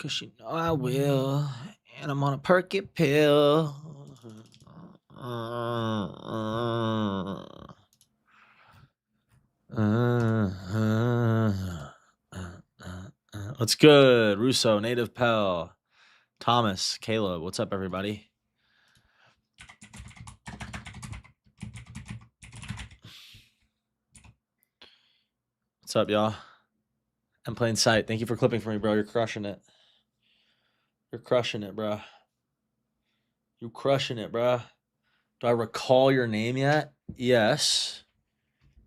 'cause you know I will, and I'm on a perky pill. What's good? Russo, Native Pell, Thomas, Caleb. What's up, everybody? What's up, y'all? In plain sight. Thank you for clipping for me, bro. You're crushing it. You're crushing it, bro. You're crushing it, bro. Do I recall your name yet? Yes.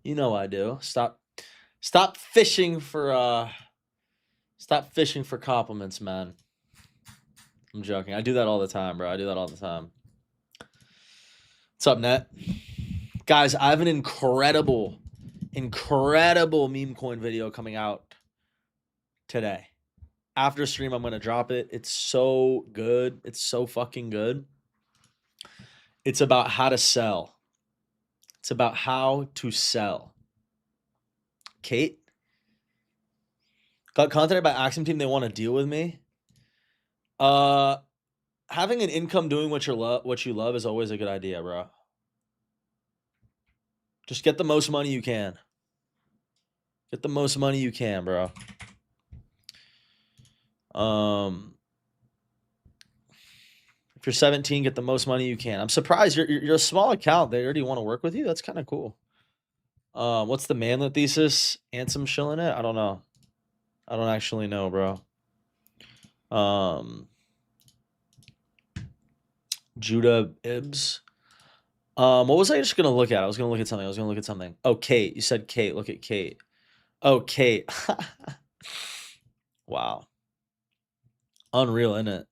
You know I do. Stop fishing for compliments, man. I'm joking. I do that all the time, bro. I do that all the time. What's up, Net? Guys, I have an incredible meme coin video coming out today. After stream, I'm going to drop it. It's so good. It's so fucking good. It's about how to sell. It's about how to sell. Kate? Got contacted by Axiom Team. They want to deal with me. Having an income doing what you love is always a good idea, bro. Just get the most money you can. Get the most money you can, bro. If you're 17, get the most money you can. I'm surprised you're a small account. They already want to work with you. That's kind of cool. What's the manlet thesis? Ansem shilling it? I don't know. I don't actually know, bro. Judah Ibs. What was I just gonna look at? I was gonna look at something. Oh, Kate. You said Kate. Look at Kate. Oh, Kate. Wow. Unreal, isn't it?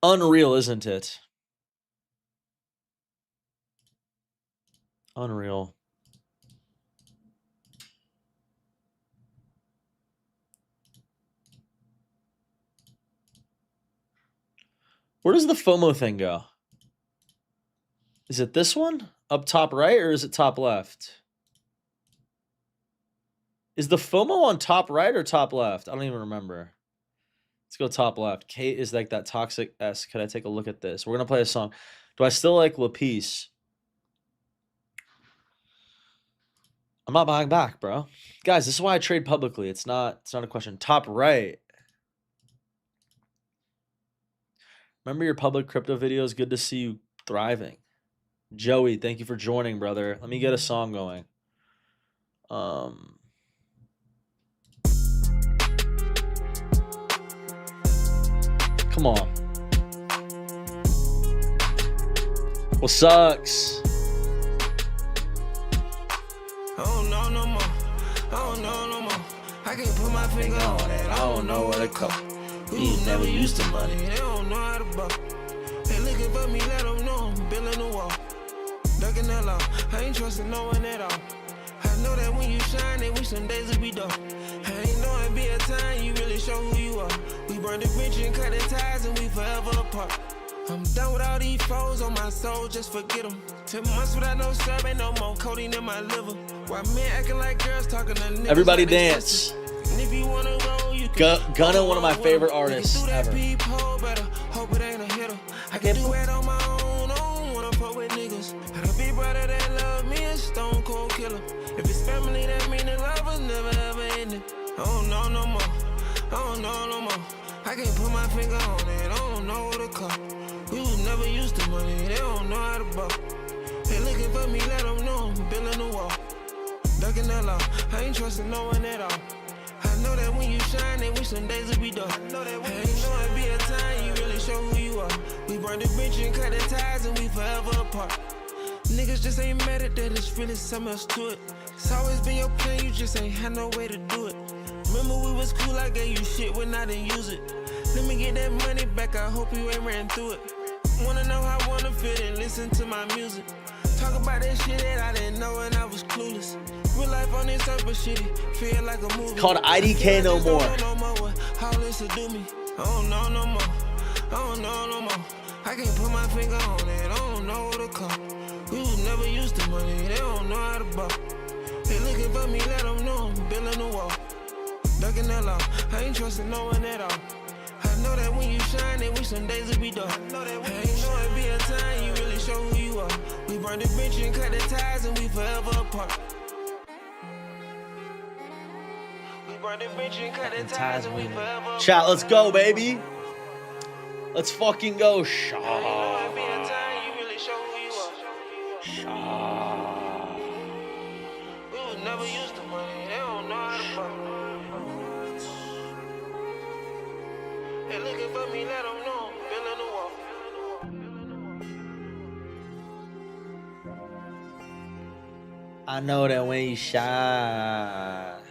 Unreal, isn't it? Unreal. Where does the FOMO thing go? Is it this one? Up top right, or is it top left? Is the FOMO on top right or top left? I don't even remember. Let's go top left. Kate is like that toxic S. Could I take a look at this? We're going to play a song. Do I still like LaPiece? I'm not buying back, bro. Guys, this is why I trade publicly. It's not a question. Top right. Remember your public crypto videos? Good to see you thriving. Joey, thank you for joining, brother. Let me get a song going. Come on. What sucks? I don't know no more. I don't know no more. I can't put my finger on it. I don't know what it cost. We never used to money. They don't know how to buck. They looking for me, let them know I'm building the wall. Ducking that law. I ain't trusting no one at all. I know that when you shine, they wish some days would be dark. I ain't know it'd be a time you really show who you are. We burn the bridge and cut the ties and we forever apart. I'm done with all these foes on my soul, just forget them. 10 months without no serve, ain't no more codeine in my liver. Why men acting like girls talking to niggas? Everybody like dance. And if you wanna roll, you can. Gunna, one of my favorite artists ever. Hope it ain't a hitter. I can do it on my own. I don't wanna fuck with niggas. Had a big brother that love me, a stone cold killer. If it's family, that mean the love was never ever ending. I don't know no more. I don't know no more. I can't put my finger on it. I don't know what it cost. We was never used to money. They don't know how to buck. They looking for me, let them know I'm building the wall. Ducking that law. I ain't trusting no one at all. I know that when you shine, they wish some days would be dark. I ain't know it'd be a time you really show who you are. We burn the bridge and cut the ties and we forever apart. Niggas just ain't mad at that, it's really something else to it. It's always been your plan, you just ain't had no way to do it. Remember we was cool, I gave you shit when I didn't use it. Let me get that money back, I hope you ain't ran through it. Wanna know how I wanna feel and listen to my music. Talk about that shit that I didn't know when I was clueless. Real life on this earth, but shitty, feel like a movie. It's called IDK No More. How this will do me? I don't know no more. I don't know no more. I can't put my finger on it. I don't know what it cost. We was never used to money. They don't know how to buck. They looking for me, let them know I'm building the wall. ducking the law. I ain't trusting no one at all. I know that when you shine, it we some days will be dark. I ain't know it be a time you really show who you are. We burn the bridge and cut the ties and we forever apart. We burn the bridge and cut the ties and we forever apart. Chat, let's go, baby. Let's fucking go. Shaw. I ain't know it be a time you really show who you are. Shaw. We was never used to money, they don't know how to fuck. They looking for me, let them know I'm feeling the wall. I know that when you shine.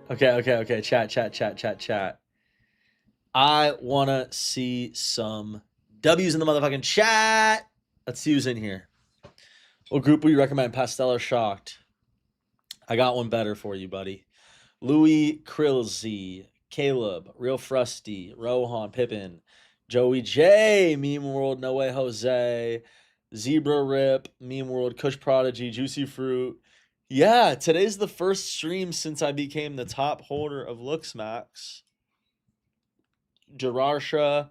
Okay. Chat. I want to see some W's in the motherfucking chat. Let's see who's in here. What group would you recommend? Pastel or Shocked? I got one better for you, buddy. Louis Krilzy, Caleb, Real Frusty, Rohan, Pippin, Joey J, Meme World, No Way Jose, Zebra Rip, Meme World, Kush Prodigy, Juicy Fruit. Yeah, today's the first stream since I became the top holder of Looksmax. Jararsha,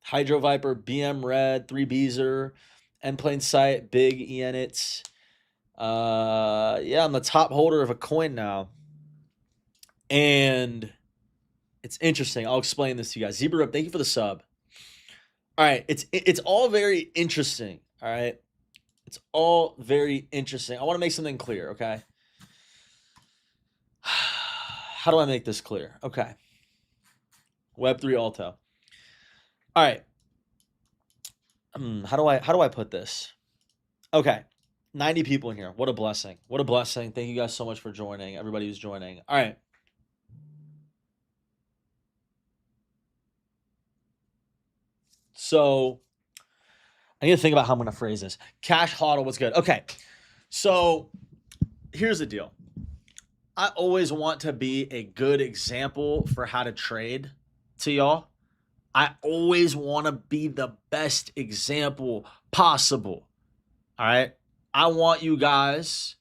Hydro Viper, BM Red, 3 Beezer, End Plain Sight, Big Ianitz. Yeah, I'm the top holder of a coin now. And it's interesting. I'll explain this to you guys. Zebra Rip, thank you for the sub. All right, it's all very interesting. All right, it's all very interesting. I want to make something clear. Okay, how do I make this clear? Okay, Web3 Alto. All right, how do I put this? Okay, 90 people in here. What a blessing! What a blessing! Thank you guys so much for joining. Everybody who's joining. All right. So I need to think about how I'm going to phrase this. Cash hodl was good. Okay. So here's the deal. I always want to be a good example for how to trade to y'all. I always want to be the best example possible. All right. I want you guys.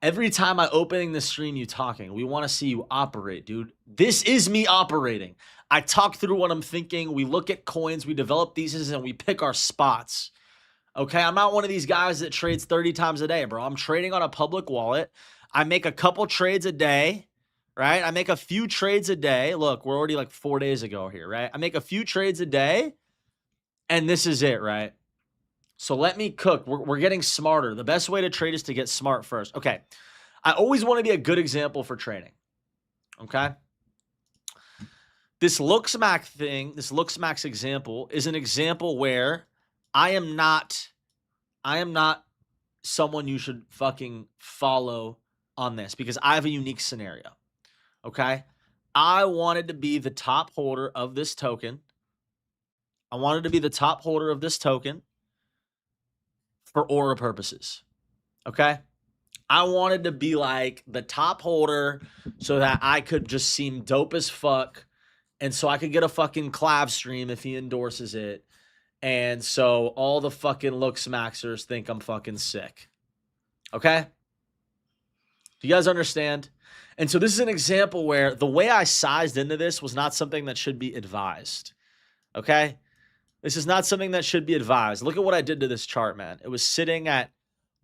Every time I opening the stream, you talking. We want to see you operate, dude. This is me operating. I talk through what I'm thinking. We look at coins. We develop theses, and we pick our spots. Okay? I'm not one of these guys that trades 30 times a day, bro. I'm trading on a public wallet. I make a couple trades a day, right? I make a few trades a day. Look, we're already like 4 days ago here, right? I make a few trades a day, and this is it, right? So let me cook. We're getting smarter. The best way to trade is to get smart first. Okay. I always want to be a good example for trading. Okay. This Looksmax thing, this Looksmax example is an example where I am not someone you should fucking follow on this because I have a unique scenario. Okay. I wanted to be the top holder of this token. For aura purposes. Okay. I wanted to be like the top holder so that I could just seem dope as fuck. And so I could get a fucking collab stream if he endorses it. And so all the fucking Looksmaxers think I'm fucking sick. Okay. Do you guys understand? And so this is an example where the way I sized into this was not something that should be advised. Okay. This is not something that should be advised. Look at what I did to this chart, man. It was sitting at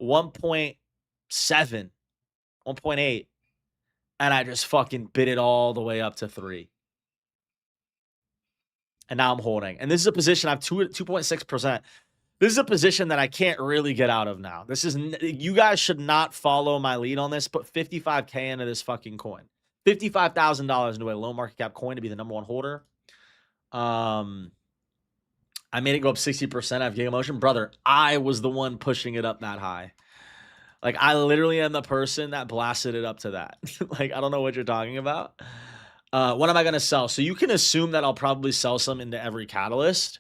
1.7, 1.8, and I just fucking bid it all the way up to 3. And now I'm holding. And this is a position I have 2.6%. This is a position that I can't really get out of now. This is you guys should not follow my lead on this. Put 55K into this fucking coin. $55,000 into a low market cap coin to be the number one holder. I made it go up 60%. I have Giga Motion. Brother, I was the one pushing it up that high. Like, I literally am the person that blasted it up to that. Like, I don't know what you're talking about. What am I going to sell? So you can assume that I'll probably sell some into every catalyst.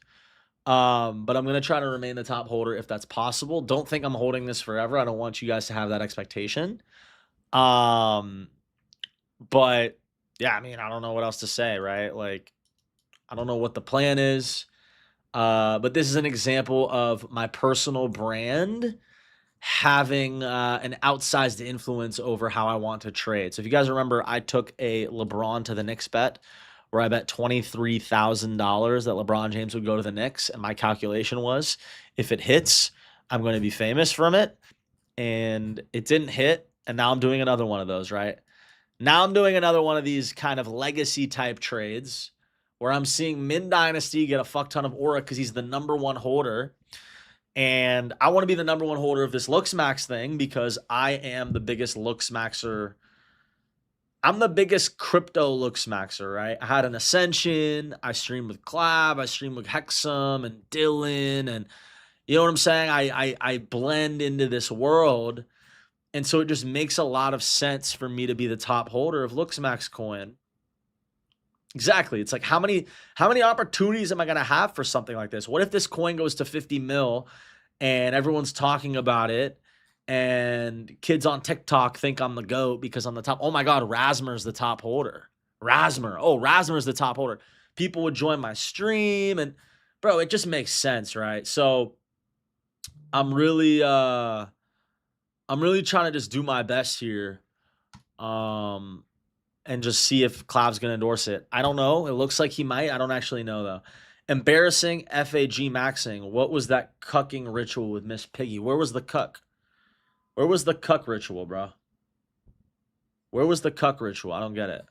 But I'm going to try to remain the top holder if that's possible. Don't think I'm holding this forever. I don't want you guys to have that expectation. But, yeah, I mean, I don't know what else to say, right? Like, I don't know what the plan is. But this is an example of my personal brand having an outsized influence over how I want to trade. So if you guys remember, I took a LeBron to the Knicks bet where I bet $23,000 that LeBron James would go to the Knicks. And my calculation was if it hits, I'm going to be famous from it. And it didn't hit. And now I'm doing another one of those, right? Now I'm doing another one of these kind of legacy type trades where I'm seeing Min Dynasty get a fuck ton of aura because he's the number one holder. And I want to be the number one holder of this Looks Max thing because I am the biggest Looks Maxer. I'm the biggest crypto Looks Maxer, right? I had an Ascension. I streamed with Clab. I streamed with Hexum and Dylan. And you know what I'm saying? I blend into this world. And so it just makes a lot of sense for me to be the top holder of Looks Max coin. Exactly. It's like how many opportunities am I going to have for something like this? What if this coin goes to 50 mil and everyone's talking about it and kids on TikTok think I'm the GOAT because I'm the top. Oh my God, Rasmer's the top holder. Rasmer's the top holder. People would join my stream and bro, it just makes sense, right? So I'm really trying to just do my best here. And just see if Clav's going to endorse it. I don't know. It looks like he might. I don't actually know, though. Embarrassing FAG maxing. What was that cucking ritual with Miss Piggy? Where was the cuck? Where was the cuck ritual, bro? Where was the cuck ritual? I don't get it.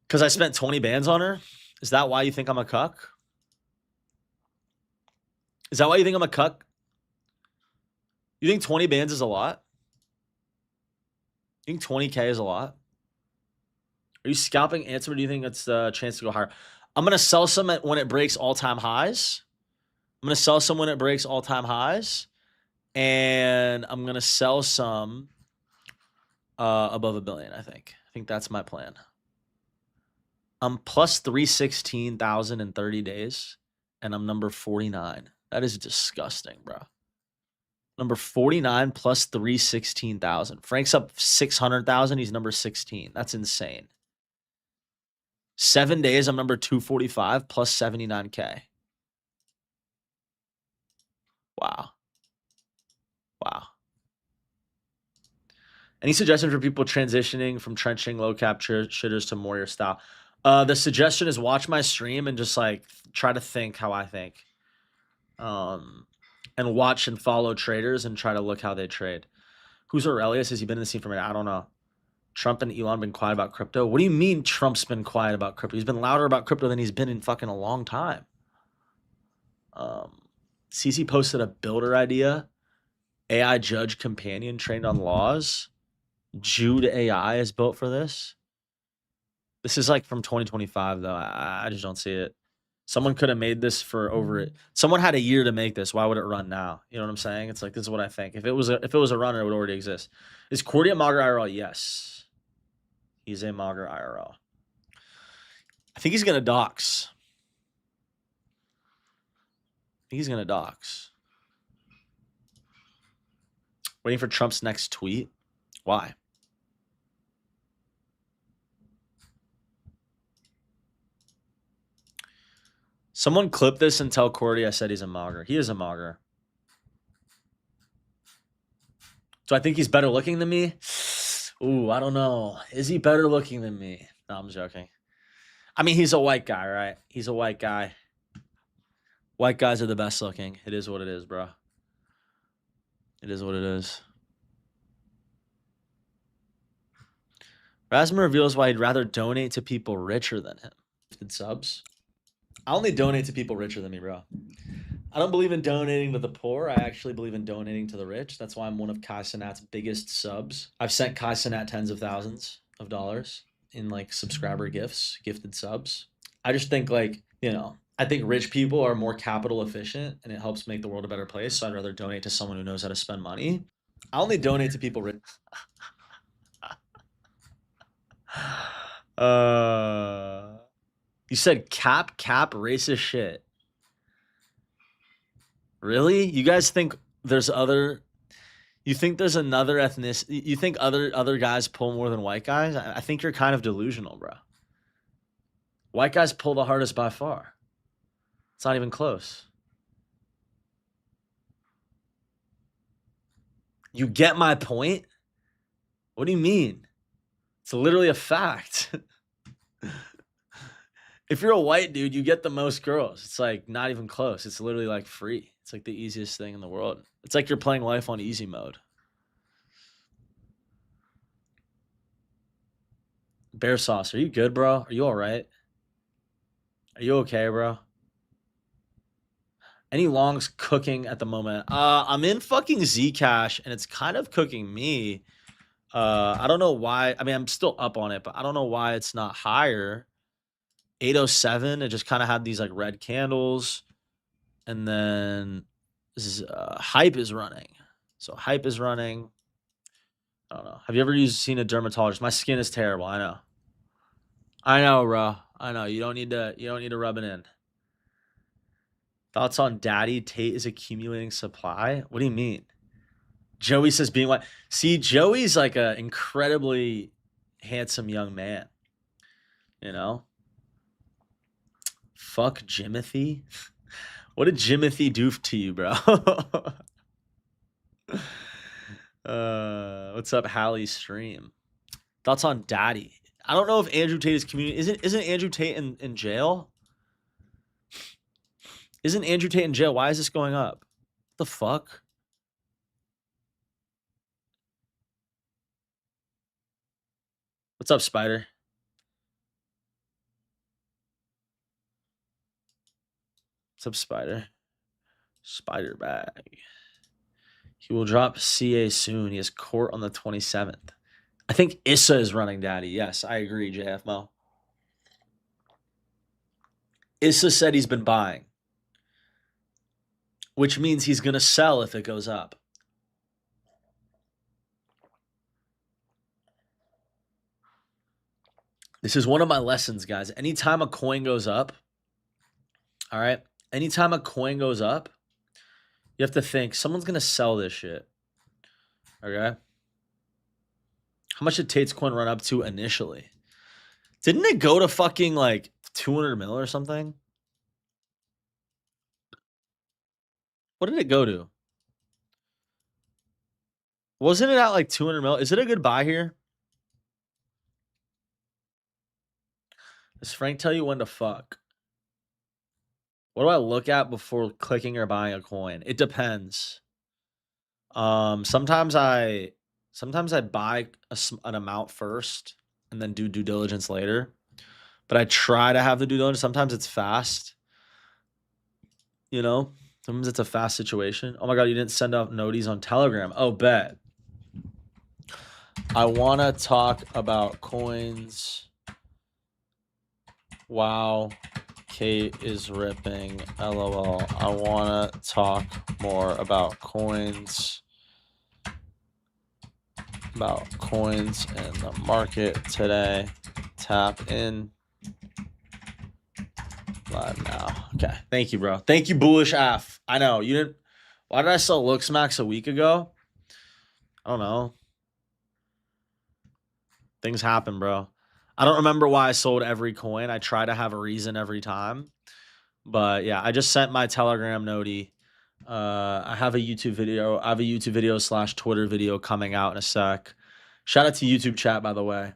Because I spent 20 bands on her? Is that why you think I'm a cuck? Is that why you think I'm a cuck? You think 20 bands is a lot? You think 20K is a lot? Are you scalping Ansem or do you think it's a chance to go higher? I'm going to sell some when it breaks all-time highs. I'm going to sell some when it breaks all-time highs. And I'm going to sell some above $1 billion, I think. I think that's my plan. I'm plus 316,000 in 30 days. And I'm number 49. That is disgusting, bro. Number 49 plus 316,000. Frank's up 600,000. He's number 16. That's insane. 7 days, I'm number 245 plus 79K. Wow. Wow. Any suggestions for people transitioning from trenching low cap shitters to more your style? The suggestion is watch my stream and just like try to think how I think. And watch and follow traders and try to look how they trade. Who's Aurelius? Has he been in the scene for a minute? I don't know. Trump and Elon been quiet about crypto? What do you mean Trump's been quiet about crypto? He's been louder about crypto than he's been in fucking a long time. CC posted a builder idea. AI judge companion trained on laws. Jude AI is built for this. This is like from 2025 though. I just don't see it. Someone could have made this for over it. Someone had a year to make this. Why would it run now? You know what I'm saying? It's like, this is what I think. If it was a runner, it would already exist. Is Cordy a Mager IRL? Yes. He's a Mager IRL. I think he's going to dox. Waiting for Trump's next tweet. Why? Someone clip this and tell Cordy I said he's a Mager. He is a Mager. Do I think he's better looking than me? Ooh, I don't know. Is he better looking than me? No, I'm joking. I mean, he's a white guy, right? He's a white guy. White guys are the best looking. It is what it is, bro. It is what it is. Rasmus reveals why he'd rather donate to people richer than him. Gifted subs. I only donate to people richer than me, bro. I don't believe in donating to the poor. I actually believe in donating to the rich. That's why I'm one of Kai Cenat's biggest subs. I've sent Kai Cenat tens of thousands of dollars in like subscriber gifts, gifted subs. I just think like, you know, I think rich people are more capital efficient and it helps make the world a better place. So I'd rather donate to someone who knows how to spend money. I only donate to people rich. You said cap, racist shit. Really? You guys think there's other... You think there's another ethnicity? You think other guys pull more than white guys? I think you're kind of delusional, bro. White guys pull the hardest by far. It's not even close. You get my point? What do you mean? It's literally a fact. If you're a white dude, you get the most girls. It's like not even close. It's literally like free. It's like the easiest thing in the world. It's like you're playing life on easy mode. Bear sauce, are you good, bro? Are you all right? Are you okay, bro? Any longs cooking at the moment? I'm in fucking Zcash and it's kind of cooking me. I don't know why. I mean, I'm still up on it, but I don't know why it's not higher. 807, it just kind of had these like red candles. And then hype is running. So hype is running. I don't know. Have you ever seen a dermatologist? My skin is terrible. I know. I know, bro. I know. You don't need to rub it in. Thoughts on Daddy Tate is accumulating supply? What do you mean? Joey says being white. See, Joey's like an incredibly handsome young man. You know? Fuck Jimothy. What did Jimothy do to you, bro? What's up, Hallie's stream? Thoughts on Daddy? I don't know if Andrew Tate is community. Isn't Andrew Tate in jail? Isn't Andrew Tate in jail? Why is this going up? What the fuck? What's up, Spider? What's up, Spider? Spider bag. He will drop CA soon. He has court on the 27th. I think Issa is running Daddy. Yes, I agree, JF Mo. Issa said he's been buying, which means he's going to sell if it goes up. This is one of my lessons, guys. Anytime a coin goes up, all right, anytime a coin goes up, you have to think someone's going to sell this shit. Okay? How much did Tate's coin run up to initially? Didn't it go to fucking like 200 mil or something? What did it go to? Wasn't it at like 200 mil? Is it a good buy here? Does Frank tell you when to fuck? What do I look at before clicking or buying a coin? It depends. Sometimes I buy an amount first and then do due diligence later. But I try to have the due diligence. Sometimes it's fast. You know? Sometimes it's a fast situation. Oh my god, you didn't send out noties on Telegram. Oh, bet. I want to talk about coins. Wow. Kate is ripping. LOL. I want to talk more about coins. About coins in the market today. Tap in. Live now. Okay. Thank you, bro. Thank you, Bullish Af. I know. You didn't. Why did I sell Looksmax a week ago? I don't know. Things happen, bro. I don't remember why I sold every coin. I try to have a reason every time. But yeah, I just sent my Telegram noti. I have a YouTube video. I have a YouTube video / Twitter video coming out in a sec. Shout out to YouTube chat, by the way.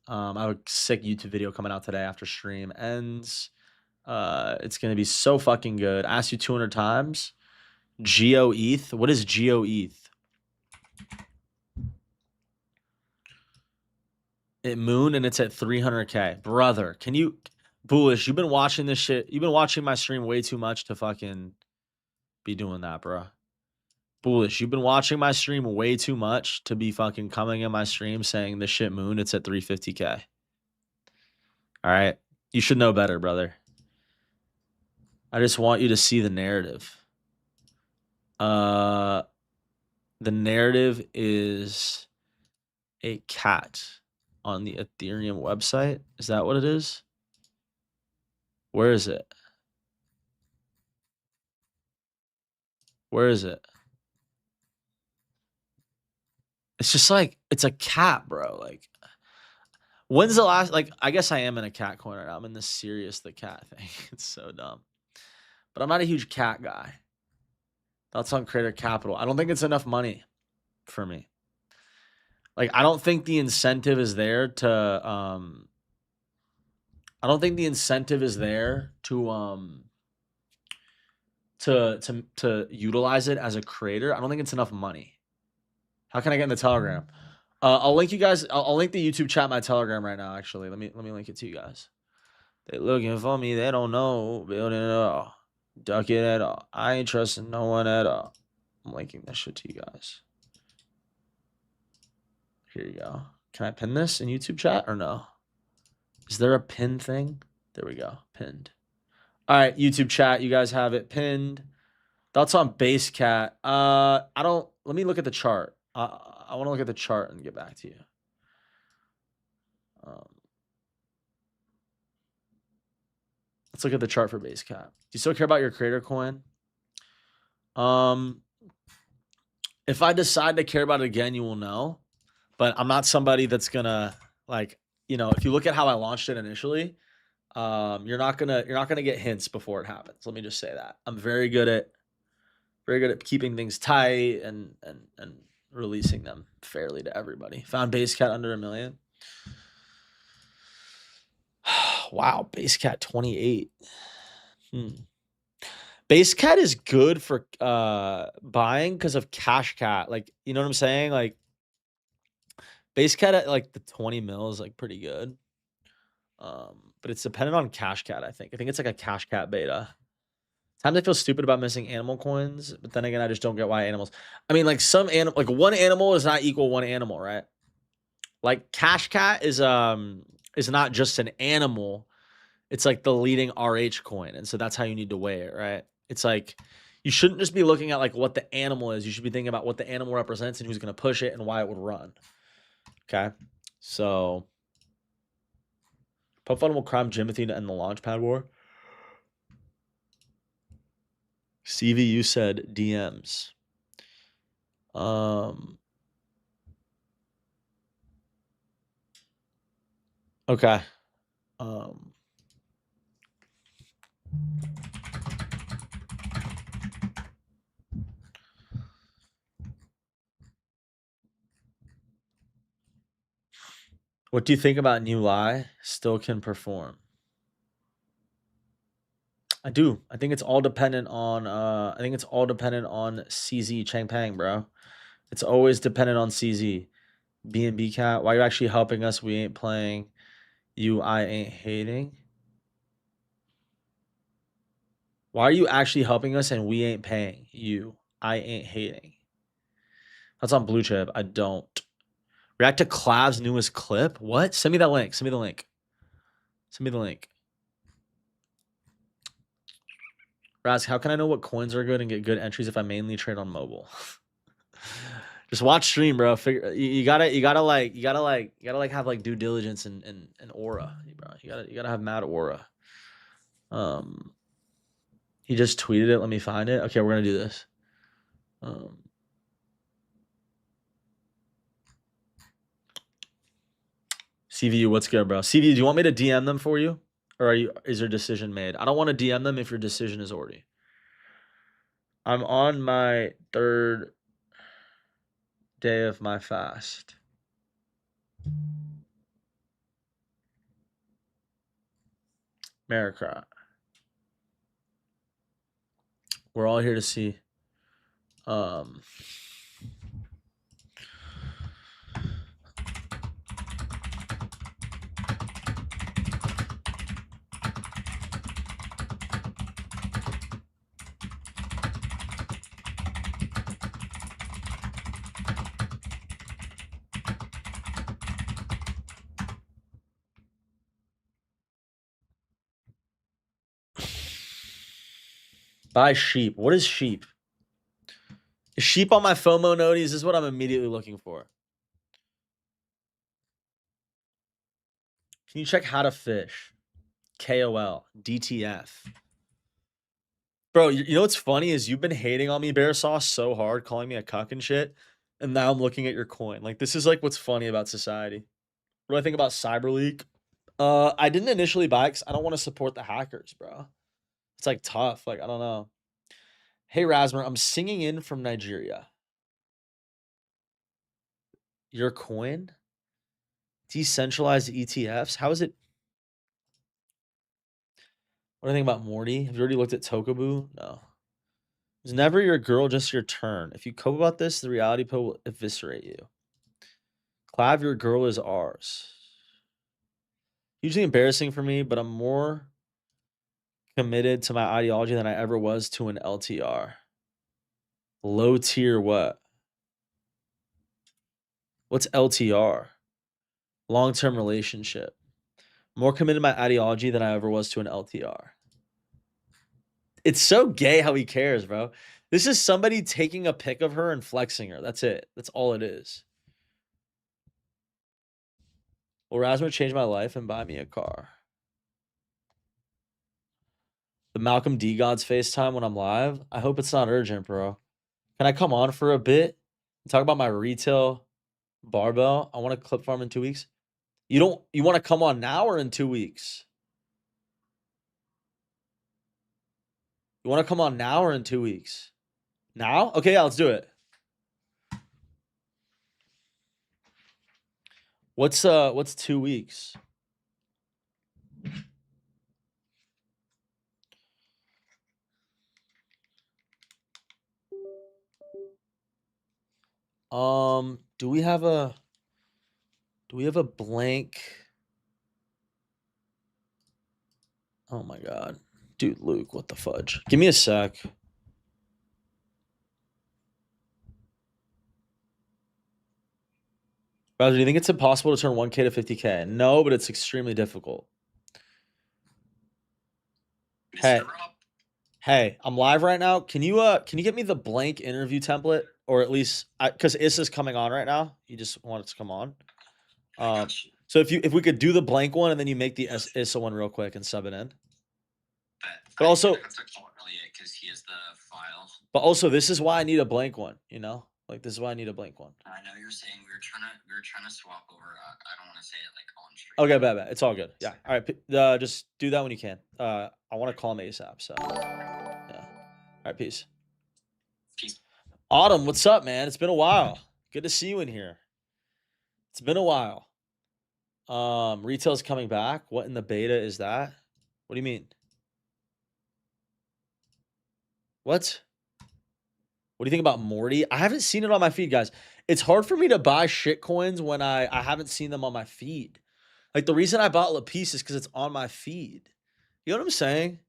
I have a sick YouTube video coming out today after stream ends. It's going to be so fucking good. I asked you 200 times. Geo ETH. What is Geo ETH? It moon and it's at 300K. Brother, can you... Bullish, you've been watching this shit. You've been watching my stream way too much to fucking be doing that, bro. Bullish, you've been watching my stream way too much to be fucking coming in my stream saying this shit moon, it's at 350K. All right? You should know better, brother. I just want you to see the narrative. The narrative is a cat on the Ethereum website. Is that what it is? Where is it? Where is it? It's just like, it's a cat, bro. Like, when's the last, like, I guess I am in a cat corner. I'm in the serious the cat thing. It's so dumb. but I'm not a huge cat guy. Thoughts on creator capital? I don't think it's enough money for me. Like, I don't think the incentive is there to I don't think the incentive is there to utilize it as a creator. I don't think it's enough money. How can I get in the Telegram? I'll link you guys. I'll link the YouTube chat, my Telegram right now. Actually, let me link it to you guys. They looking for me. They don't know. Building it all. Duck it at all. I ain't trusting no one at all. I'm linking this shit to you guys. Here you go. Can I pin this in YouTube chat or no? Is there a pin thing? There we go. Pinned. All right, YouTube chat. You guys have it pinned. Thoughts on base cat? I don't. Let me look at the chart. I want to look at the chart and get back to you. Let's look at the chart for base cat. Do you still care about your creator coin? If I decide to care about it again, you will know. But I'm not somebody that's gonna like, you know, if you look at how I launched it initially, you're not gonna get hints before it happens. Let me just say that. I'm very good at keeping things tight and releasing them fairly to everybody. Found base cat under 1 million. Wow, base cat 28. Base cat is good for buying because of cash cat. Like, you know what I'm saying? Like, base cat at like the 20 mil is like pretty good. But it's dependent on cash cat, I think. I think it's like a cash cat beta. Times I feel stupid about missing animal coins, but then again, I just don't get why animals. I mean, like some animal, like one animal is not equal one animal, right? Like cash cat is not just an animal. It's like the leading RH coin. And so that's how you need to weigh it, right? It's like you shouldn't just be looking at like what the animal is. You should be thinking about what the animal represents and who's going to push it and why it would run. Okay. So Pub Fun will crime Jimothy to end the Launchpad war. CVU said DMs. Okay. What do you think about New Lie? Still can perform. I do. I think it's all dependent on CZ Changpeng, bro. It's always dependent on CZ. B&B cat. Why are you actually helping us? We ain't playing. You, I ain't hating. Why are you actually helping us and we ain't paying? You, I ain't hating. That's on Blue Chip. I don't. React to Clav's newest clip? What? Send me that link. Send me the link. Send me the link. Raz, how can I know what coins are good and get good entries if I mainly trade on mobile? Just watch stream, bro. You gotta have like due diligence and aura, bro. You gotta have mad aura. He just tweeted it. Let me find it. Okay, we're gonna do this. CVU, what's good, bro? CVU, do you want me to DM them for you? Or is your decision made? I don't want to DM them if your decision is already. I'm on my 3rd day of my fast. Maricrot. We're all here to see. Buy sheep. What is sheep? Is sheep on my FOMO noties? This is what I'm immediately looking for. Can you check how to fish? KOL. DTF. Bro, you know what's funny is you've been hating on me, Bear Sauce, so hard, calling me a cuck and shit. And now I'm looking at your coin. Like, this is like what's funny about society. What do I think about CyberLeak? I didn't initially buy it because I don't want to support the hackers, bro. It's like tough. Like, I don't know. Hey, Rasmer, I'm singing in from Nigeria. Your coin? Decentralized ETFs? How is it? What do you think about Morty? Have you already looked at Tokabu? No. It's never your girl, just your turn. If you cope about this, the reality pill will eviscerate you. Clav, your girl is ours. Hugely embarrassing for me, but I'm more committed to my ideology than I ever was to an LTR. Low tier what? What's LTR? Long-term relationship. More committed to my ideology than I ever was to an LTR. It's so gay how he cares, bro. This is somebody taking a pic of her and flexing her. That's it. That's all it is. Will Rasmus change my life and buy me a car? The Malcolm D Gods FaceTime when I'm live? I hope it's not urgent, bro. Can I come on for a bit and talk about my retail barbell? I want to clip farm in 2 weeks. You want to come on now or in 2 weeks? You want to come on now or in 2 weeks? Now? Okay, yeah, let's do it. What's 2 weeks? Do we have a blank? Oh my god. Dude, Luke, what the fudge? Give me a sec. Brother, do you think it's impossible to turn 1K to 50K? No, but it's extremely difficult. Hey, I'm live right now. Can you get me the blank interview template, or at least because Issa's coming on right now. You just want it to come on. So if we could do the blank one and then you make the Issa one real quick and sub it in. But also, because he has the file. But also, this is why I need a blank one. You know, like this is why I need a blank one. I know you're saying we were trying to swap over. I don't want to say it like on stream. Okay, bad. It's all good. Yeah. All right. Just do that when you can. I want to call him ASAP. So yeah. All right. Peace. Autumn, what's up, man? It's been a while. Good to see you in here. It's been a while. Retail's coming back. What in the beta is that? What do you mean? What? What do you think about Morty? I haven't seen it on my feed, guys. It's hard for me to buy shit coins when I haven't seen them on my feed. Like the reason I bought Lapis is because it's on my feed. You know what I'm saying?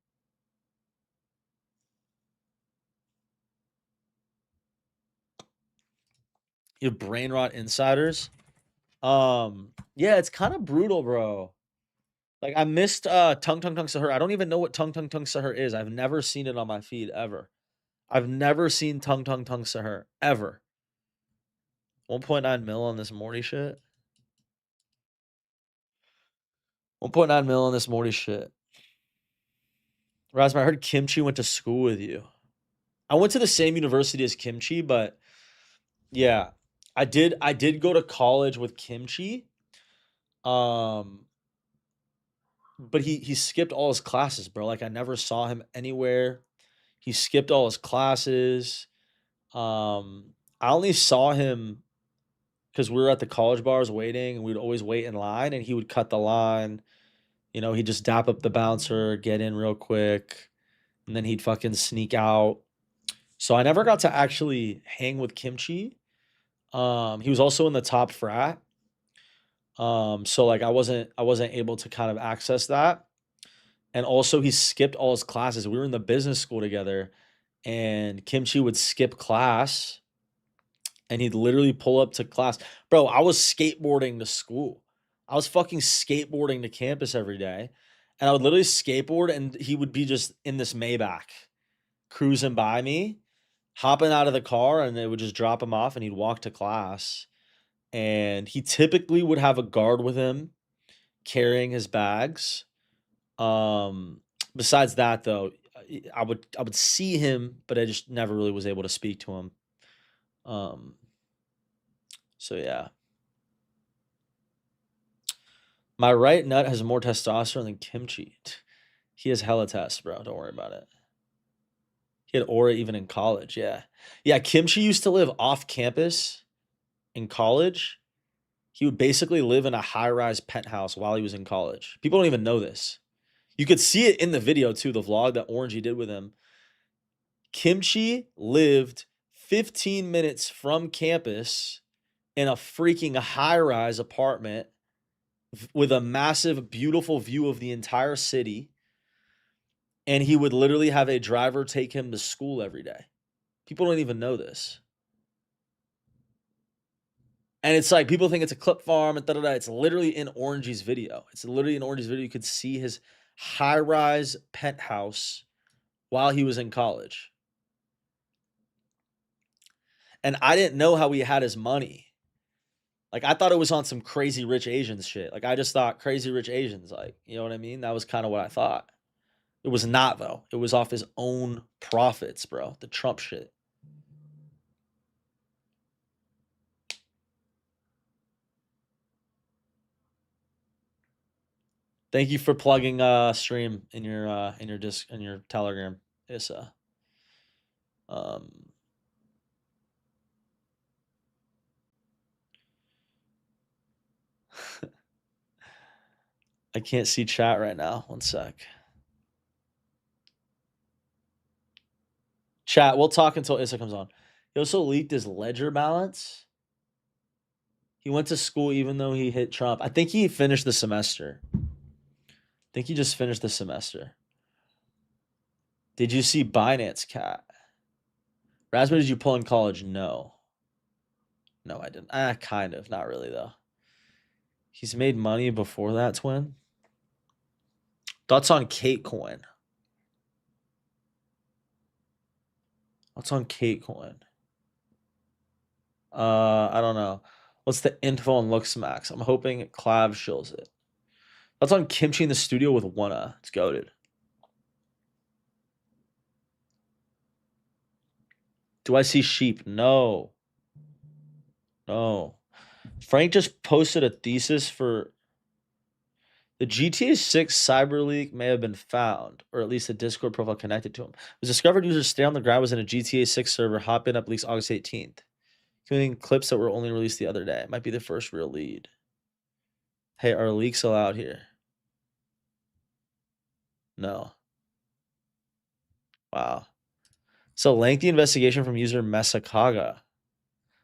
You have brain rot insiders. Yeah, it's kind of brutal, bro. Like I missed Tung Sahur. I don't even know what Tung Sahur is. I've never seen it on my feed ever. I've never seen Tung Sahur ever. 1.9 mil on this Morty shit. 1.9 mil on this Morty shit. Rasmus, I heard Kimchi went to school with you. I went to the same university as Kimchi, but yeah, I did go to college with Kimchi. But he skipped all his classes, bro. Like I never saw him anywhere. He skipped all his classes. I only saw him because we were at the college bars waiting, and we'd always wait in line, and he would cut the line. You know, he'd just dap up the bouncer, get in real quick, and then he'd fucking sneak out. So I never got to actually hang with Kimchi. He was also in the top frat. So like I wasn't able to kind of access that. And also he skipped all his classes. We were in the business school together, and Kimchi would skip class and he'd literally pull up to class. Bro, I was skateboarding to school. I was fucking skateboarding to campus every day. And I would literally skateboard and he would be just in this Maybach cruising by me, hopping out of the car, and they would just drop him off and he'd walk to class. And he typically would have a guard with him carrying his bags. Besides that though, I would see him, but I just never really was able to speak to him. So yeah. My right nut has more testosterone than Kimchi. He has hella tests, bro. Don't worry about it. He had aura even in college. Yeah. Yeah. Kimchi used to live off campus in college. He would basically live in a high rise penthouse while he was in college. People don't even know this. You could see it in the video too, the vlog that Orangey did with him. Kimchi lived 15 minutes from campus in a freaking high rise apartment with a massive, beautiful view of the entire city. And he would literally have a driver take him to school every day. People don't even know this. And it's like people think it's a clip farm and da-da-da. It's literally in Orangey's video. It's literally in Orangey's video. You could see his high-rise penthouse while he was in college. And I didn't know how he had his money. Like, I thought it was on some crazy rich Asians shit. Like, I just thought crazy rich Asians, like, you know what I mean? That was kind of what I thought. It was not, though. It was off his own profits, bro. The Trump shit. Thank you for plugging stream in your disc in your Telegram, Issa. I can't see chat right now. One sec. Chat, we'll talk until Issa comes on. He also leaked his ledger balance. He went to school even though he hit Trump. I think he finished the semester. I think he just finished the semester. Did you see Binance Cat? Raspberry, did you pull in college? No. No, I didn't. Kind of. Not really, though. He's made money before that, Twin. Thoughts on Kate Coin? What's on Kate Coin? I don't know. What's the info on Looks Max? I'm hoping Clav shows it. That's on Kimchi in the studio with Wanna. It's goated. Do I see sheep? No. No. Frank just posted a thesis for the GTA 6 cyber leak may have been found, or at least a Discord profile connected to him. It was discovered users stay on the ground was in a GTA 6 server, hop in up leaks August 18th. Including clips that were only released the other day. It might be the first real lead. Hey, are leaks allowed here? No. Wow. So lengthy investigation from user Mesakaga.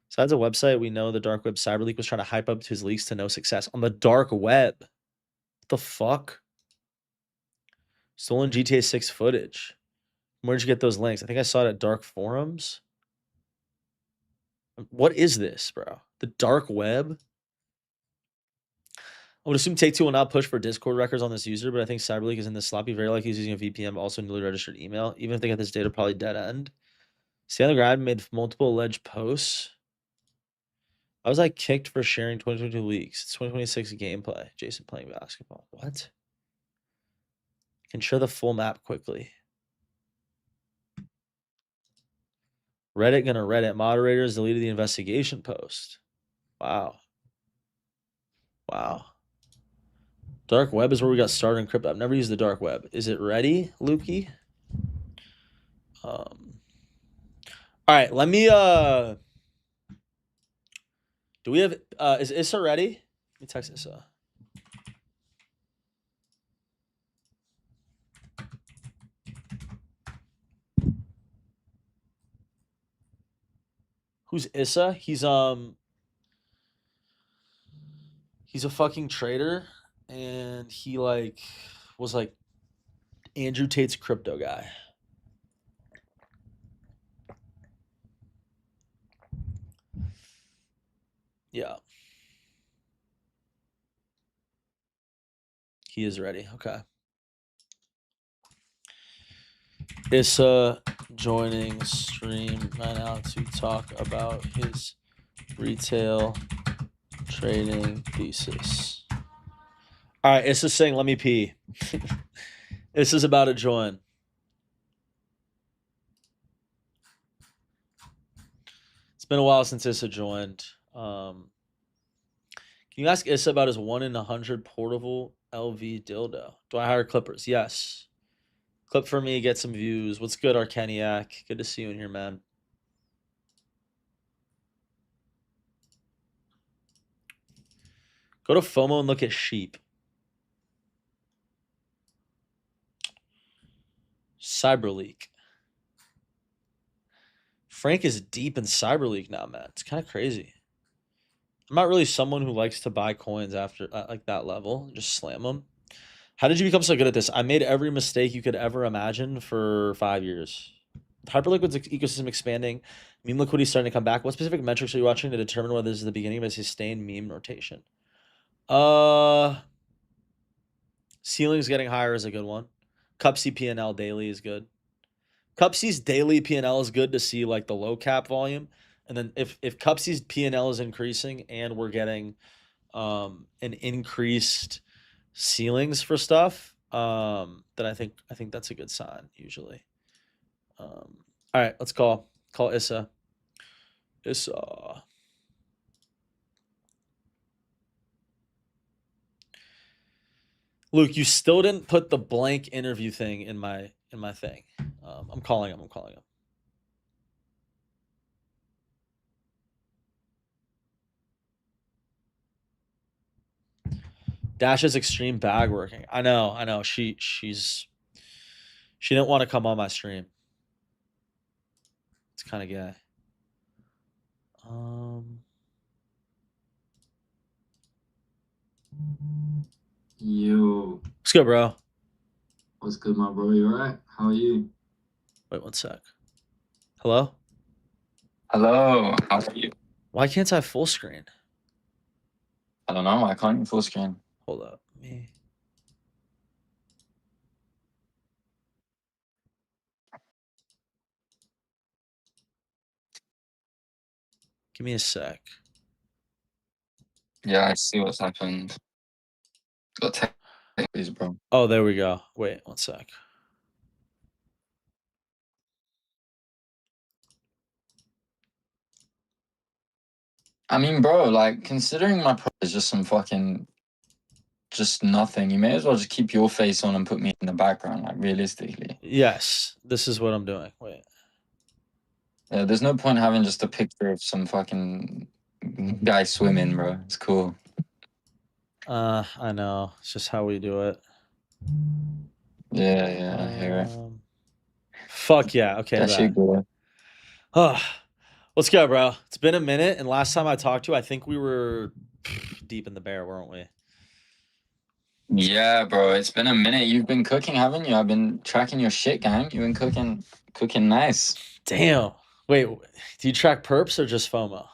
Besides a website, we know the dark web cyber leak was trying to hype up his leaks to no success. On the dark web. What the fuck? Stolen GTA 6 footage. Where'd you get those links? I think I saw it at Dark Forums. What is this, bro? The dark web? I would assume Take-Two will not push for Discord records on this user, but I think CyberLeak is in this sloppy. Very likely he's using a VPN, but also newly registered email. Even if they get this data, probably dead end. Stay on the ground made multiple alleged posts. I was like kicked for sharing 2022 leaks. It's 2026 gameplay. Jason playing basketball. What? Can share the full map quickly. Reddit gonna Reddit. Moderators deleted the investigation post. Wow. Wow. Dark web is where we got started in crypto. I've never used the dark web. Is it ready, Lukey? All right, let me do we have is Issa ready? Let me text Issa. Who's Issa? He's a fucking trader, and he like was like Andrew Tate's crypto guy. Yeah. He is ready. Okay. Issa joining stream right now to talk about his retail trading thesis. All right, Issa's saying, let me pee. Issa's about to join. It's been a while since Issa joined. Can you ask Issa about his 1 in 100 portable LV dildo? Do I hire clippers? Yes. Clip for me, get some views. What's good, Arkeniak? Good to see you in here, man. Go to FOMO and look at sheep. CyberLeak. Frank is deep in CyberLeak now, man. It's kind of crazy. I'm not really someone who likes to buy coins after like that level. Just slam them. How did you become so good at this? I made every mistake you could ever imagine for 5 years. Hyperliquid's ecosystem expanding. Meme liquidity starting to come back. What specific metrics are you watching to determine whether this is the beginning of a sustained meme rotation? Ceilings getting higher is a good one. Cup C P&L daily is good. Cup C's daily P&L is good to see like the low cap volume. And then if Cup C's P&L is increasing and we're getting an increased ceilings for stuff, then I think that's a good sign usually. All right, let's call Issa. Luke, you still didn't put the blank interview thing in my thing. I'm calling him. Dash's extreme bag working. I know. She didn't want to come on my stream. It's kind of gay. Yo, Let's go, bro. what's good, my bro? You alright? How are you? Wait 1 sec. Hello? Hello, how are you? Why can't I full screen? I don't know, I can't full screen. Hold up. Me. Give me a sec. Yeah, I see what's happened. Got tech, please, bro. Oh, there we go. Wait 1 sec. I mean, bro, like, considering my pro is just some fucking, just nothing, you may as well just keep your face on and put me in the background, like, realistically. Yes, this is what I'm doing. Wait. Yeah, there's no point having just a picture of some fucking guy swimming, bro. It's cool. I know. It's just how we do it. Yeah, I hear it. Fuck yeah. Okay, That shit good. Oh, let's go, bro. It's been a minute, and last time I talked to you, I think we were deep in the bear, weren't we? Yeah, bro, it's been a minute. You've been cooking, haven't you? I've been tracking your shit, gang. You've been cooking nice. Damn. Wait, do you track perps or just FOMO?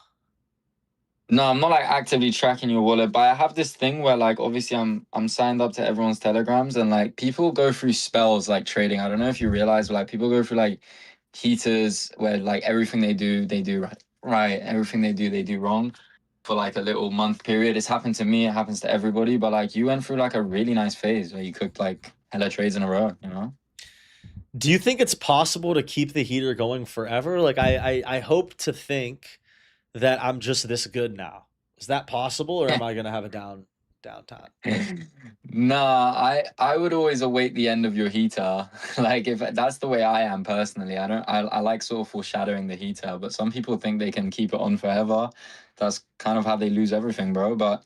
No, I'm not like actively tracking your wallet, but I have this thing where like obviously I'm signed up to everyone's telegrams and like people go through spells like trading. I don't know if you realize, but like people go through like heaters where like everything they do right. Everything they do wrong for like a little month period. It's happened to me, it happens to everybody, but like you went through like a really nice phase where you cooked like hella trades in a row, you know? Do you think it's possible to keep the heater going forever? Like I hope to think that I'm just this good now. Is that possible, or am I gonna have a downtime? Nah, I would always await the end of your heater. Like if that's the way I am personally. I like sort of foreshadowing the heater, but some people think they can keep it on forever. That's kind of how they lose everything, bro. But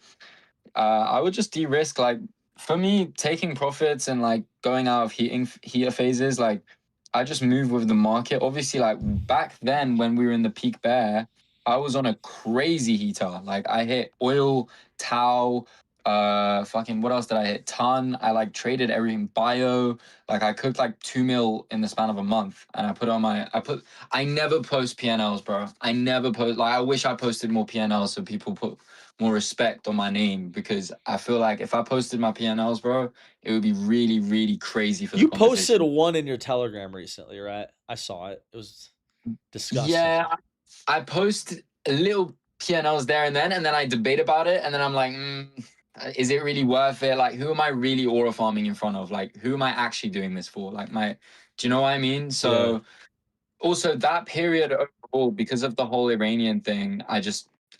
I would just de-risk. Like for me, taking profits and like going out of heater phases, like I just move with the market. Obviously, like back then when we were in the peak bear, I was on a crazy heater. Like I hit oil, tau, fucking what else did I hit? Ton. I like traded everything bio. Like I cooked like 2 mil in the span of a month, and I never post PNLs, bro. I never post. Like I wish I posted more PNLs so people put more respect on my name, because I feel like if I posted my PNLs, bro, it would be really, really crazy for You the competition. posted one in your Telegram recently, right? I saw it. It was disgusting. Yeah, I post little PNLs there and then I debate about it, and then I'm like, is it really worth it? Like, who am I really aura farming in front of? Like, who am I actually doing this for? Like, do you know what I mean? So. Yeah. Also, that period overall, because of the whole Iranian thing, I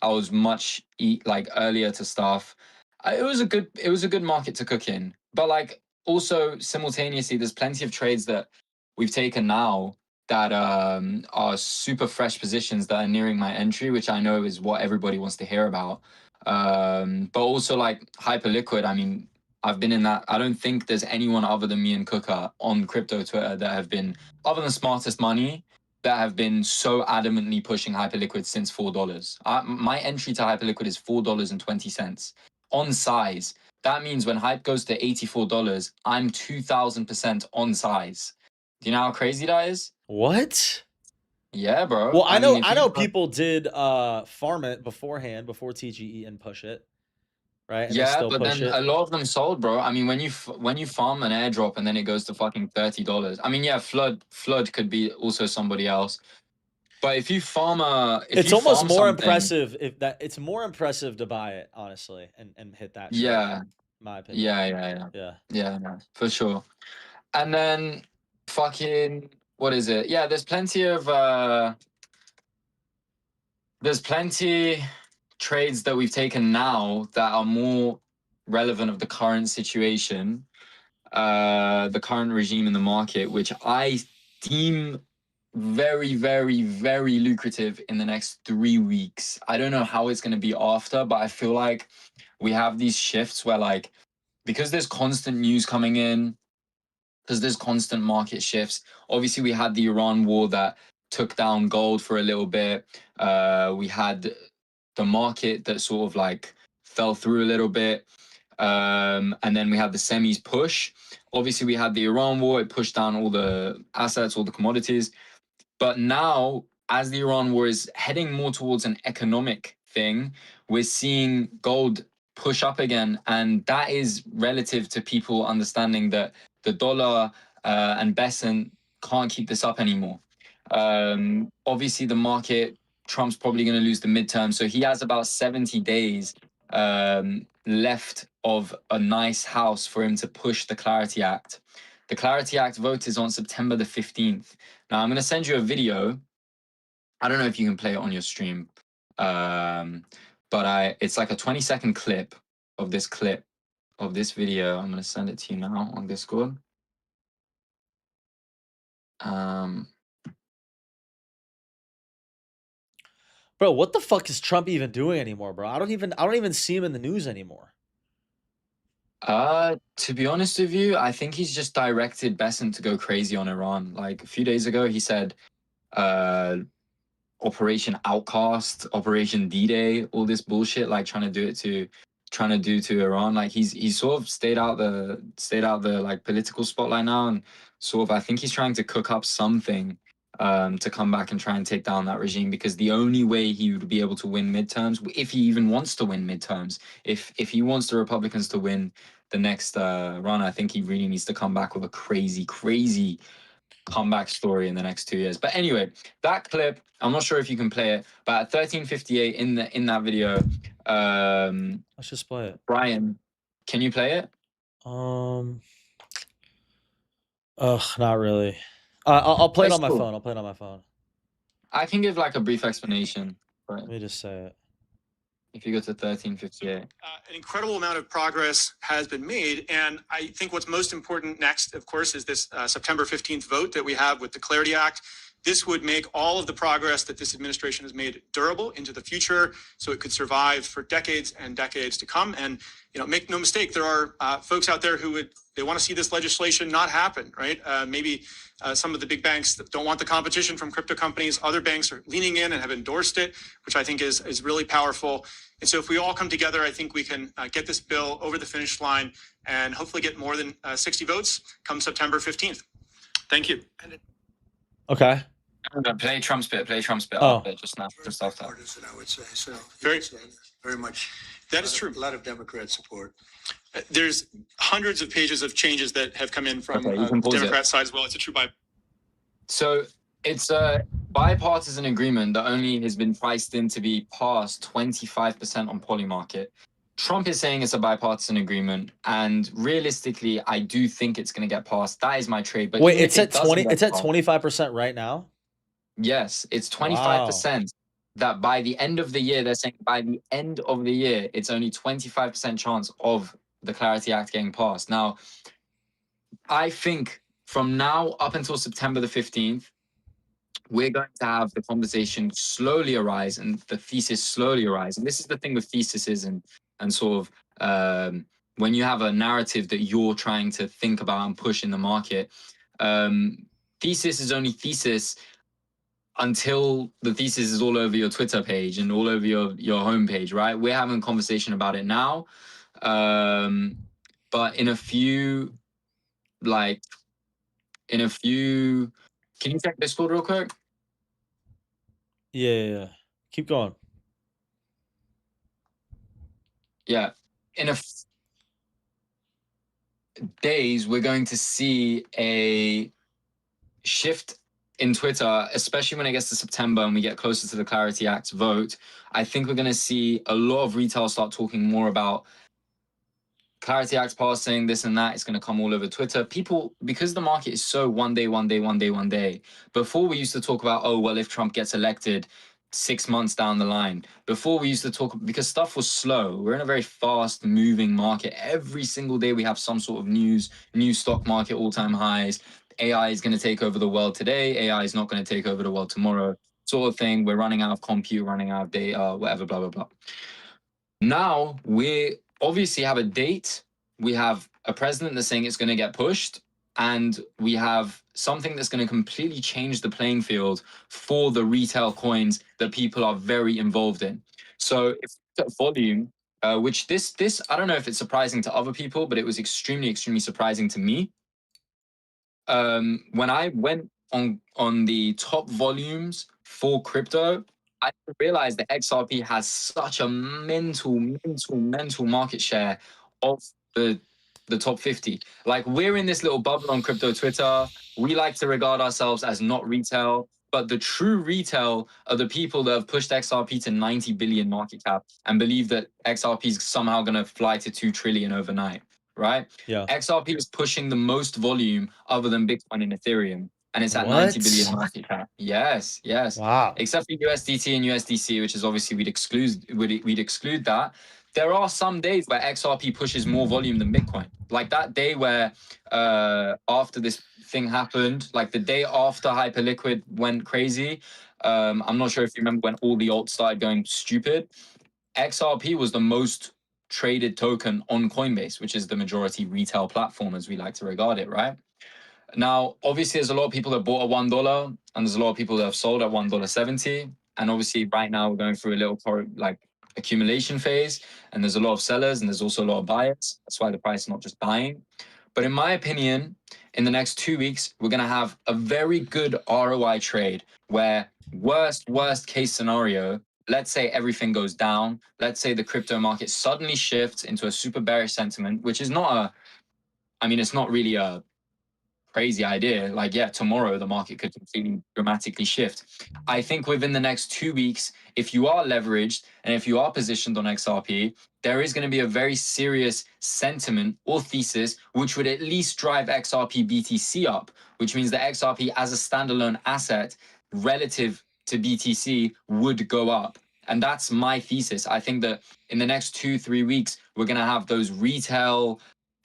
was much like earlier to stuff. It was a good market to cook in. But like also simultaneously, there's plenty of trades that we've taken now that are super fresh positions that are nearing my entry, which I know is what everybody wants to hear about. But also like Hyperliquid. I mean, I've been in that. I don't think there's anyone other than me and Cooker on crypto Twitter that have been, other than Smartest Money, that have been so adamantly pushing Hyperliquid since $4. My entry to Hyperliquid is $4.20 on size. That means when Hype goes to $84, I'm 2,000% on size. Do you know how crazy that is? What? Yeah, bro. Well, I mean, if know you people did farm it beforehand, before TGE and push it, right? And they yeah, still but push then it. a lot of them sold, bro. I mean, when you farm an airdrop and then it goes to fucking $30. I mean, yeah, flood could be also somebody else. But if you farm It's almost more something, impressive it's more impressive to buy it, honestly, and hit that trade, yeah, in my opinion. Yeah. no, for sure. And then fucking what is it? Yeah, there's plenty trades that we've taken now that are more relevant of the current situation, the current regime in the market, which I deem very, very, very lucrative in the next 3 weeks. I don't know how it's going to be after, but I feel like we have these shifts where, like, because there's constant news coming in, because there's constant market shifts. Obviously, we had the Iran war that took down gold for a little bit. We had the market that sort of like fell through a little bit. And then we had the semis push. Obviously, we had the Iran war. It pushed down all the assets, all the commodities. But now, as the Iran war is heading more towards an economic thing, we're seeing gold push up again. And that is relative to people understanding that the dollar and Besant can't keep this up anymore. Obviously, the market, Trump's probably going to lose the midterm. So he has about 70 days left of a nice house for him to push the Clarity Act. The Clarity Act vote is on September the 15th. Now, I'm going to send you a video. I don't know if you can play it on your stream, but it's like a 20-second clip of this video. I'm going to send it to you now on Discord. Bro, what the fuck is Trump even doing anymore, bro? I don't even see him in the news anymore. To be honest with you, I think he's just directed Besant to go crazy on Iran. Like a few days ago, he said, Operation Outcast, Operation D-Day, all this bullshit, like trying to do to Iran. Like he's sort of stayed out the like political spotlight now, and sort of I think he's trying to cook up something to come back and try and take down that regime, because the only way he would be able to win midterms, if he even wants to win midterms, if he wants the Republicans to win the next run, I think he really needs to come back with a crazy comeback story in the next 2 years. But anyway, that clip, I'm not sure if you can play it, but at 13:58 in that video, Let's just play it. Brian, can you play it? Not really. I'll play it on my cool. phone. I'll play it on my phone. I can give like a brief explanation. Right. Let me just say it. If you go to 13:58. An incredible amount of progress has been made. And I think what's most important next, of course, is this September 15th vote that we have with the Clarity Act. This would make all of the progress that this administration has made durable into the future, so it could survive for decades and decades to come. And, make no mistake, there are folks out there who they want to see this legislation not happen, right? Maybe some of the big banks that don't want the competition from crypto companies. Other banks are leaning in and have endorsed it, which I think is really powerful. And so if we all come together, I think we can get this bill over the finish line and hopefully get more than 60 votes come September 15th. Thank you. Okay. Play Trump's bit. Oh. Just now. Just after. Partisan, I would say. So Very much. That is true. A lot of Democrat support. There's hundreds of pages of changes that have come in from Okay, you can the pause Democrat it. side as well. It's a true bipartisan. So it's a bipartisan agreement that only has been priced in to be passed 25% on Polymarket. Trump is saying it's a bipartisan agreement, and realistically, I do think it's going to get passed. That is my trade. But Wait, even it's if at it doesn't 20. get It's at passed- 25% right now. Yes, it's 25%. That by the end of the year, they're saying by the end of the year, it's only 25% chance of the Clarity Act getting passed. Now, I think from now up until September the 15th, we're going to have the conversation slowly arise and the thesis slowly arise. And this is the thing with theses and sort of when you have a narrative that you're trying to think about and push in the market, thesis is only thesis until the thesis is all over your Twitter page and all over your homepage, right? We're having a conversation about it now. But in a few, can you check Discord real quick? Yeah. Keep going. Yeah. In a days, we're going to see a shift in Twitter, especially when it gets to September and we get closer to the Clarity Act vote. I think we're going to see a lot of retail start talking more about Clarity Act passing, this and that. It's going to come all over Twitter. People, because the market is so one day. Before we used to talk about, oh, well, if Trump gets elected 6 months down the line. Before we used to talk, because stuff was slow. We're in a very fast moving market. Every single day we have some sort of news, new stock market, all-time highs. AI is going to take over the world today. AI is not going to take over the world tomorrow, sort of thing. We're running out of compute, running out of data, whatever, blah, blah, blah. Now we obviously have a date. We have a president that's saying it's going to get pushed. And we have something that's going to completely change the playing field for the retail coins that people are very involved in. So if you look at volume, which this I don't know if it's surprising to other people, but it was extremely surprising to me. When I went on the top volumes for crypto, I realized that XRP has such a mental market share of the top 50. Like, we're in this little bubble on crypto Twitter. We like to regard ourselves as not retail, but the true retail are the people that have pushed XRP to 90 billion market cap and believe that XRP is somehow going to fly to 2 trillion overnight, right? Yeah. XRP is pushing the most volume other than Bitcoin and Ethereum, and it's at 90 billion market cap. Yes. Wow. Except for USDT and USDC, which is obviously we'd exclude that. There are some days where XRP pushes more volume than Bitcoin. Like that day where after this thing happened, like the day after Hyperliquid went crazy. I'm not sure if you remember when all the alts started going stupid. XRP was the most traded token on Coinbase, which is the majority retail platform as we like to regard it, right? Now, obviously, there's a lot of people that bought at $1, and there's a lot of people that have sold at $1.70. And obviously, right now we're going through a little accumulation phase, and there's a lot of sellers, and there's also a lot of buyers. That's why the price is not just buying. But in my opinion, in the next 2 weeks, we're going to have a very good ROI trade where worst case scenario, let's say everything goes down. Let's say the crypto market suddenly shifts into a super bearish sentiment, which is it's not really a crazy idea. Like, yeah, tomorrow the market could completely dramatically shift. I think within the next 2 weeks, if you are leveraged and if you are positioned on XRP, there is going to be a very serious sentiment or thesis, which would at least drive XRP BTC up, which means that XRP as a standalone asset relative to BTC would go up. And that's my thesis. I think that in the next 2-3 weeks, we're going to have those retail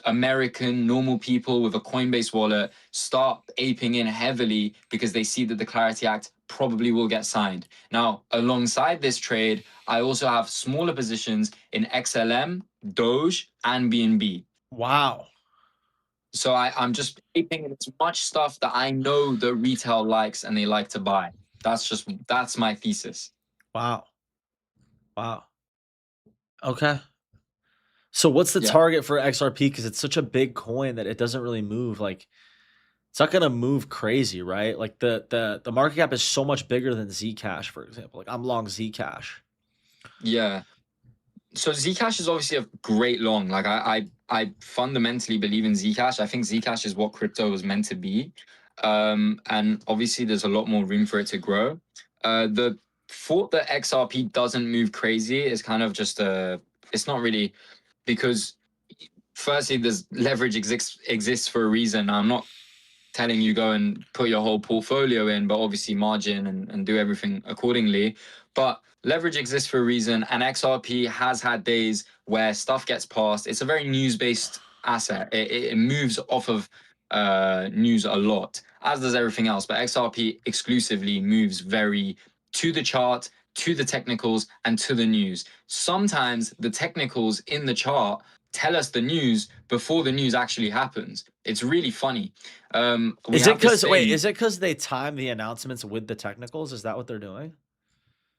American normal people with a Coinbase wallet start aping in heavily because they see that the Clarity Act probably will get signed. Now, alongside this trade, I also have smaller positions in XLM, Doge, and BNB. Wow. So I'm just aping in as much stuff that I know the retail likes and they like to buy. That's my thesis. Wow. Okay. So what's the target for XRP? Because it's such a big coin that it doesn't really move. Like, it's not gonna move crazy, right? Like the market cap is so much bigger than Zcash, for example. Like, I'm long Zcash. Yeah. So Zcash is obviously a great long. Like, I fundamentally believe in Zcash. I think Zcash is what crypto was meant to be. And obviously there's a lot more room for it to grow. The thought that XRP doesn't move crazy is kind of just it's not really, because firstly, there's leverage exists for a reason. I'm not telling you go and put your whole portfolio in, but obviously margin and do everything accordingly. But leverage exists for a reason, and XRP has had days where stuff gets passed. It's a very news-based asset. It moves off of news a lot, as does everything else. But XRP exclusively moves very to the chart, to the technicals, and to the news. Sometimes the technicals in the chart tell us the news before the news actually happens. It's really funny. We Is it have this because wait? thing- Is it because they time the announcements with the technicals? Is that what they're doing?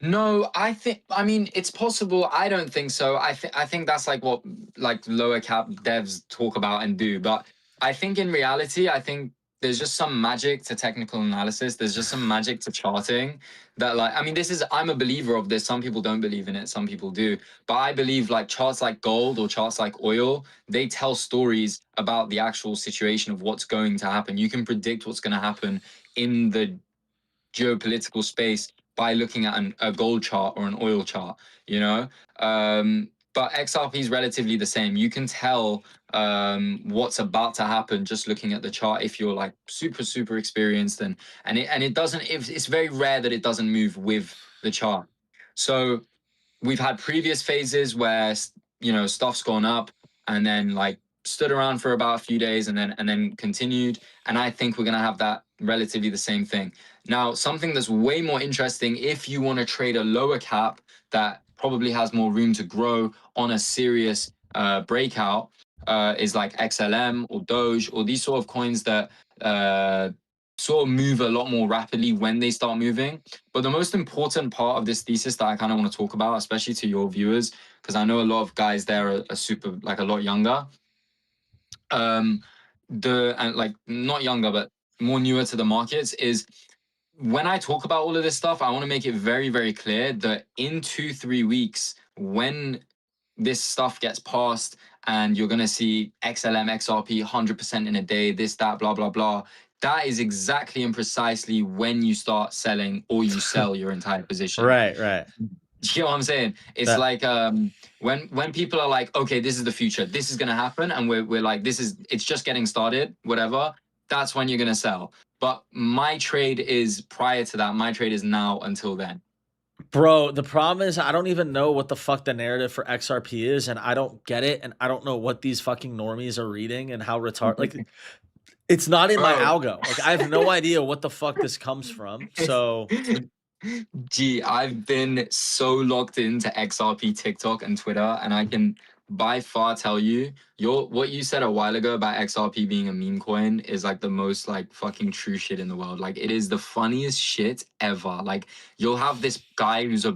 No, I mean, it's possible. I don't think so. I think that's like what like lower cap devs talk about and do. But I think in reality, I think there's just some magic to technical analysis. There's just some magic to charting that like, I mean, I'm a believer of this. Some people don't believe in it, some people do. But I believe like charts like gold or charts like oil, they tell stories about the actual situation of what's going to happen. You can predict what's going to happen in the geopolitical space by looking at a gold chart or an oil chart, you know? But XRP is relatively the same. You can tell what's about to happen just looking at the chart if you're like super experienced, and it doesn't. It's very rare that it doesn't move with the chart. So we've had previous phases where stuff's gone up and then like stood around for about a few days and then continued, and I think we're going to have that relatively the same thing. Now, something that's way more interesting if you want to trade a lower cap that probably has more room to grow on a serious breakout is like XLM or Doge or these sort of coins that sort of move a lot more rapidly when they start moving. But the most important part of this thesis that I kind of want to talk about, especially to your viewers, because I know a lot of guys there are super like a lot younger, and like not younger but more newer to the markets, is when I talk about all of this stuff, I want to make it very clear that in 2-3 weeks, when this stuff gets passed and you're going to see XLM, XRP 100% in a day, this, that, blah, blah, blah. That is exactly and precisely when you start selling or you sell your entire position. Right. You know what I'm saying? It's like when people are like, okay, this is the future, this is gonna happen, and we're like, it's just getting started, whatever. That's when you're gonna sell. But my trade is prior to that. My trade is now until then. Bro, the problem is I don't even know what the fuck the narrative for XRP is, and I don't get it, and I don't know what these fucking normies are reading and how retarded. Like, it's not in my Bro. algo. Like, I have no idea what the fuck this comes from. So, Gee, I've been so locked into XRP TikTok and Twitter, and I can by far tell you, what you said a while ago about XRP being a meme coin is like the most like fucking true shit in the world. Like, it is the funniest shit ever. Like, you'll have this guy who's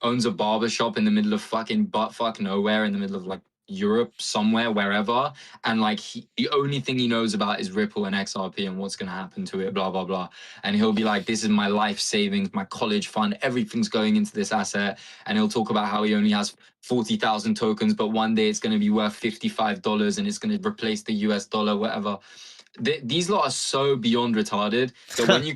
owns a barber shop in the middle of fucking buttfuck nowhere in the middle of like Europe somewhere, wherever, and like the only thing he knows about is Ripple and XRP and what's gonna happen to it, blah blah blah. And he'll be like, this is my life savings, my college fund, everything's going into this asset. And he'll talk about how he only has 40,000 tokens, but one day it's going to be worth $55 and it's going to replace the US dollar, whatever. These lot are so beyond retarded that when you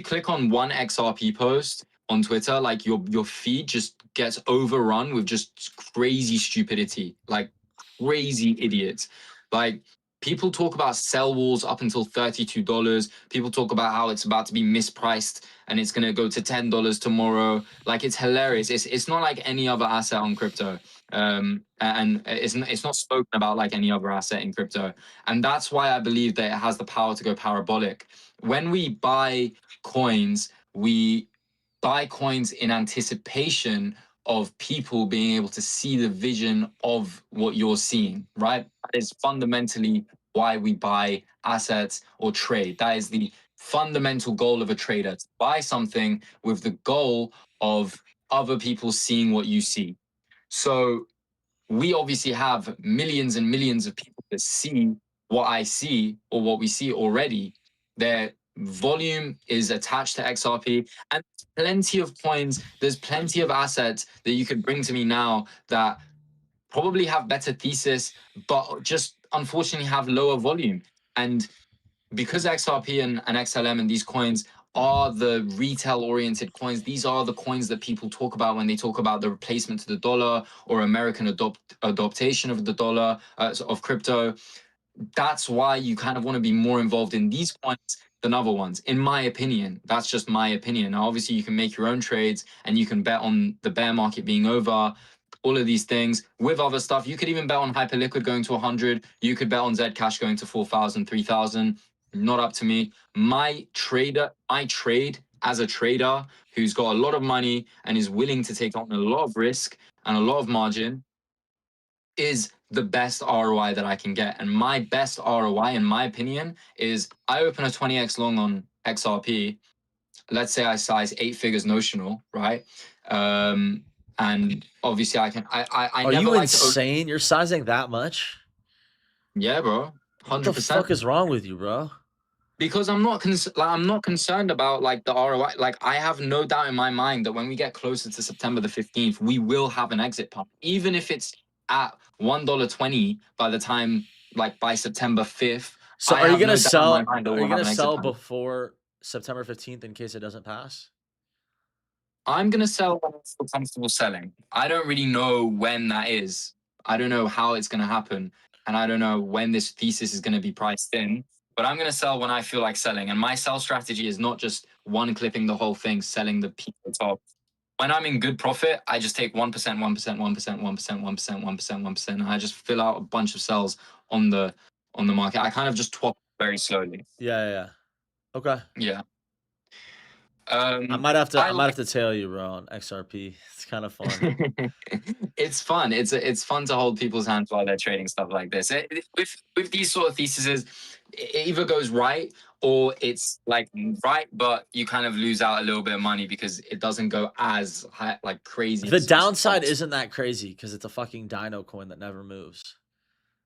click on one XRP post on Twitter, like your feed just gets overrun with just crazy stupidity, like crazy idiots. Like, people talk about sell walls up until $32. People talk about how it's about to be mispriced and it's going to go to $10 tomorrow. Like, it's hilarious. It's not like any other asset on crypto. And it's not spoken about like any other asset in crypto. And that's why I believe that it has the power to go parabolic. When we buy coins, we buy coins in anticipation of people being able to see the vision of what you're seeing, right? That is fundamentally why we buy assets or trade. That is the fundamental goal of a trader, to buy something with the goal of other people seeing what you see. So we obviously have millions and millions of people that see what I see or what we see already. Their volume is attached to XRP, and plenty of coins, there's plenty of assets that you could bring to me now that probably have better thesis, but just unfortunately have lower volume. And because XRP and XLM and these coins are the retail oriented coins, these are the coins that people talk about when they talk about the replacement to the dollar or American adoption of the dollar, of crypto. That's why you kind of want to be more involved in these coins than other ones, in my opinion. That's just my opinion. Now, obviously, you can make your own trades and you can bet on the bear market being over. all of these things with other stuff. You could even bet on Hyperliquid going to 100. You could bet on Zcash going to 4,000, 3,000. Not up to me. I trade as a trader who's got a lot of money and is willing to take on a lot of risk and a lot of margin, is the best ROI that I can get. And my best ROI, in my opinion, is I open a 20x long on XRP. Let's say I size 8 figures notional, right? And obviously I Are never you like to open. insane? You're sizing that much? Yeah, bro. What the 100%. fuck is wrong with you, bro? Because I'm not concerned about like the ROI. Like I have no doubt in my mind that when we get closer to September the 15th, we will have an exit pump, even if it's at $1.20 by the time, like by September 5th. So I are you have gonna no doubt in my sell? mind that Are you we'll have gonna an exit sell pump. before September 15th in case it doesn't pass? I'm gonna sell when I feel comfortable selling. I don't really know when that is. I don't know how it's gonna happen, and I don't know when this thesis is gonna be priced in. But I'm gonna sell when I feel like selling. And my sell strategy is not just one clipping the whole thing, selling the peak at the top. When I'm in good profit, I just take 1%, 1%, 1%, 1%, 1%, 1%, 1%, and I just fill out a bunch of sells on the market. I kind of just twop very slowly. Yeah. Okay. Yeah. I might have to. I I might have to tell you, bro, on XRP. It's kind of fun. It's fun. It's fun to hold people's hands while they're trading stuff like this. With these sort of theses, it either goes right or it's like right, but you kind of lose out a little bit of money because it doesn't go as high, like crazy. The as downside else. isn't that crazy because it's a fucking dino coin that never moves.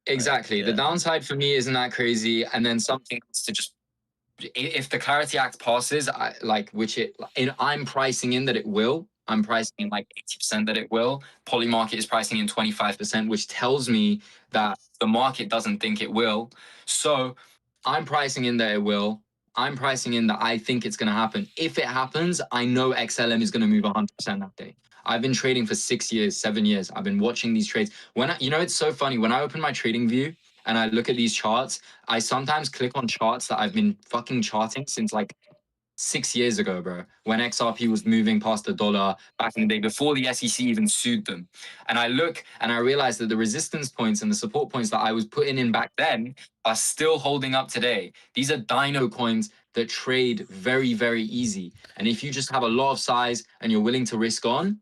Exactly. Yeah. The downside for me isn't that crazy, and then something to just. If the Clarity Act passes, I'm pricing in that it will. I'm pricing in like 80% that it will. Polymarket is pricing in 25%, which tells me that the market doesn't think it will. So I'm pricing in that it will. I'm pricing in that I think it's going to happen. If it happens, I know XLM is going to move 100% that day. I've been trading for 6 years, 7 years. I've been watching these trades. It's so funny. When I open my trading view and I look at these charts, I sometimes click on charts that I've been fucking charting since like 6 years ago, bro, when XRP was moving past $1 back in the day before the SEC even sued them. And I look and I realize that the resistance points and the support points that I was putting in back then are still holding up today. These are dino coins that trade very, very easy. And if you just have a lot of size and you're willing to risk on,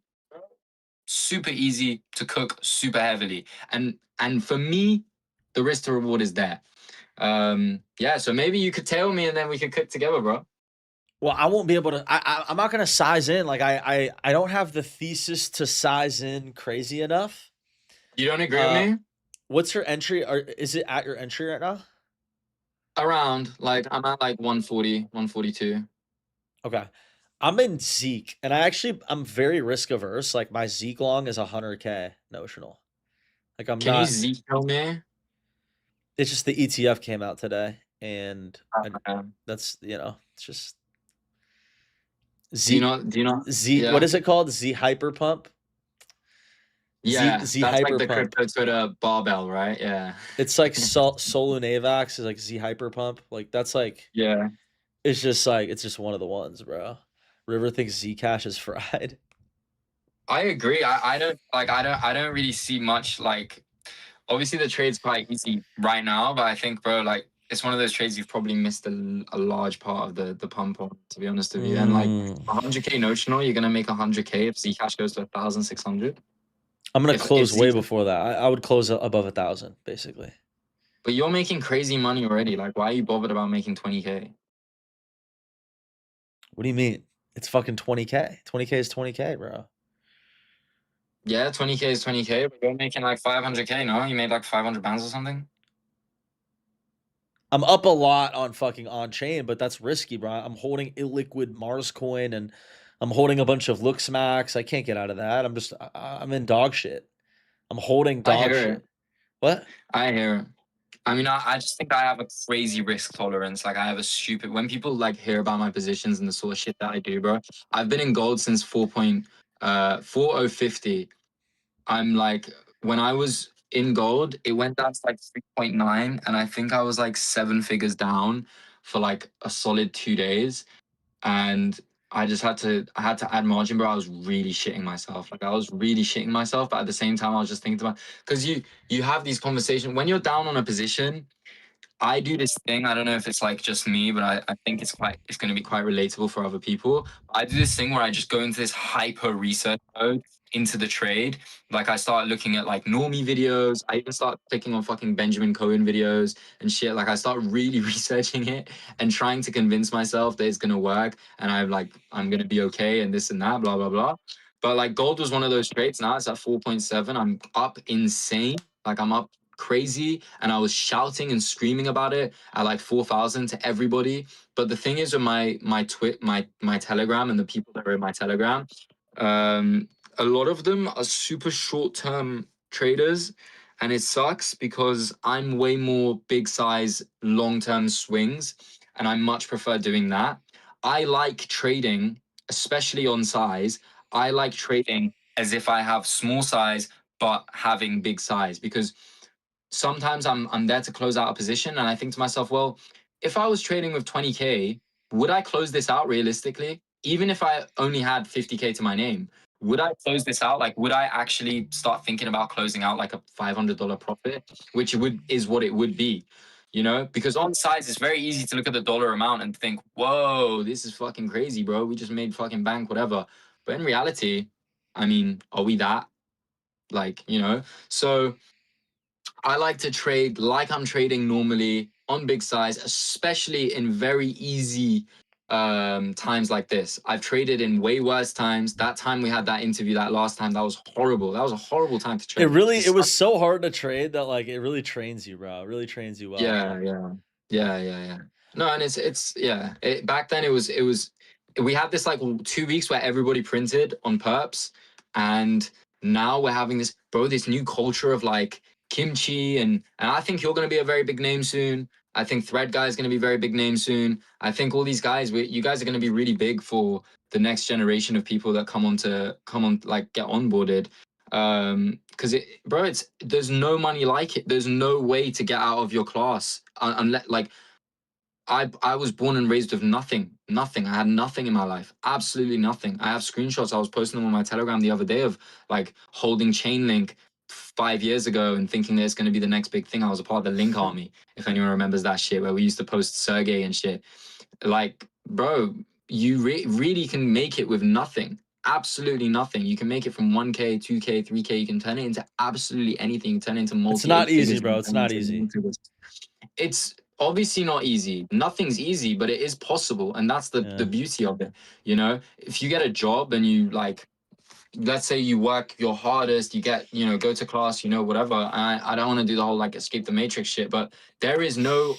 super easy to cook super heavily. And for me, the risk to reward is there. Yeah, so maybe you could tail me and then we could cook together, bro. Well, I won't be able to. I'm not gonna size in. Like I don't have the thesis to size in crazy enough. You don't agree with me? What's your entry? Or is it at your entry right now? Around, like I'm at like 140, 142. Okay. I'm in Zeke, and I'm very risk averse. Like my Zeke long is 100K notional. Like I'm Can you not. Zeke tell me? It's just the ETF came out today, and Okay. that's it's just Do you know? Z. Yeah. What is it called? Z hyper pump. Yeah, Z that's like hyper the pump. crypto Twitter barbell, right? Yeah. It's like Solunavax is like Z hyper pump. Like that's like Yeah. it's just one of the ones, bro. River thinks Zcash is fried. I agree. I don't really see much like obviously the trade's quite easy right now, but I think, bro, like it's one of those trades you've probably missed a large part of the pump on, to be honest with you. And like 100K notional, you're gonna make 100K if Zcash goes to 1,600. I'm gonna close way Zcash, before that. I would close above 1,000, basically. but you're making crazy money already. Like, why are you bothered about making 20K? What do you mean? It's fucking 20K. 20K is 20K, bro. Yeah, 20K is 20K, but you're making like 500K, no? You made like 500 pounds or something? I'm up a lot on fucking Onchain, but that's risky, bro. I'm holding illiquid Mars coin and I'm holding a bunch of Luxmax. I can't get out of that. I'm in dog shit. I'm holding I dog hear shit. it. What? I hear it. I mean, I just think I have a crazy risk tolerance. Like, I have a stupid. When people like hear about my positions and the sort of shit that I do, bro, I've been in gold since 4.4050. I'm like, when I was in gold, it went down to like 3.9, and I think I was like 7 figures down for like a solid 2 days. And I had to add margin, bro. I was really shitting myself. Like I was really shitting myself, but at the same time, I was just thinking about, because you have these conversations when you're down on a position. I do this thing. I don't know if it's like just me, but I think it's going to be quite relatable for other people. I do this thing where I just go into this hyper research mode into the trade. Like I start looking at like normie videos. I even start clicking on fucking Benjamin Cohen videos and shit. Like I start really researching it and trying to convince myself that it's going to work and I'm going to be okay and this and that, blah, blah, blah. But like gold was one of those trades. Now it's at 4.7. I'm up insane. Like I'm up crazy, and I was shouting and screaming about it at like 4,000 to everybody. But the thing is with my Telegram and the people that are in my Telegram, um, a lot of them are super short term traders, and it sucks because I'm way more big size long term swings, and I much prefer doing that. I like trading, especially on size. I like trading as if I have small size but having big size, because sometimes I'm there to close out a position and I think to myself, well, if I was trading with 20K, would I close this out realistically? Even if I only had 50K to my name, would I close this out? Like, would I actually start thinking about closing out like a $500 profit, which is what it would be, you know? Because on sides, it's very easy to look at the dollar amount and think, whoa, this is fucking crazy, bro. We just made fucking bank, whatever. But in reality, I mean, are we that? Like, you know? So I like to trade like I'm trading normally on big size, especially in very easy times like this. I've traded in way worse times. That time we had that interview, that last time, that was horrible. That was a horrible time to trade. It was so hard to trade that like it really trains you, bro. It really trains you well. Yeah. No, and back then it was we had this like 2 weeks where everybody printed on perps, and now we're having this new culture of like kimchi, and I think you're going to be a very big name soon. I think Thread Guy is going to be a very big name soon. I think all these guys, you guys are going to be really big for the next generation of people that come on like get onboarded. Because there's no money like it. There's no way to get out of your class unless like I was born and raised with nothing. I had nothing in my life, absolutely nothing. I have screenshots. I was posting them on my Telegram the other day of like holding Chainlink 5 years ago and thinking that it's going to be the next big thing. I was a part of the Link Army, if anyone remembers that shit, where we used to post Sergey and shit. Like, bro, you really can make it with nothing. Absolutely nothing. You can make it from 1K, 2K, 3K. You can turn it into absolutely anything. Turn it into multi. It's not easy, bro. It's not easy. It's obviously not easy. Nothing's easy, but it is possible, and that's the beauty of it. You know, if you get a job and you like, let's say you work your hardest, you get, go to class, whatever. I don't want to do the whole like escape the matrix shit, but there is no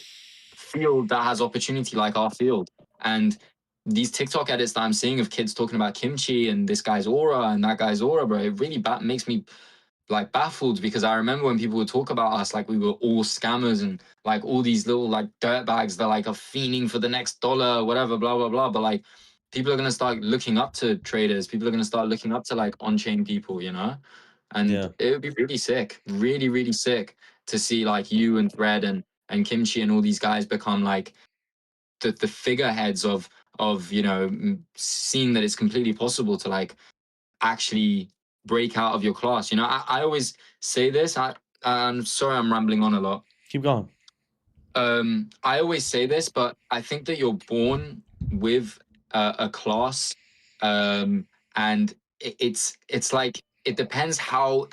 field that has opportunity like our field. And these TikTok edits that I'm seeing of kids talking about kimchi and this guy's aura and that guy's aura, bro, it really makes me like baffled, because I remember when people would talk about us like we were all scammers and like all these little like dirtbags that like are fiending for the next dollar, whatever, blah blah blah. But like people are gonna start looking up to traders. People are gonna start looking up to like on-chain people, and it would be really sick, really really sick to see like you and Thread and Kimchi and all these guys become like the figureheads of seeing that it's completely possible to like actually break out of your class. I always say this. I'm sorry, I'm rambling on a lot. Keep going. I always say this, but I think that you're born with a class, and it's like it depends how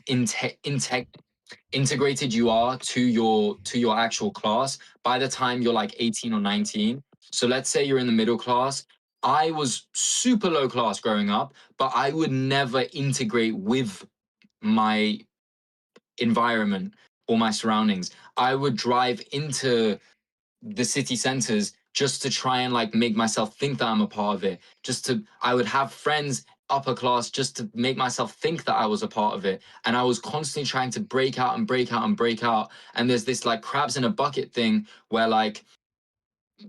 integrated you are to your actual class by the time you're like 18 or 19. So let's say you're in the middle class. I was super low class growing up, but I would never integrate with my environment or my surroundings. I would drive into the city centers just to try and like make myself think that I'm a part of it. I would have friends upper class just to make myself think that I was a part of it. And I was constantly trying to break out and break out and break out. And there's this like crabs in a bucket thing where like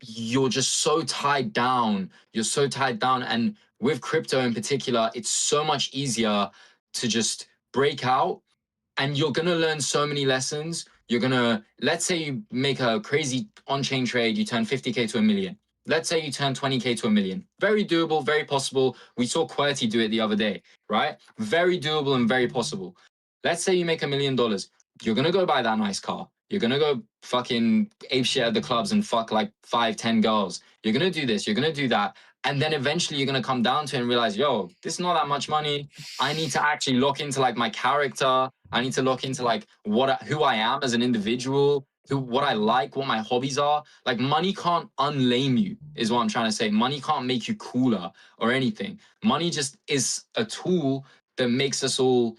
you're just so tied down. You're so tied down. And with crypto in particular, it's so much easier to just break out, and you're going to learn so many lessons. Let's say you make a crazy on-chain trade, you turn 50K to $1 million. Let's say you turn 20K to $1 million. Very doable, very possible. We saw QWERTY do it the other day, right? Very doable and very possible. Let's say you make $1 million. You're gonna go buy that nice car. You're gonna go fucking ape shit at the clubs and fuck like 5, 10 girls. You're gonna do this, you're gonna do that. And then eventually you're gonna come down to it and realize, yo, this is not that much money. I need to actually look into like my character. I need to look into like who I am as an individual, what I like, what my hobbies are. Like money can't unlame you, is what I'm trying to say. Money can't make you cooler or anything. Money just is a tool that makes us all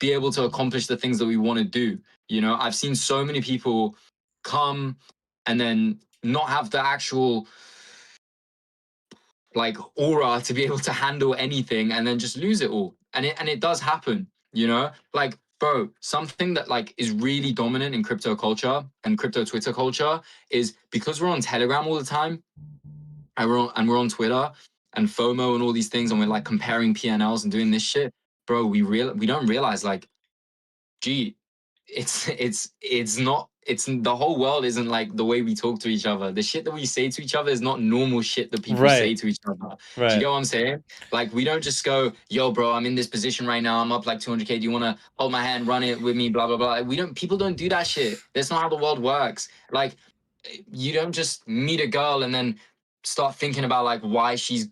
be able to accomplish the things that we want to do. You know, I've seen so many people come and then not have the actual like aura to be able to handle anything and then just lose it all. And it does happen, you know? Like, bro, something that like is really dominant in crypto culture and crypto Twitter culture is because we're on Telegram all the time and we're on Twitter and FOMO and all these things, and we're like comparing PNLs and doing this shit, bro, we don't realize like, gee, it's not, it's the whole world isn't like the way we talk to each other. The shit that we say to each other is not normal shit that people say Right. to each other. Do you Right. get what I'm saying? Like we don't just go, yo, bro, I'm in this position right now. I'm up like 200K. Do you want to hold my hand, run it with me? Blah, blah, blah. People don't do that shit. That's not how the world works. Like you don't just meet a girl and then start thinking about like why she's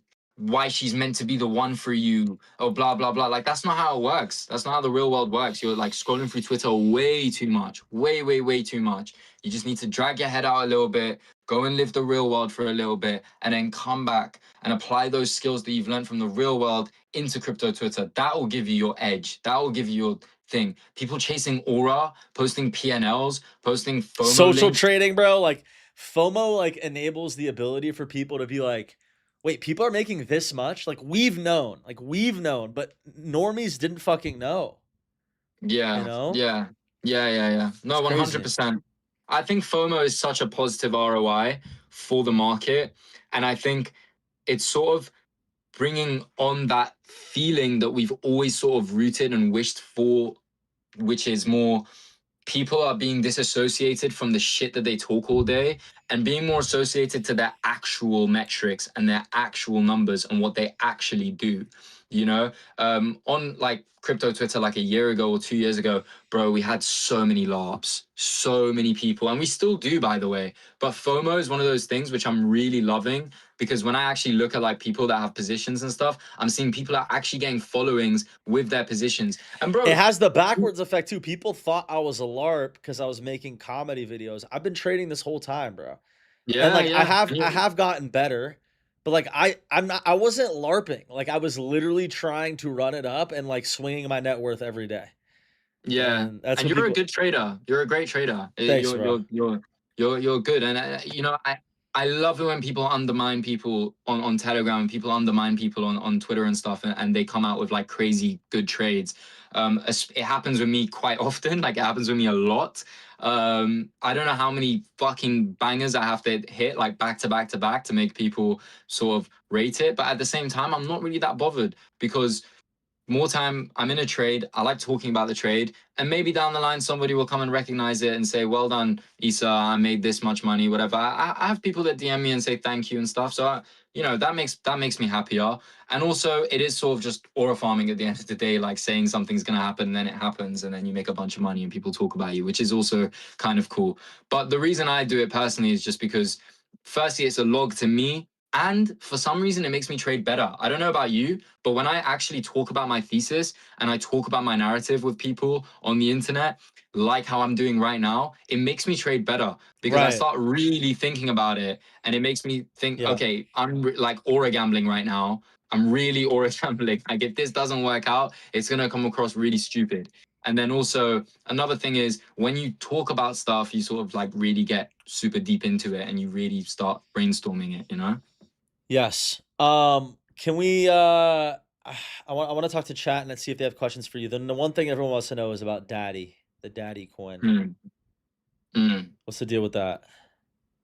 meant to be the one for you or blah blah blah. Like that's not how it works. That's not how the real world works. You're like scrolling through Twitter way too much, way too much. You just need to drag your head out a little bit, go and live the real world for a little bit, and then come back and apply those skills that you've learned from the real world into crypto Twitter. That will give you your edge. That will give you your thing. People chasing aura, posting PNLs, posting FOMO Social links. trading, bro. Like FOMO like enables the ability for people to be like, wait, people are making this much? Like we've known, but normies didn't fucking know. Yeah, You know? yeah, No, It's crazy. 100%. I think FOMO is such a positive ROI for the market. And I think it's sort of bringing on that feeling that we've always sort of rooted and wished for, which is more people are being disassociated from the shit that they talk all day and being more associated to their actual metrics and their actual numbers and what they actually do. You know, on like crypto Twitter, like a year ago or 2 years ago, bro, we had so many LARPs, so many people, and we still do, by the way. But FOMO is one of those things which I'm really loving because when I actually look at like people that have positions and stuff, I'm seeing people are actually getting followings with their positions. And bro, it has the backwards effect too. People thought I was a LARP because I was making comedy videos. I've been trading this whole time, bro. yeah, And like yeah. I have gotten better, but like I wasn't LARPing. Like I was literally trying to run it up and like swinging my net worth every day. Yeah, And that's and what you're a people. good trader. You're a great trader. Thanks, bro. You're good. And you know, I love it when people undermine people on Telegram and people undermine people on Twitter and stuff, and they come out with like crazy good trades. It happens with me quite often. Like it happens with me a lot. I don't know how many fucking bangers I have to hit like back to back to back to make people sort of rate it. But at the same time, I'm not really that bothered because more time I'm in a trade, I like talking about the trade, and maybe down the line somebody will come and recognize it and say, well done, Issa, I made this much money, whatever. I have people that DM me and say thank you and stuff, so you know, that makes me happier. And also it is sort of just aura farming at the end of the day, like saying something's gonna happen and then it happens and then you make a bunch of money and people talk about you, which is also kind of cool. But the reason I do it personally is just because firstly it's a log to me, and for some reason it makes me trade better. I don't know about you, but when I actually talk about my thesis and I talk about my narrative with people on the internet, like how I'm doing right now, it makes me trade better because I Right. start really thinking about it, and it makes me think, Yeah. okay, I'm like aura gambling right now. I'm really aura gambling. Like if this doesn't work out, it's gonna come across really stupid. And then also another thing is when you talk about stuff, you sort of like really get super deep into it and you really start brainstorming it, you know? Yes. Can we I want to talk to chat and let's see if they have questions for you. Then the one thing everyone wants to know is about Daddy, the Daddy coin. Mm. Mm. What's the deal with that?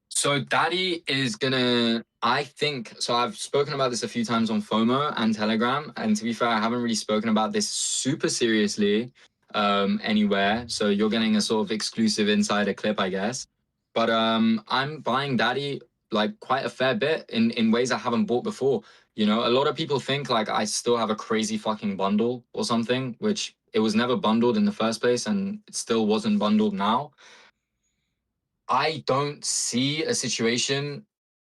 So Daddy is gonna, I think, so I've spoken about this a few times on FOMO and Telegram, and to be fair, I haven't really spoken about this super seriously anywhere. So you're getting a sort of exclusive insider clip, I guess. But I'm buying Daddy like quite a fair bit in ways I haven't bought before. You know, a lot of people think like I still have a crazy fucking bundle or something, which it was never bundled in the first place, and it still wasn't bundled now. I don't see a situation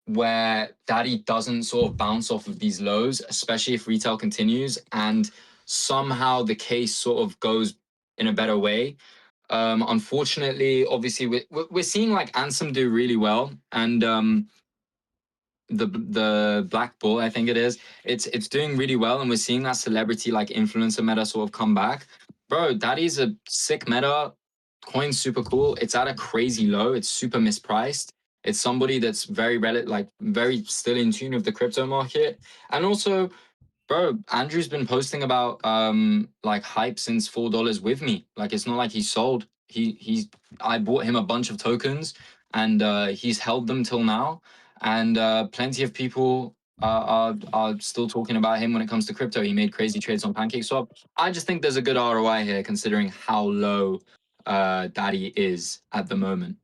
where Daddy doesn't sort of bounce off of these lows, especially if retail continues and somehow the case sort of goes in a better way. Unfortunately, obviously, we're seeing like Ansem do really well, and the Black Bull, I think it is, it's doing really well, and we're seeing that celebrity like influencer meta sort of come back. Bro, Daddy's a sick meta. Coin's super cool. It's at a crazy low. It's super mispriced. It's somebody that's very like very still in tune with the crypto market, and also, bro, Andrew's been posting about like hype since $4 with me. Like it's not like he sold. I bought him a bunch of tokens, and he's held them till now. And plenty of people are still talking about him when it comes to crypto. He made crazy trades on PancakeSwap. I just think there's a good ROI here considering how low Daddy is at the moment.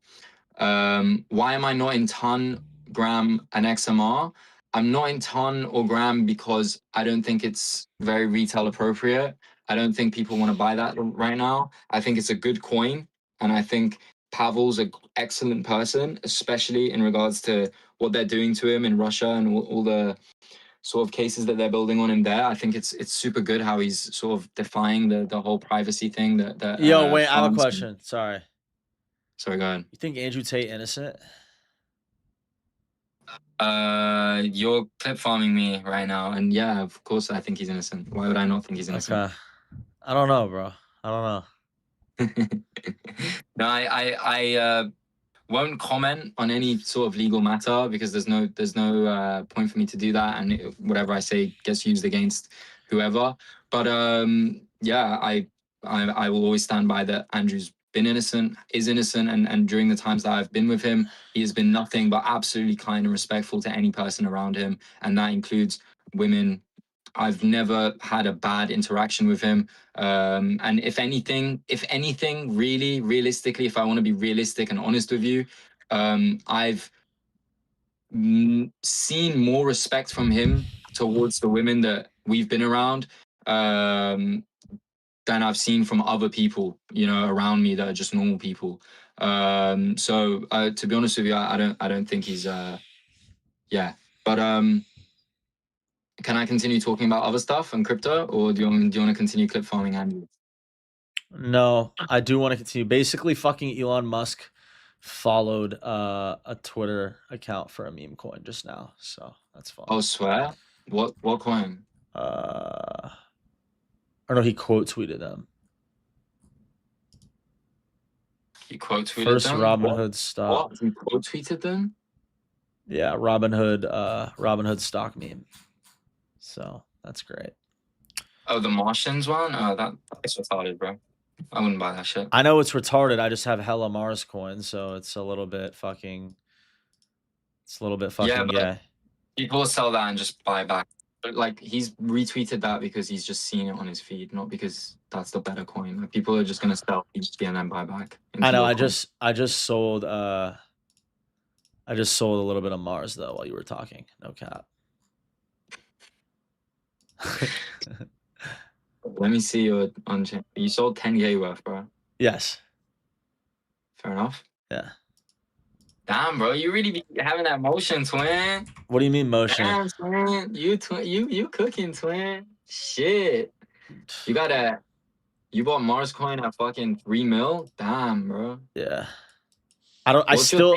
Why am I not in Ton, Gram, and XMR? I'm not in Ton or Gram because I don't think it's very retail appropriate. I don't think people want to buy that right now. I think it's a good coin, and I think Pavel's an excellent person, especially in regards to what they're doing to him in Russia and all the sort of cases that they're building on him there. I think it's super good how he's sort of defying the whole privacy thing that Yo, wait, I have a France- question. Sorry. Sorry, go ahead. You think Andrew Tate innocent? You're clip farming me right now, and yeah, of course I think he's innocent. Why would I not think he's innocent? Okay. I don't know, bro. I don't know. No, I won't comment on any sort of legal matter because there's no point for me to do that, and whatever I say gets used against whoever. But yeah, I will always stand by that. Andrew's been innocent, is innocent, and during the times that I've been with him, he has been nothing but absolutely kind and respectful to any person around him, and that includes women. I've never had a bad interaction with him. And if anything, really realistically, if I want to be realistic and honest with you, I've seen more respect from him towards the women that we've been around than I've seen from other people, you know, around me that are just normal people. So to be honest with you, I don't think he's yeah. But can I continue talking about other stuff and crypto, or do you want to continue clip farming, Andy? No, I do want to continue. Basically, fucking Elon Musk followed a Twitter account for a meme coin just now, so that's fun. Oh, swear? What coin? Or no, he quote tweeted them. He quote tweeted First them? Robinhood stock. What? He quote tweeted them? Yeah, Robinhood stock meme. So that's great. Oh, the Martians one? Oh, that's retarded, bro. I wouldn't buy that shit. I know it's retarded. I just have hella Mars coins, so it's a little bit fucking. Yeah, but gay. people sell that and just buy back. But like, he's retweeted that because he's just seen it on his feed, not because that's the better coin. Like, people are just gonna sell HT and then buy back. I know. I just sold. I just sold a little bit of Mars though while you were talking. No cap. Let me see your Onchain. You sold 10K worth, bro. Yes. Fair enough. Yeah. Damn, bro, you really be having that motion, twin. What do you mean motion? Damn, twin. You cooking, twin. Shit. You bought Mars coin at fucking 3 mil? Damn, bro. Yeah. I still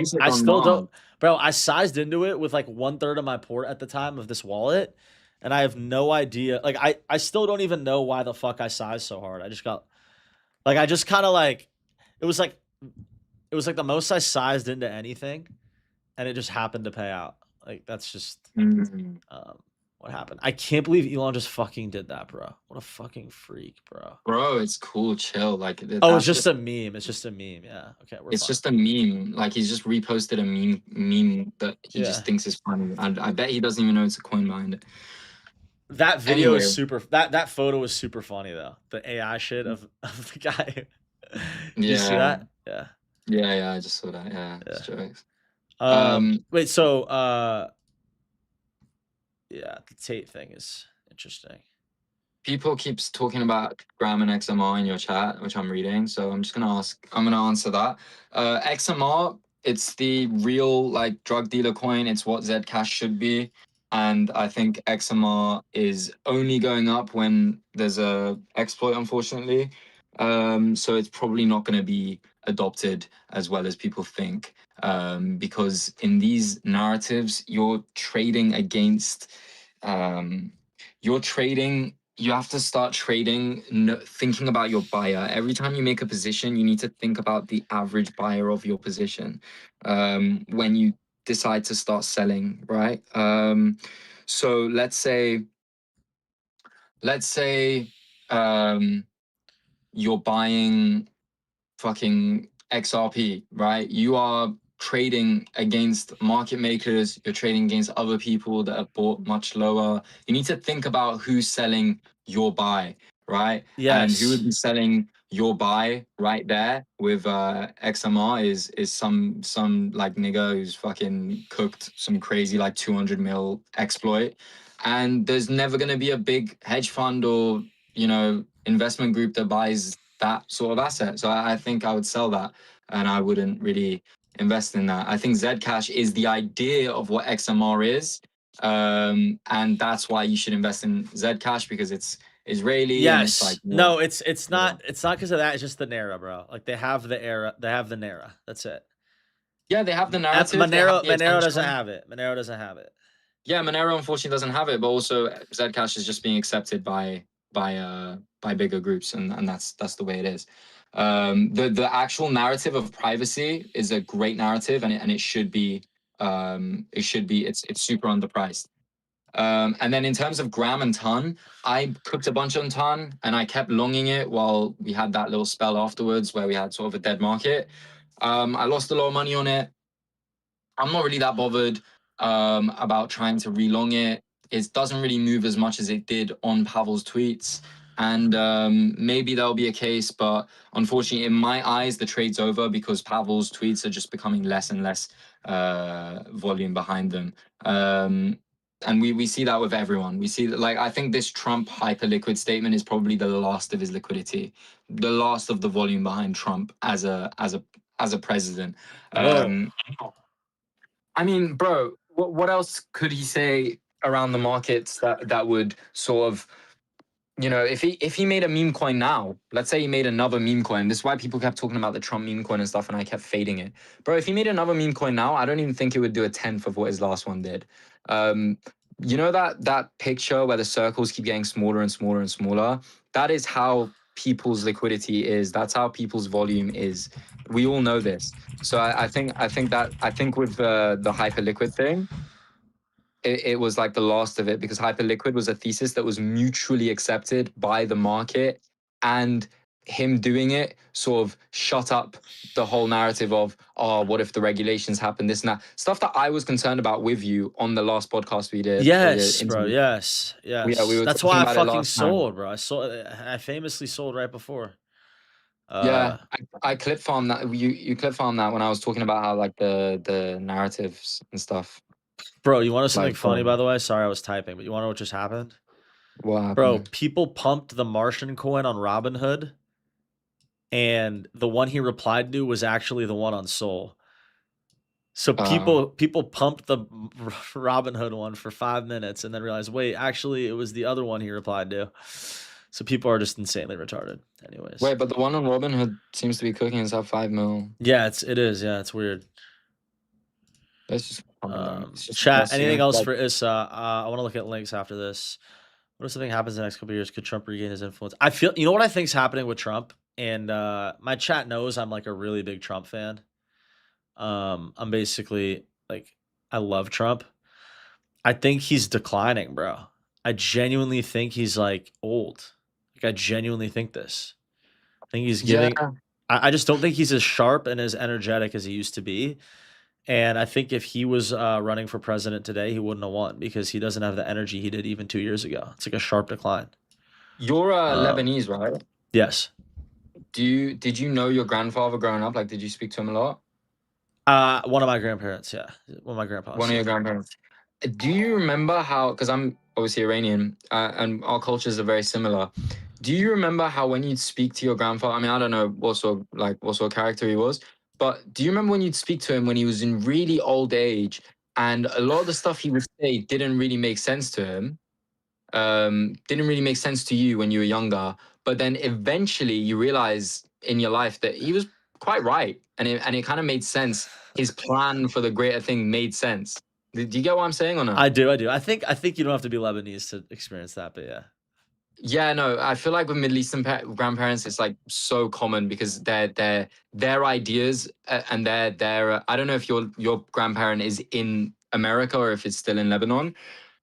don't, bro. I sized into it with like 1/3 of my port at the time of this wallet, and I have no idea. Like I still don't even know why the fuck I sized so hard. I just kind of like, it was like the most I sized into anything, and it just happened to pay out. Like that's just what happened. I can't believe Elon just fucking did that, bro. What a fucking freak, bro. Bro, it's cool, chill. Like, it's just a meme. It's just a meme. Yeah. Okay. It's just a meme. Like, he's just reposted a meme that he just thinks is funny. I bet he doesn't even know it's a coin behind it. That video is super. That photo is super funny though. The AI shit of the guy. You see that? Yeah. Yeah. I just saw that. Yeah. It's jokes. Wait, so yeah, the Tate thing is interesting. People keeps talking about Gram and XMR in your chat, which I'm reading. So I'm gonna answer that. XMR, it's the real like drug dealer coin. It's what Zcash should be. And I think XMR is only going up when there's a exploit, unfortunately. So it's probably not going to be adopted as well as people think. Because in these narratives, you have to start trading thinking about your buyer. Every time you make a position, you need to think about the average buyer of your position when you decide to start selling, right? So let's say you're buying fucking XRP, right? You are trading against market makers, you're trading against other people that have bought much lower. You need to think about who's selling your buy, right? And who Yes. would be selling your buy right there with XMR is some like nigga who's fucking cooked some crazy like 200 mil exploit. And there's never gonna be a big hedge fund or investment group that buys that sort of asset. So I think I would sell that and I wouldn't really invest in that. I think Zcash is the idea of what XMR is. And that's why you should invest in Zcash because it's Israeli and it's like Yes. more. No, it's not because of that. It's just the Nera, bro. Like they have the era. They have the Nera. That's it. Yeah, they have the narrative, they have the Monero doesn't attention. have it. Monero doesn't have it. Yeah, Monero unfortunately doesn't have it, but also Zcash is just being accepted by bigger groups, and that's the way it is. The actual narrative of privacy is a great narrative, and it should be it's super underpriced. And then in terms of gram and ton, I cooked a bunch on ton, and I kept longing it while we had that little spell afterwards where we had sort of a dead market. I lost a lot of money on it. I'm not really that bothered about trying to relong it. It doesn't really move as much as it did on Pavel's tweets. And maybe that'll be a case, but unfortunately, in my eyes, the trade's over because Pavel's tweets are just becoming less and less volume behind them. And we see that with everyone. We see that, like, I think this Trump hyperliquid statement is probably the last of his liquidity, the last of the volume behind Trump as a president. Whoa. I mean, bro, what else could he say around the markets that would sort of, if he made a meme coin now, let's say he made another meme coin. This is why people kept talking about the Trump meme coin and stuff, and I kept fading it. Bro, if he made another meme coin now, I don't even think it would do a tenth of what his last one did. You know that picture where the circles keep getting smaller and smaller and smaller? That is how people's liquidity is. That's how people's volume is. We all know this. So I think with the hyperliquid thing, it was like the last of it because hyperliquid was a thesis that was mutually accepted by the market, and him doing it sort of shut up the whole narrative of, oh, what if the regulations happen, this and that stuff that I was concerned about with you on the last podcast we did. Yes, bro. Yes. Yeah, we were That's talking why I about it fucking last time. sold, bro. I famously sold right before. Yeah, I clip farmed that. You clip farmed that when I was talking about how like the narratives and stuff. Bro, you want to know something Like, funny, by the way? Sorry, I was typing, but you want to know what just happened? What happened? Bro, people pumped the Martian coin on Robinhood, and the one he replied to was actually the one on Sol. So people pumped the Robinhood one for 5 minutes and then realized, wait, actually, it was the other one he replied to. So people are just insanely retarded. Anyways. Wait, but the one on Robinhood seems to be cooking. It's at 5 mil. Yeah, it is. Yeah, it's weird. That's just chat. Anything else for Issa? I want to look at links after this. What if something happens in the next couple of years? Could Trump regain his influence? You know what I think is happening with Trump? And my chat knows I'm like a really big Trump fan. I'm basically like, I love Trump. I think he's declining, bro. I genuinely think he's like old. Like I genuinely think this. I think he's giving. Yeah. I just don't think he's as sharp and as energetic as he used to be. And I think if he was running for president today, he wouldn't have won because he doesn't have the energy he did even 2 years ago. It's like a sharp decline. You're Lebanese, right? Yes. Did you know your grandfather growing up? Like, did you speak to him a lot? One of my grandparents, yeah. One of my grandpas. One of your grandparents. Do you remember how? Because I'm obviously Iranian, and our cultures are very similar. Do you remember how when you'd speak to your grandfather? I mean, I don't know what sort of character he was, but do you remember when you'd speak to him when he was in really old age, and a lot of the stuff he would say didn't really make sense to him, didn't really make sense to you when you were younger, but then eventually you realize in your life that he was quite right, and it kind of made sense. His plan for the greater thing made sense. Do you get what I'm saying or not? I do. I think you don't have to be Lebanese to experience that, but yeah. Yeah, no, I feel like with Middle Eastern grandparents, it's like so common because their ideas and their I don't know if your grandparent is in America or if it's still in Lebanon,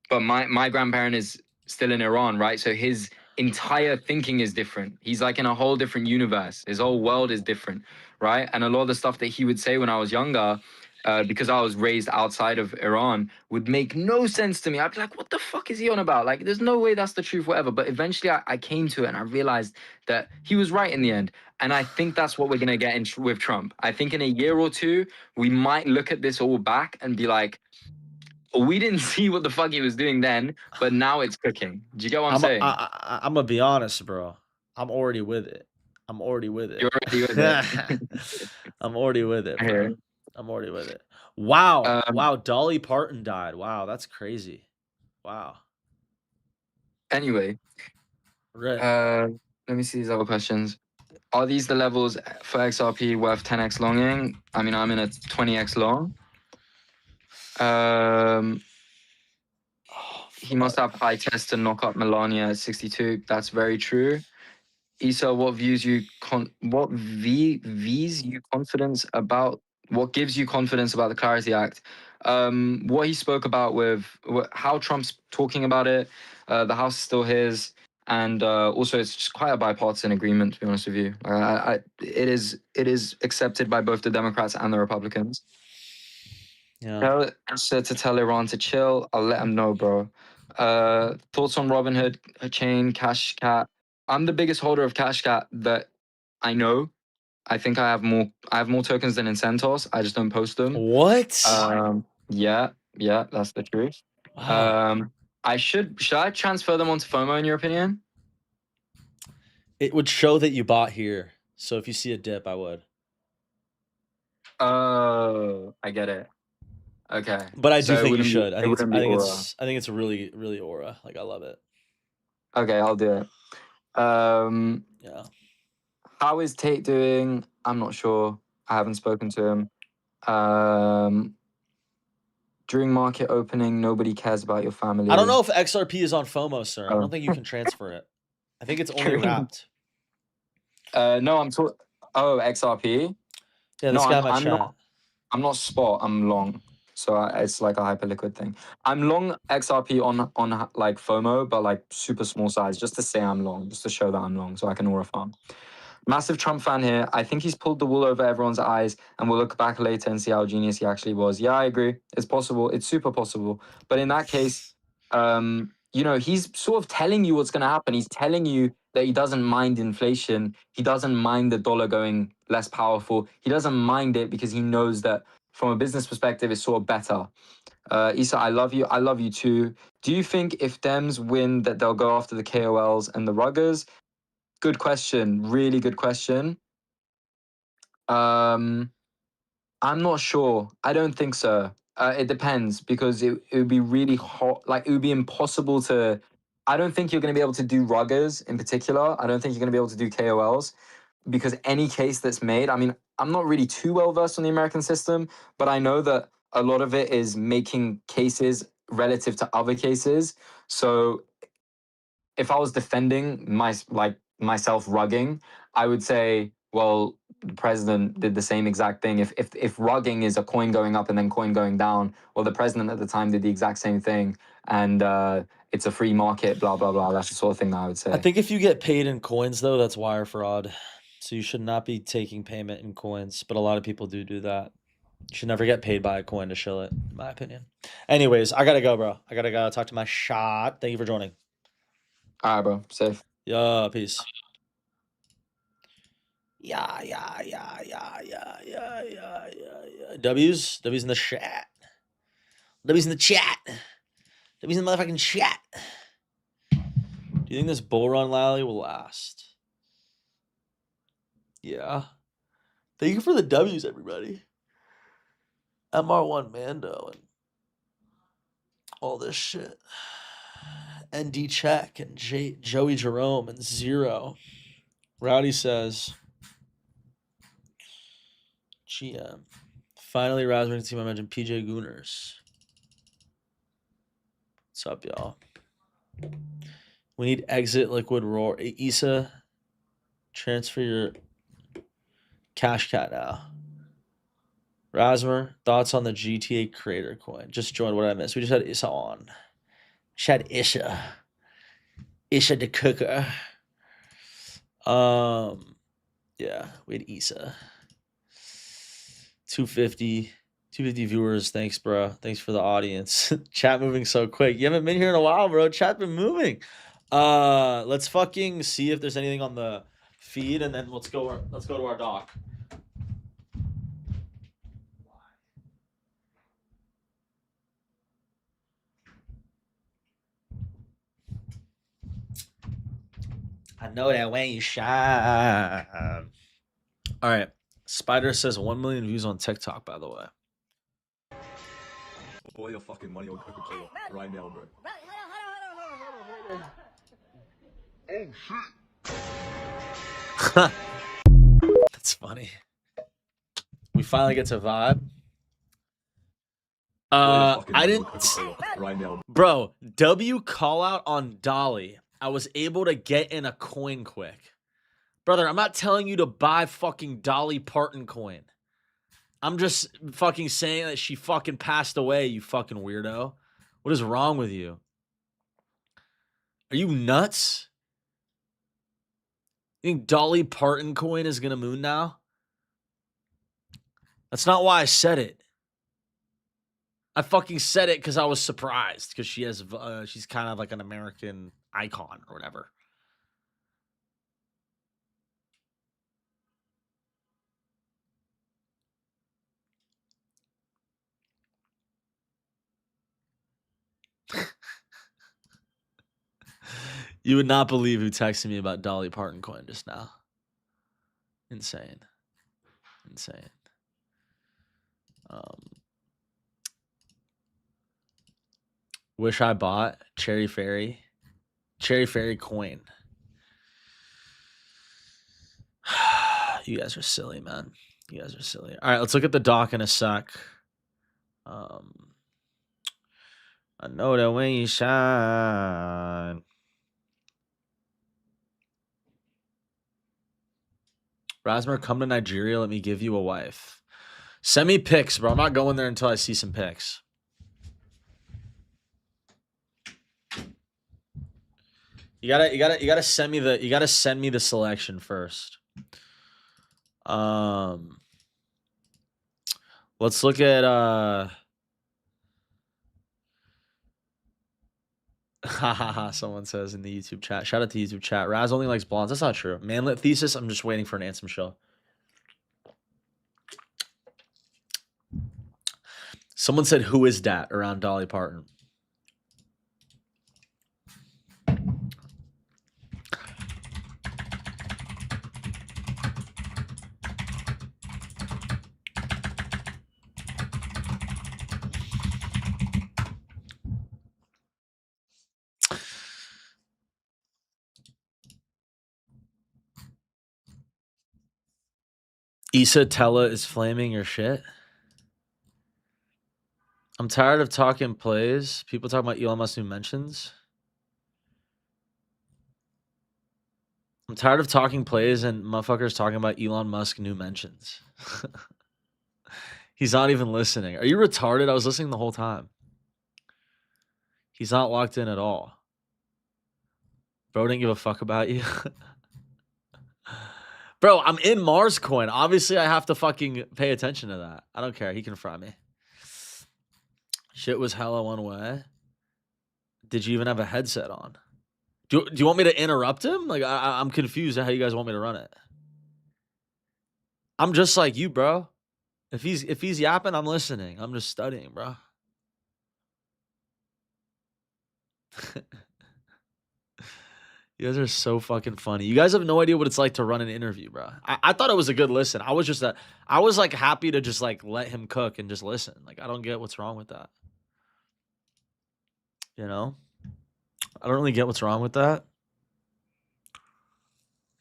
but my grandparent is still in Iran, right? So his entire thinking is different. He's like in a whole different universe. His whole world is different, right? And a lot of the stuff that he would say when I was younger, because I was raised outside of Iran, would make no sense to me. I'd be like, what the fuck is he on about? Like, there's no way that's the truth, whatever. But eventually I came to it and I realized that he was right in the end. And I think that's what we're going to get with Trump. I think in a year or two, we might look at this all back and be like, we didn't see what the fuck he was doing then, but now it's cooking. Do you get what I'm saying? I'm gonna be honest, bro. I'm already with it. I'm already with it. You're already with it. I'm already with it, I hear bro. it. I'm already with it. Wow. Um, Wow. Dolly Parton died. Wow. That's crazy. Wow. Anyway, Right. let me see these other questions. Are these the levels for XRP worth 10x longing? I mean, I'm in a 20x long. He must have high test to knock up Melania at 62. That's very true. Issa, what gives you confidence about the Clarity Act? What he spoke about with how Trump's talking about it, the House is still his, and also it's just quite a bipartisan agreement. To be honest with you, it is accepted by both the Democrats and the Republicans. Yeah. To tell Iran to chill. I'll let them know, bro. Thoughts on Robinhood, Chain, Cash Cat. I'm the biggest holder of Cash Cat that I know. I think I have more tokens than in CentOS. I just don't post them. What? Yeah, that's the truth. Wow. Should I transfer them onto FOMO in your opinion? It would show that you bought here. So if you see a dip, I would. Oh, I get it. Okay. But I So do it think you wouldn't be- should. it wouldn't be Aura. I think it's really, really aura. Like I love it. Okay, I'll do it. Yeah. How is Tate doing? I'm not sure. I haven't spoken to him. During market opening, nobody cares about your family. I don't know if XRP is on FOMO, sir. I Oh. don't think you can transfer it. I think it's only During- wrapped. No, I'm talking. Oh, XRP. Yeah, this No, guy in my I'm chat. not. I'm not spot. I'm long. So it's like a hyperliquid thing. I'm long XRP on like FOMO, but like super small size, just to say I'm long, just to show that I'm long, so I can aura farm. Massive Trump fan here. I think he's pulled the wool over everyone's eyes, and we'll look back later and see how genius he actually was. Yeah, I agree. It's possible. It's super possible. But in that case, he's sort of telling you what's going to happen. He's telling you that he doesn't mind inflation. He doesn't mind the dollar going less powerful. He doesn't mind it because he knows that from a business perspective, it's sort of better. Issa, I love you. I love you too. Do you think if Dems win that they'll go after the KOLs and the ruggers? Good question. Really good question. I'm not sure. I don't think so. It depends because it would be really hot. Like it would be impossible to. I don't think you're going to be able to do ruggers in particular. I don't think you're going to be able to do KOLs because any case that's made. I mean, I'm not really too well versed on the American system, but I know that a lot of it is making cases relative to other cases. So if I was defending myself rugging, I would say, well, the president did the same exact thing. If rugging is a coin going up and then coin going down, well, the president at the time did the exact same thing, and it's a free market, blah blah blah. That's the sort of thing that I would say. I think if you get paid in coins, though, that's wire fraud. So you should not be taking payment in coins. But a lot of people do that. You should never get paid by a coin to shill it, in my opinion. Anyways, I gotta go, bro. I gotta go talk to my shot. Thank you for joining. All right, bro. Safe. Yeah, peace. Yeah. W's in the chat. W's in the chat. W's in the motherfucking chat. Do you think this bull run rally will last? Yeah. Thank you for the W's, everybody. MR1 Mando and all this shit. ND Check and Joey Jerome and Zero. Rowdy says, GM. Finally, Raspberry team. I mentioned PJ Gooners. What's up, y'all? We need exit liquid roar. Issa, transfer your cash cat now. Rasmer, thoughts on the GTA creator coin? Just joined. What did I miss? We just had Issa on. Just had Isha. Isha the cooker. Yeah, we had Issa. 250 viewers. Thanks, bro. Thanks for the audience. Chat moving so quick. You haven't been here in a while, bro. Chat been moving. Let's fucking see if there's anything on the feed, and then let's go to our doc. I know that when you shine. All right. Spider says 1 million views on TikTok, by the way. Pour your fucking money on Coca-Cola right now, bro. That's funny. We finally get to vibe. I didn't. Right now. Bro, W call out on Dolly. I was able to get in a coin quick. Brother, I'm not telling you to buy fucking Dolly Parton coin. I'm just fucking saying that she fucking passed away, you fucking weirdo. What is wrong with you? Are you nuts? You think Dolly Parton coin is gonna moon now? That's not why I said it. I fucking said it because I was surprised because she has she's kind of like an American icon or whatever. You would not believe who texted me about Dolly Parton coin just now. Insane. Insane. Wish I bought Cherry Fairy coin. You guys are silly, man. You guys are silly. All right, let's look at the doc in a sec. I know that when you shine. Rasmer, come to Nigeria. Let me give you a wife. Send me pics, bro. I'm not going there until I see some pics. You gotta send me the selection first. Let's look at someone says in the YouTube chat. Shout out to YouTube chat. Raz only likes blondes. That's not true. Manlit thesis. I'm just waiting for an Ansem show. Someone said, "Who is that?" around Dolly Parton. Issa Tella is flaming your shit. I'm tired of talking plays. People talking about Elon Musk new mentions. I'm tired of talking plays and motherfuckers talking about Elon Musk new mentions. He's not even listening. Are you retarded? I was listening the whole time. He's not locked in at all. Bro didn't give a fuck about you. Bro, I'm in Mars coin. Obviously, I have to fucking pay attention to that. I don't care. He can fry me. Shit was hella one way. Did you even have a headset on? Do you want me to interrupt him? Like, I'm confused at how you guys want me to run it. I'm just like you, bro. If he's yapping, I'm listening. I'm just studying, bro. You guys are so fucking funny. You guys have no idea what it's like to run an interview, bro. I thought it was a good listen. I was like happy to just like let him cook and just listen. Like I don't get what's wrong with that. You know? I don't really get what's wrong with that.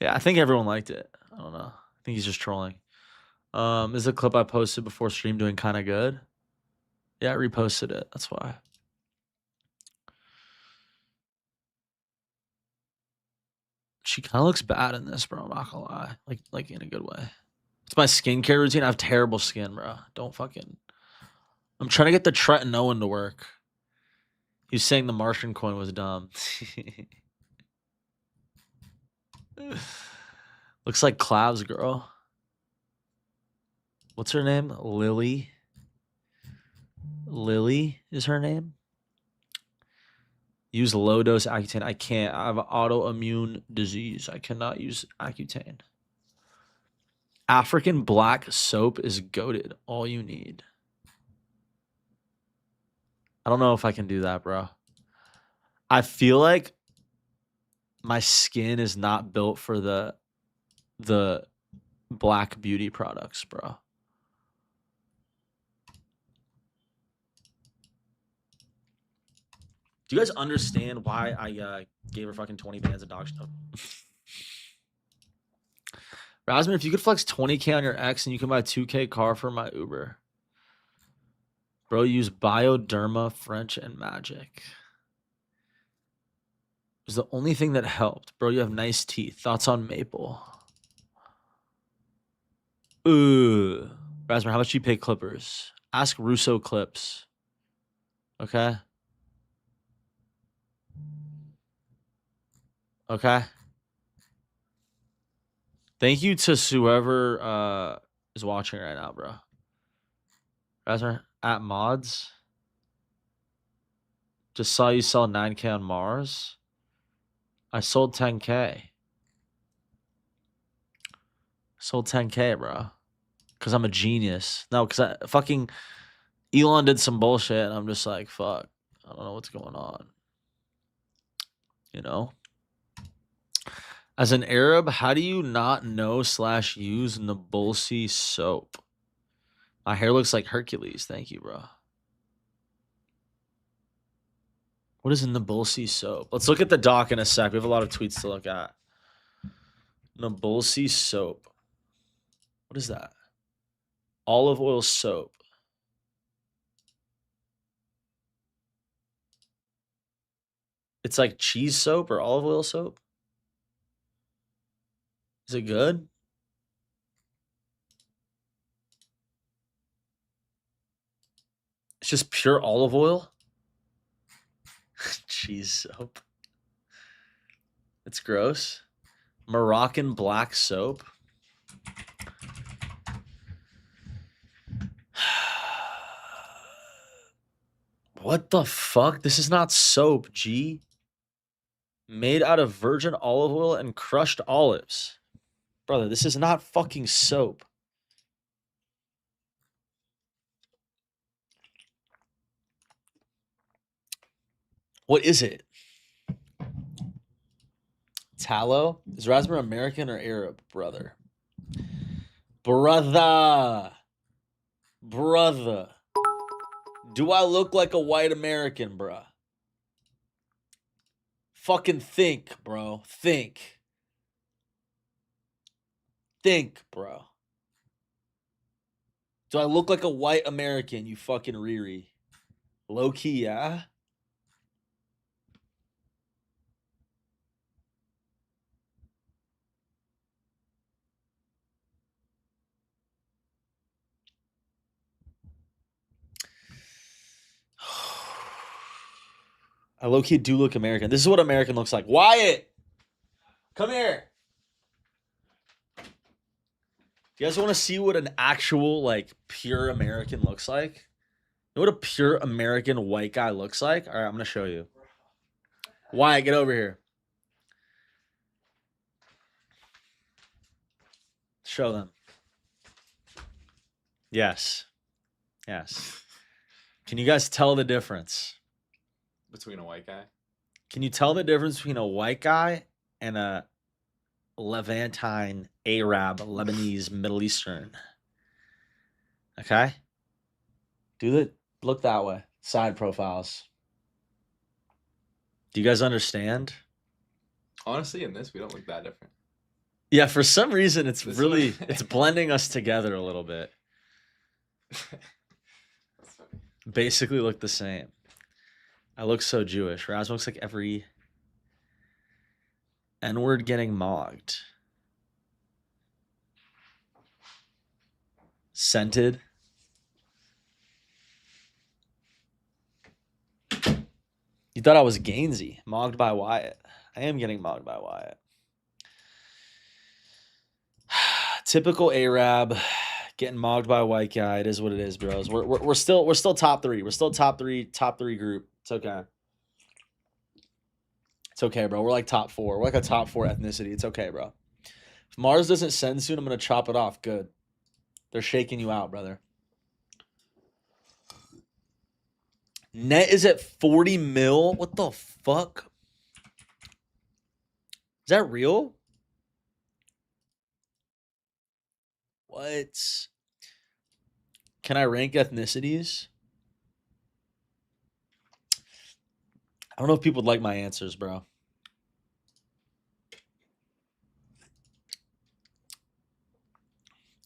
Yeah, I think everyone liked it. I don't know. I think he's just trolling. This is a clip I posted before stream doing kind of good. Yeah, I reposted it. That's why. She kind of looks bad in this, bro. I'm not gonna lie. Like in a good way. It's my skincare routine. I have terrible skin, bro. Don't fucking. I'm trying to get the tretinoin to work. He was saying the Martian coin was dumb. Looks like Clav's girl. What's her name? Lily. Lily is her name. Use low dose Accutane. I can't. I have an autoimmune disease. I cannot use Accutane. African black soap is goated. All you need. I don't know if I can do that, bro. I feel like my skin is not built for the black beauty products, bro. Do you guys understand why I gave her fucking 20 bands of dog shit? Rasmus, if you could flex 20K on your ex and you can buy a 2K car for my Uber. Bro, use Bioderma, French, and Magic. It was the only thing that helped. Bro, you have nice teeth. Thoughts on Maple? Ooh. Rasmus, how much do you pay Clippers? Ask Russo Clips. Okay? Okay? Thank you to whoever is watching right now, bro. Rasmus, at mods. Just saw you sell 9K on Mars. I sold 10K. Sold 10K, bro. Because I'm a genius. No, because I fucking Elon did some bullshit and I'm just like, fuck. I don't know what's going on. You know? As an Arab, how do you not know / use Nabulsi soap? My hair looks like Hercules. Thank you, bro. What is Nabulsi soap? Let's look at the doc in a sec. We have a lot of tweets to look at. Nabulsi soap. What is that? Olive oil soap. It's like cheese soap or olive oil soap. Is it good? It's just pure olive oil. Cheese soap. It's gross. Moroccan black soap. What the fuck? This is not soap, G. Made out of virgin olive oil and crushed olives. Brother, this is not fucking soap. What is it? Tallow? Is Rasmus American or Arab? Brother. Brother. Do I look like a white American, bruh? Fucking think, bro. Think, bro. Do I look like a white American, you fucking Riri? Low key, yeah? I low key do look American. This is what American looks like. Wyatt! Come here. Do you guys want to see what an actual, like, pure American looks like? You know what a pure American white guy looks like? All right, I'm going to show you. Wyatt, get over here. Show them. Yes. Yes. Can you guys tell the difference? Between a white guy. Can you tell the difference between a white guy and a Levantine, Arab, Lebanese, Middle Eastern? Okay? Look that way. Side profiles. Do you guys understand? Honestly, in this, we don't look that different. Yeah, for some reason it's This really one- it's blending us together a little bit. That's funny. Basically look the same. I look so Jewish. Raz looks like every N-word getting mogged. Scented. You thought I was Gainsey, mogged by Wyatt. I am getting mogged by Wyatt. Typical Arab, getting mogged by a white guy. It is what it is, bros. We're still top three. We're still top three group. It's okay. It's okay, bro. We're like top four. We're like a top four ethnicity. It's okay, bro. If Mars doesn't send soon, I'm gonna chop it off. Good. They're shaking you out, brother. Net is at 40 mil. What the fuck? Is that real? What? Can I rank ethnicities? I don't know if people would like my answers, bro.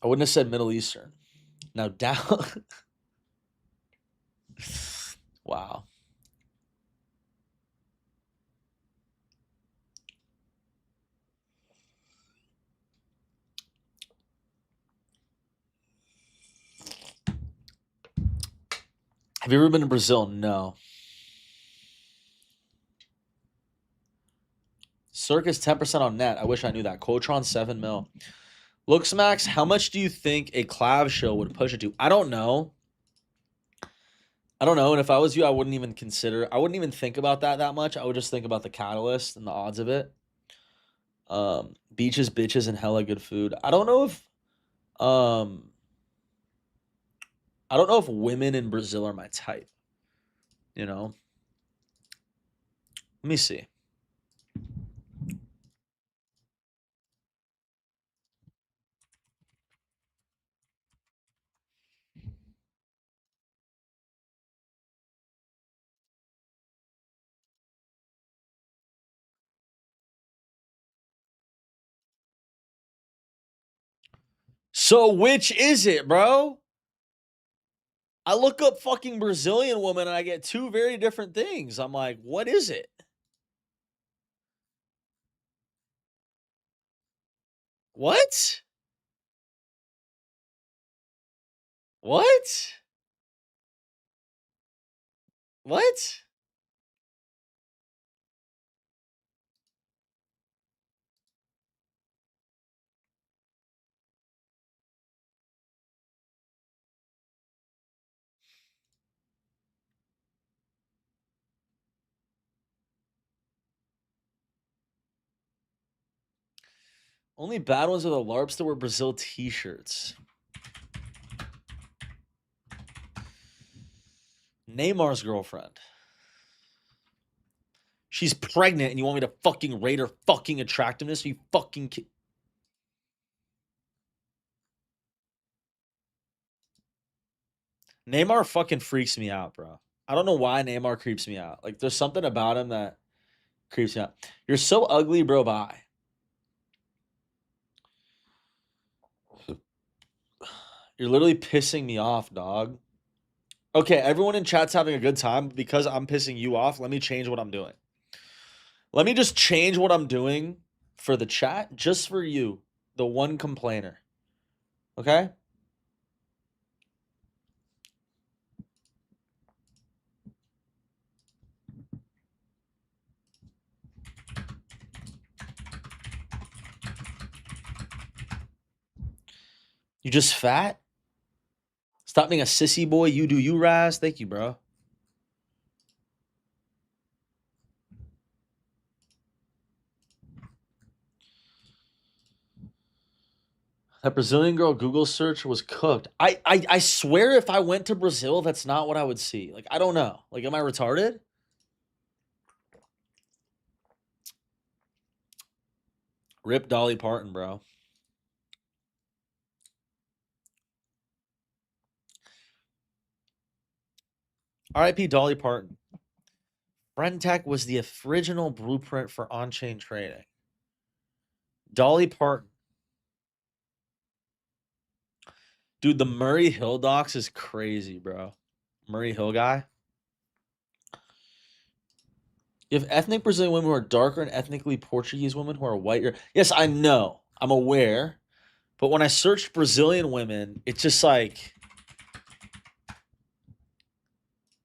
I wouldn't have said Middle Eastern. Now down. Wow. Have you ever been to Brazil? No. Circus 10% on net. I wish I knew that. Quotron 7 mil. Looks Max, how much do you think a collab show would push it to? I don't know. And if I was you, I wouldn't even think about that much. I would just think about the catalyst and the odds of it. Beaches, bitches, and hella good food. I don't know if women in Brazil are my type. You know? Let me see. So which is it, bro? I look up fucking Brazilian woman and I get two very different things. I'm like, what is it? What? What? What? Only bad ones are the LARPs that wear Brazil t-shirts. Neymar's girlfriend. She's pregnant and you want me to fucking rate her fucking attractiveness? Are you fucking Neymar fucking freaks me out, bro. I don't know why Neymar creeps me out. Like, there's something about him that creeps me out. You're so ugly, bro. Bye. You're literally pissing me off, dog. Okay, everyone in chat's having a good time. Because I'm pissing you off, let me change what I'm doing. Let me just change what I'm doing for the chat, just for you, the one complainer. Okay? You just fat? Stop being a sissy boy. You do you, Raz. Thank you, bro. That Brazilian girl Google search was cooked. I swear if I went to Brazil, that's not what I would see. Like, I don't know. Like, am I retarded? Rip Dolly Parton, bro. R.I.P. Dolly Parton. Friendtech was the original blueprint for on-chain trading. Dolly Parton. Dude, the Murray Hill docs is crazy, bro. Murray Hill guy. You have ethnic Brazilian women who are darker and ethnically Portuguese women who are whiter. Yes, I know. I'm aware. But when I searched Brazilian women, it's just like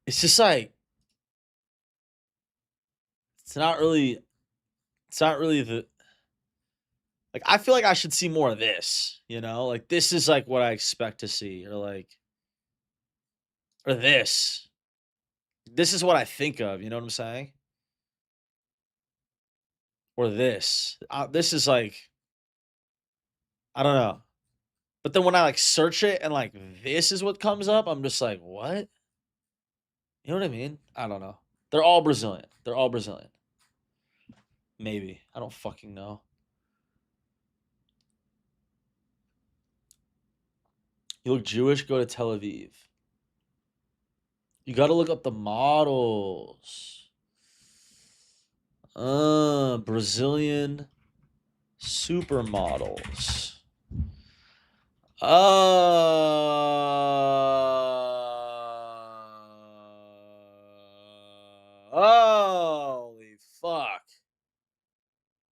it's not really the like I feel like I should see more of this, you know? Like this is like what I expect to see or this. This is what I think of, you know what I'm saying? Or this. This is like I don't know. But then when I like search it and like this is what comes up, I'm just like, what? You know what I mean? I don't know. They're all Brazilian. They're all Brazilian. Maybe. I don't fucking know. You look Jewish, go to Tel Aviv. You got to look up the models. Brazilian supermodels. Holy fuck.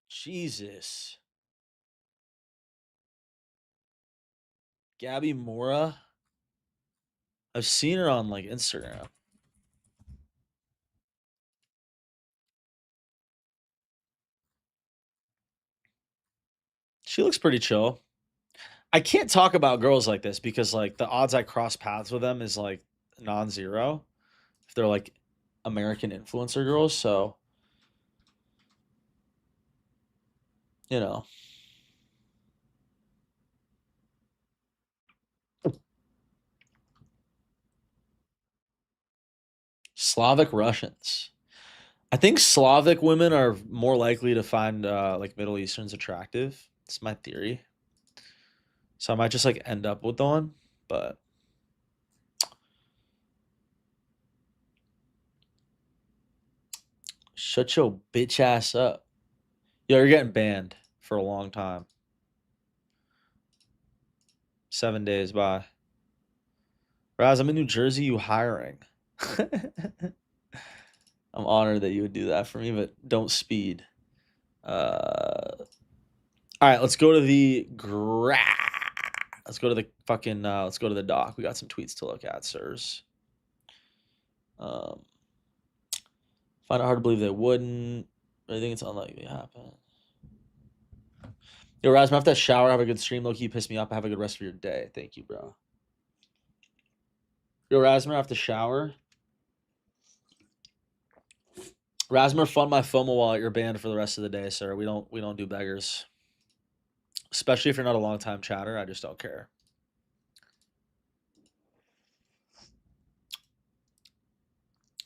Jesus. Gabby Mora. I've seen her on like Instagram. She looks pretty chill. I can't talk about girls like this because like the odds I cross paths with them is like non-zero if they're like American influencer girls, so you know. Slavic Russians. I think Slavic women are more likely to find like Middle Easterns attractive. It's my theory. So I might just like end up with one, but shut your bitch ass up. Yo, you're getting banned for a long time. 7 days, bye. Raz, I'm in New Jersey, you hiring. I'm honored that you would do that for me, but don't speed. All right, let's go to the let's go to the fucking let's go to the doc. We got some tweets to look at, sirs. Find it hard to believe they wouldn't. I think it's unlikely to happen. Yo, Raz, after that shower, have a good stream. Low-key piss me up. Have a good rest of your day. Thank you, bro. Yo, Rasmer, after shower. Rasmer, fund my FOMO wallet. You're banned for the rest of the day, sir. We don't do beggars. Especially if you're not a long-time chatter. I just don't care.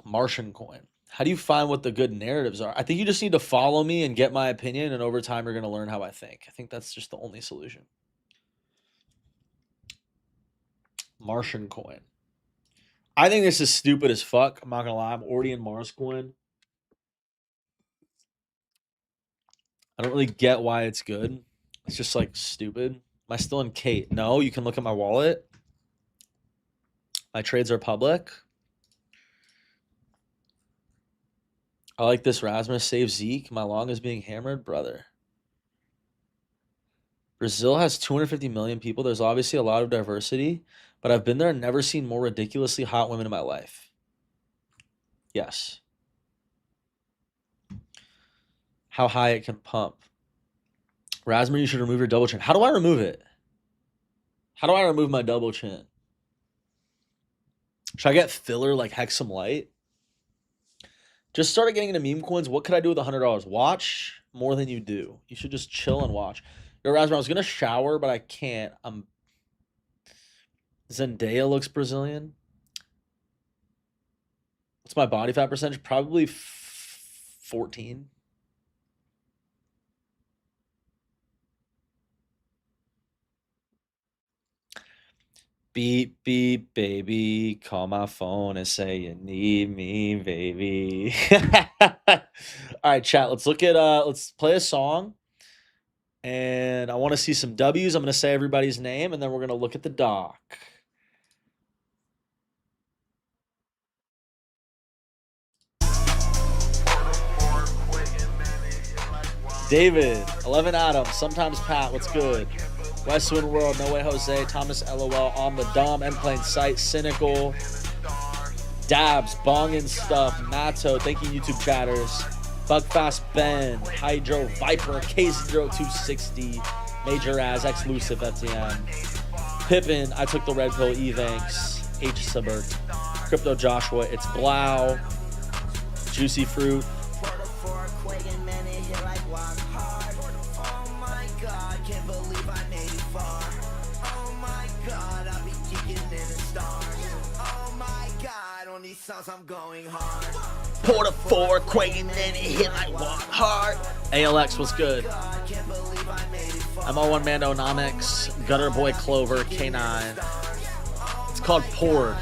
Martian coin. How do you find what the good narratives are? I think you just need to follow me and get my opinion, and over time you're going to learn how I think. I think that's just the only solution. Martian coin. I think this is stupid as fuck. I'm not going to lie. I'm already in Mars coin. I don't really get why it's good. It's just like stupid. Am I still in Kate? No, you can look at my wallet. My trades are public. I like this. Rasmus save Zeke. My long is being hammered, brother. Brazil has 250 million people. There's obviously a lot of diversity, but I've been there and never seen more ridiculously hot women in my life. Yes. How high it can pump. Rasmus, you should remove your double chin. How do I remove it? How do I remove my double chin? Should I get filler like Hexam Light? Just started getting into meme coins. What could I do with $100? Watch more than you do. You should just chill and watch. Yo, Rasmus, I was gonna shower, but I can't. Zendaya looks Brazilian. What's my body fat percentage? Probably 14. Beep, beep, baby. Call my phone and say you need me, baby. All right, chat. Let's look at let's play a song. And I want to see some W's. I'm gonna say everybody's name, and then we're gonna look at the doc. David, 11 Adams, sometimes Pat, what's good? Westwind World, No Way Jose, Thomas LOL, On the Dom, M Plain Sight, Cynical, Dabs, Bong and Stuff, Matto, thank you YouTube chatters, Bugfast Ben, Hydro, Viper, K0260, Major Az, Exclusive FTM, Pippin, I Took the Red Pill, Evanks, H Subert, Crypto Joshua, It's Blau, Juicy Fruit, I'm going hard. Porta 4, quaking, then it hit like walk hard. ALX, what's good? MO1 Mandonomics, Gutter Boy Clover, K9. It's called Poured.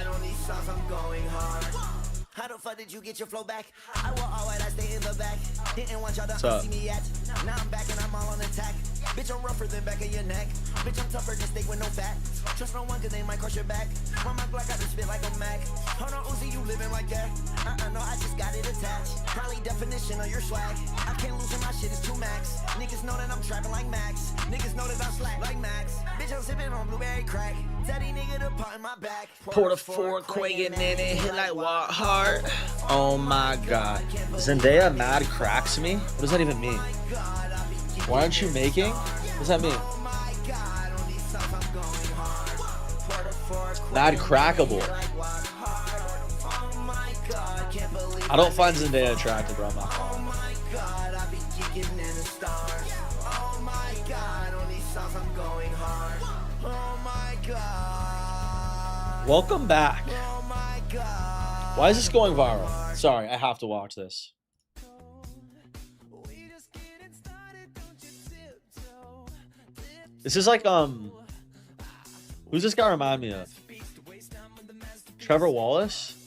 How the fuck did you get your flow back? I will always stay in the back. Didn't want y'all to see me yet. Now I'm back and I'm all on attack. Bitch, I'm rougher than back of your neck. Bitch, I'm tougher than steak with no fat. Trust no one cause they might crush your back. On my block, I just spit like a Mac. Hold on, Uzi, you living like that. No, I just got it attached. Probably definition of your swag. I can't lose when my shit is too max. Niggas know that I'm trapping like Max. Niggas know that I'm slack like Max. Bitch, I'm sipping on blueberry crack. Tell these nigga to pot in my back. Porta 4, quaking, then it hit like walk hard. Oh my god. Zendaya mad cracks me? What does that even mean? Why aren't you making? What does that mean? Mad crackable. I don't find Zendaya attractive, bro. I'm not calling it. Welcome back. Why is this going viral? Sorry, I have to watch this. This is like who's this guy remind me of? Trevor Wallace?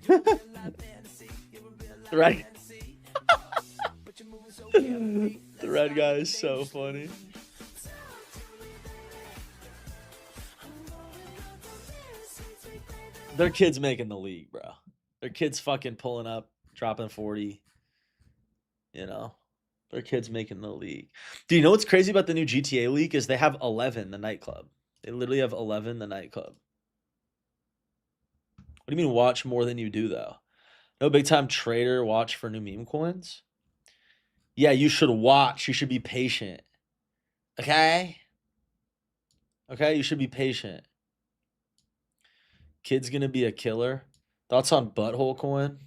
The red the red guy is so funny. Their kids making the league, bro. Their kids fucking pulling up, dropping 40. You know, their kids making the league. Do you know what's crazy about the new GTA league is they have 11, the nightclub. They literally have 11, the nightclub. What do you mean watch more than you do, though? No big time trader watch for new meme coins? Yeah, you should watch. You should be patient. Okay? Okay, you should be patient. Kid's gonna be a killer. Thoughts on butthole coin?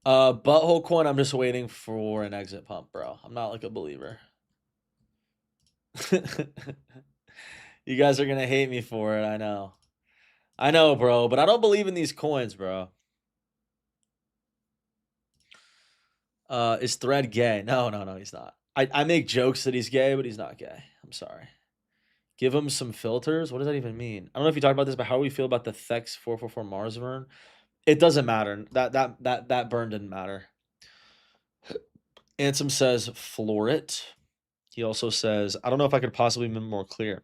Butthole coin, I'm just waiting for an exit pump, bro. I'm not like a believer. You guys are gonna hate me for it, I know. I know, bro, but I don't believe in these coins, bro. Is Thread gay? No, he's not. I make jokes that he's gay, but he's not gay. I'm sorry. Give him some filters? What does that even mean? I don't know if you talked about this, but how do we feel about the Thex 444 Mars burn? It doesn't matter. That burn didn't matter. Ansem says, floor it. He also says, I don't know if I could possibly be more clear.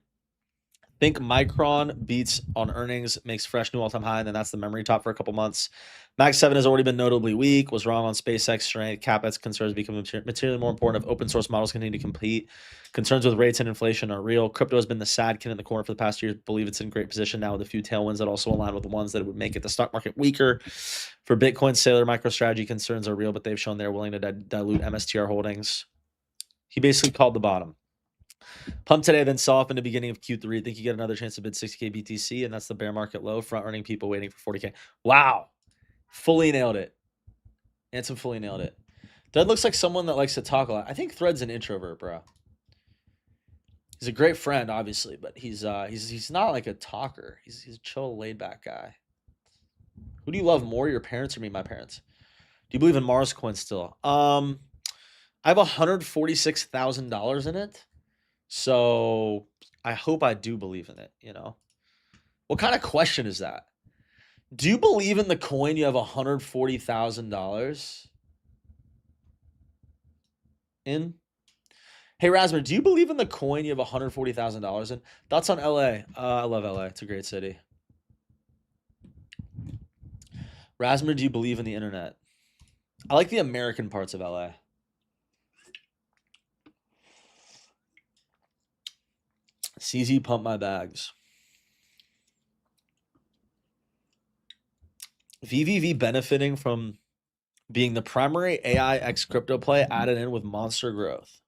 Think Micron beats on earnings, makes fresh new all-time high, and then that's the memory top for a couple months. Max 7 has already been notably weak, was wrong on SpaceX strength. CapEx concerns become materially more important if open source models continue to compete. Concerns with rates and inflation are real. Crypto has been the sad kid in the corner for the past years. Believe it's in great position now with a few tailwinds that also align with the ones that would make it the stock market weaker. For Bitcoin, Sailor MicroStrategy concerns are real, but they've shown they're willing to dilute MSTR holdings. He basically called the bottom. Pump today, then sell off in the beginning of Q3. Think you get another chance to bid 60K BTC, and that's the bear market low. Front running people waiting for 40K. Wow. Fully nailed it. Ansem fully nailed it. Thread looks like someone that likes to talk a lot. I think Thread's an introvert, bro. He's a great friend, obviously, but he's not like a talker. He's a chill, laid back guy. Who do you love more, your parents or me? My parents. Do you believe in Mars coin still? I have $146,000 in it, so I hope I do believe in it. You know, what kind of question is that? Do you believe in the coin you have $140,000 in? Hey, Rasmus, do you believe in the coin you have $140,000 in? Thoughts on LA? I love LA. It's a great city. Rasmus, do you believe in the internet? I like the American parts of LA. CZ pump my bags. VVV benefiting from being the primary AI X crypto play added in with monster growth.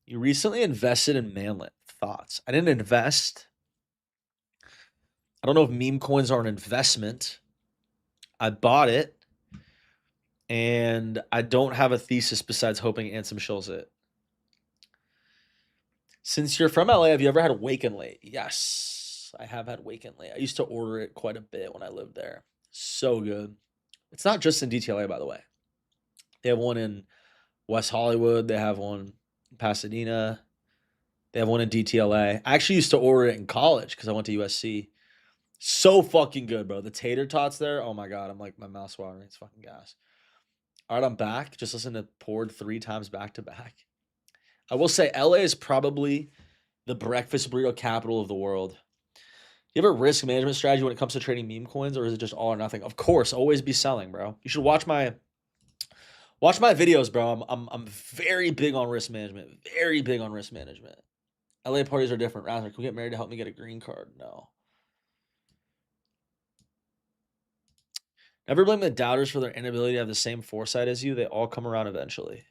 You recently invested in Manlet. Thoughts? I didn't invest. I don't know if meme coins are an investment. I bought it. And I don't have a thesis besides hoping Ansem shills it. Since you're from LA, have you ever had Wake and Late? Yes, I have had Wake and Late. I used to order it quite a bit when I lived there. So good. It's not just in DTLA, by the way. They have one in West Hollywood. They have one in Pasadena. They have one in DTLA. I actually used to order it in college because I went to USC. So fucking good, bro. The tater tots there. Oh my God. I'm like, my mouth's watering. It's fucking gas. All right, I'm back. Just listen to Poured 3 times back to back. I will say LA is probably the breakfast burrito capital of the world. You have a risk management strategy when it comes to trading meme coins, or is it just all or nothing? Of course, always be selling, bro. You should watch my videos, bro. I'm very big on risk management. Very big on risk management. LA parties are different. Razor, can we get married to help me get a green card? No. Never blame the doubters for their inability to have the same foresight as you. They all come around eventually.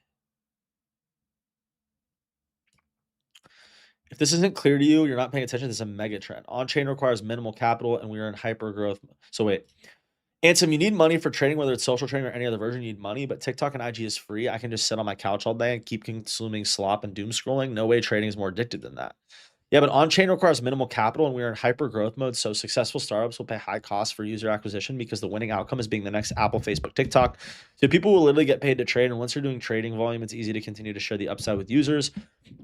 If this isn't clear to you, you're not paying attention. This is a mega trend. On-chain requires minimal capital, and we are in hyper growth. So wait. Ansem, you need money for trading, whether it's social trading or any other version. You need money, but TikTok and IG is free. I can just sit on my couch all day and keep consuming slop and doom scrolling. No way trading is more addictive than that. Yeah, but on-chain requires minimal capital, and we are in hyper growth mode, so successful startups will pay high costs for user acquisition because the winning outcome is being the next Apple, Facebook, TikTok. So people will literally get paid to trade, and once you're doing trading volume, it's easy to continue to share the upside with users.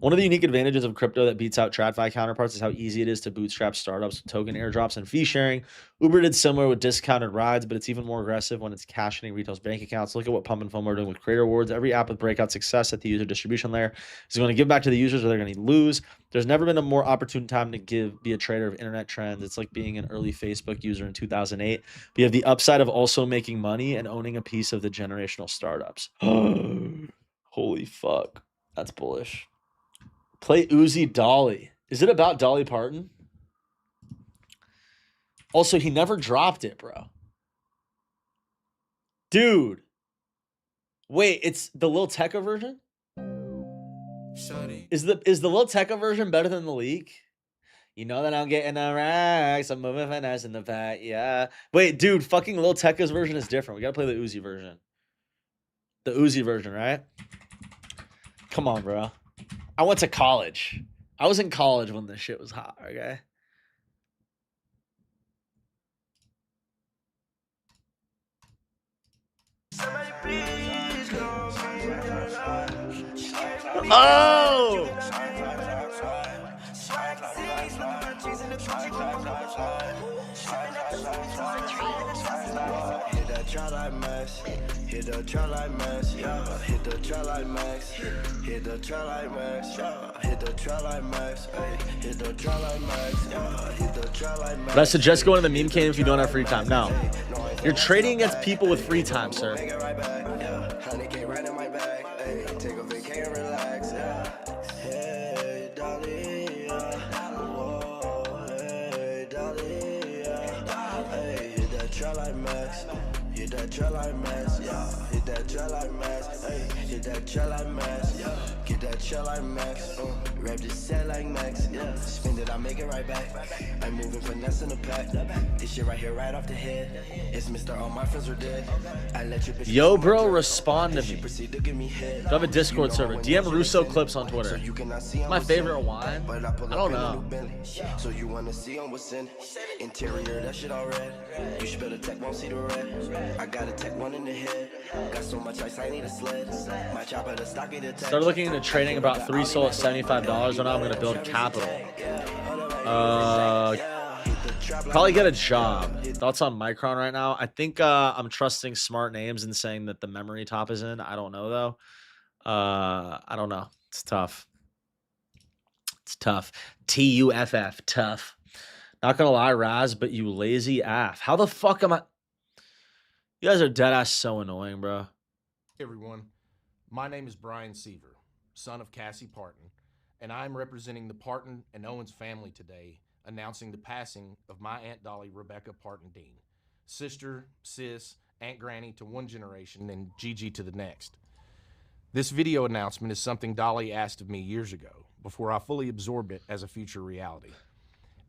One of the unique advantages of crypto that beats out TradFi counterparts is how easy it is to bootstrap startups with token airdrops and fee sharing. Uber did similar with discounted rides, but it's even more aggressive when it's cashing retail's bank accounts. Look at what Pump and Foam are doing with Creator Awards. Every app with breakout success at the user distribution layer is going to give back to the users, or they're going to lose. There's never been a more opportune time to be a trader of internet trends. It's like being an early Facebook user in 2008. But you have the upside of also making money and owning a piece of the generational startups. Holy fuck. That's bullish. Play Uzi Dolly. Is it about Dolly Parton? Also, he never dropped it, bro. Dude. Wait, it's the Lil Tecca version? Is the Lil Tecca version better than the leak? You know that I'm getting the racks. I'm moving finesse in the back. Yeah. Wait, dude, fucking Lil Tecca's version is different. We gotta play the Uzi version. The Uzi version, right? Come on, bro. I went to college. I was in college when this shit was hot, okay? Oh! Hit that trap like Max, hit the trap like Max, yeah. Hit the trap like Max, hit the trap like Max, yeah. Hit the trap like Max, hit the trap like Max, yeah. Hit the trap like Max. But I suggest going to the meme cave if you don't have free time. No. You're trading against people with free time, sir. Hit that trail like mass, yeah. Hit that trail like mass, hey. Hit that trail like mass, yeah. Get that trail like max, rap this set like max, yeah. Spend it, I make it right back. I'm moving finesse in the pack. This shit right here, right off the head. It's Mr. All my friends are dead. I let you bitches Yo, on my bro, drip. respond to She me. proceed to give me head. Do I have a Discord server? when DM you Russo listen, clips on so Twitter. you cannot see I'm My what's in. favorite wine? But I pull I up don't in a know. new Bentley. So you wanna see on what's in. Interior, that shit all red. You should better tech, won't see the red. I got a tech one in the head. Got so much ice, I need a sled. My chopper, the stock it attack. Started looking into trading about 3 SOL at $75. Right now I'm going to build capital. Probably get a job. Thoughts on Micron right now? I think I'm trusting smart names and saying that the memory top is in. I don't know, though. I don't know. It's tough. It's tough. TUFF. Tough. Not going to lie, Raz, but you lazy aff. How the fuck am I? You guys are deadass so annoying, bro. Hey everyone, my name is Brian Seaver, son of Cassie Parton, and I'm representing the Parton and Owens family today, announcing the passing of my Aunt Dolly Rebecca Parton Dean, sister, sis, Aunt Granny to one generation and Gigi to the next. This video announcement is something Dolly asked of me years ago, before I fully absorbed it as a future reality.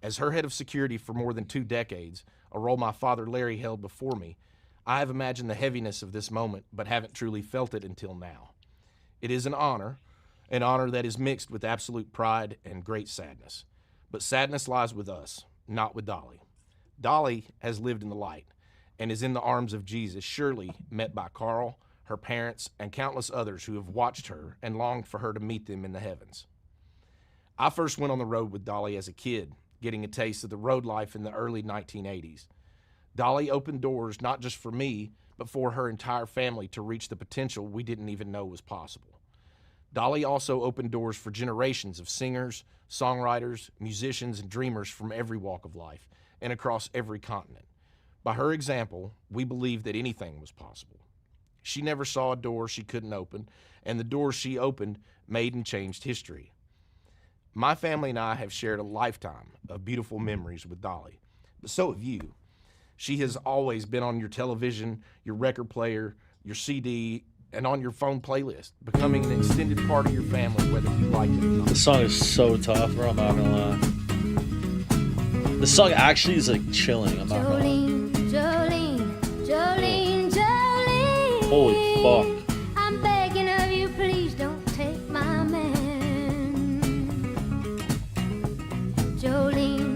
As her head of security for more than 2 decades, a role my father Larry held before me, I have imagined the heaviness of this moment, but haven't truly felt it until now. It is an honor that is mixed with absolute pride and great sadness. But sadness lies with us, not with Dolly. Dolly has lived in the light and is in the arms of Jesus, surely met by Carl, her parents, and countless others who have watched her and longed for her to meet them in the heavens. I first went on the road with Dolly as a kid, getting a taste of the road life in the early 1980s. Dolly opened doors not just for me, but for her entire family to reach the potential we didn't even know was possible. Dolly also opened doors for generations of singers, songwriters, musicians, and dreamers from every walk of life and across every continent. By her example, we believed that anything was possible. She never saw a door she couldn't open, and the doors she opened made and changed history. My family and I have shared a lifetime of beautiful memories with Dolly, but so have you. She has always been on your television, your record player, your CD, and on your phone playlist, becoming an extended part of your family, whether you like it or not. This song is so tough, bro. I'm not gonna lie. This song actually is like chilling. I'm not gonna lie. Jolene. Holy fuck. I'm begging of you, please don't take my man. Jolene.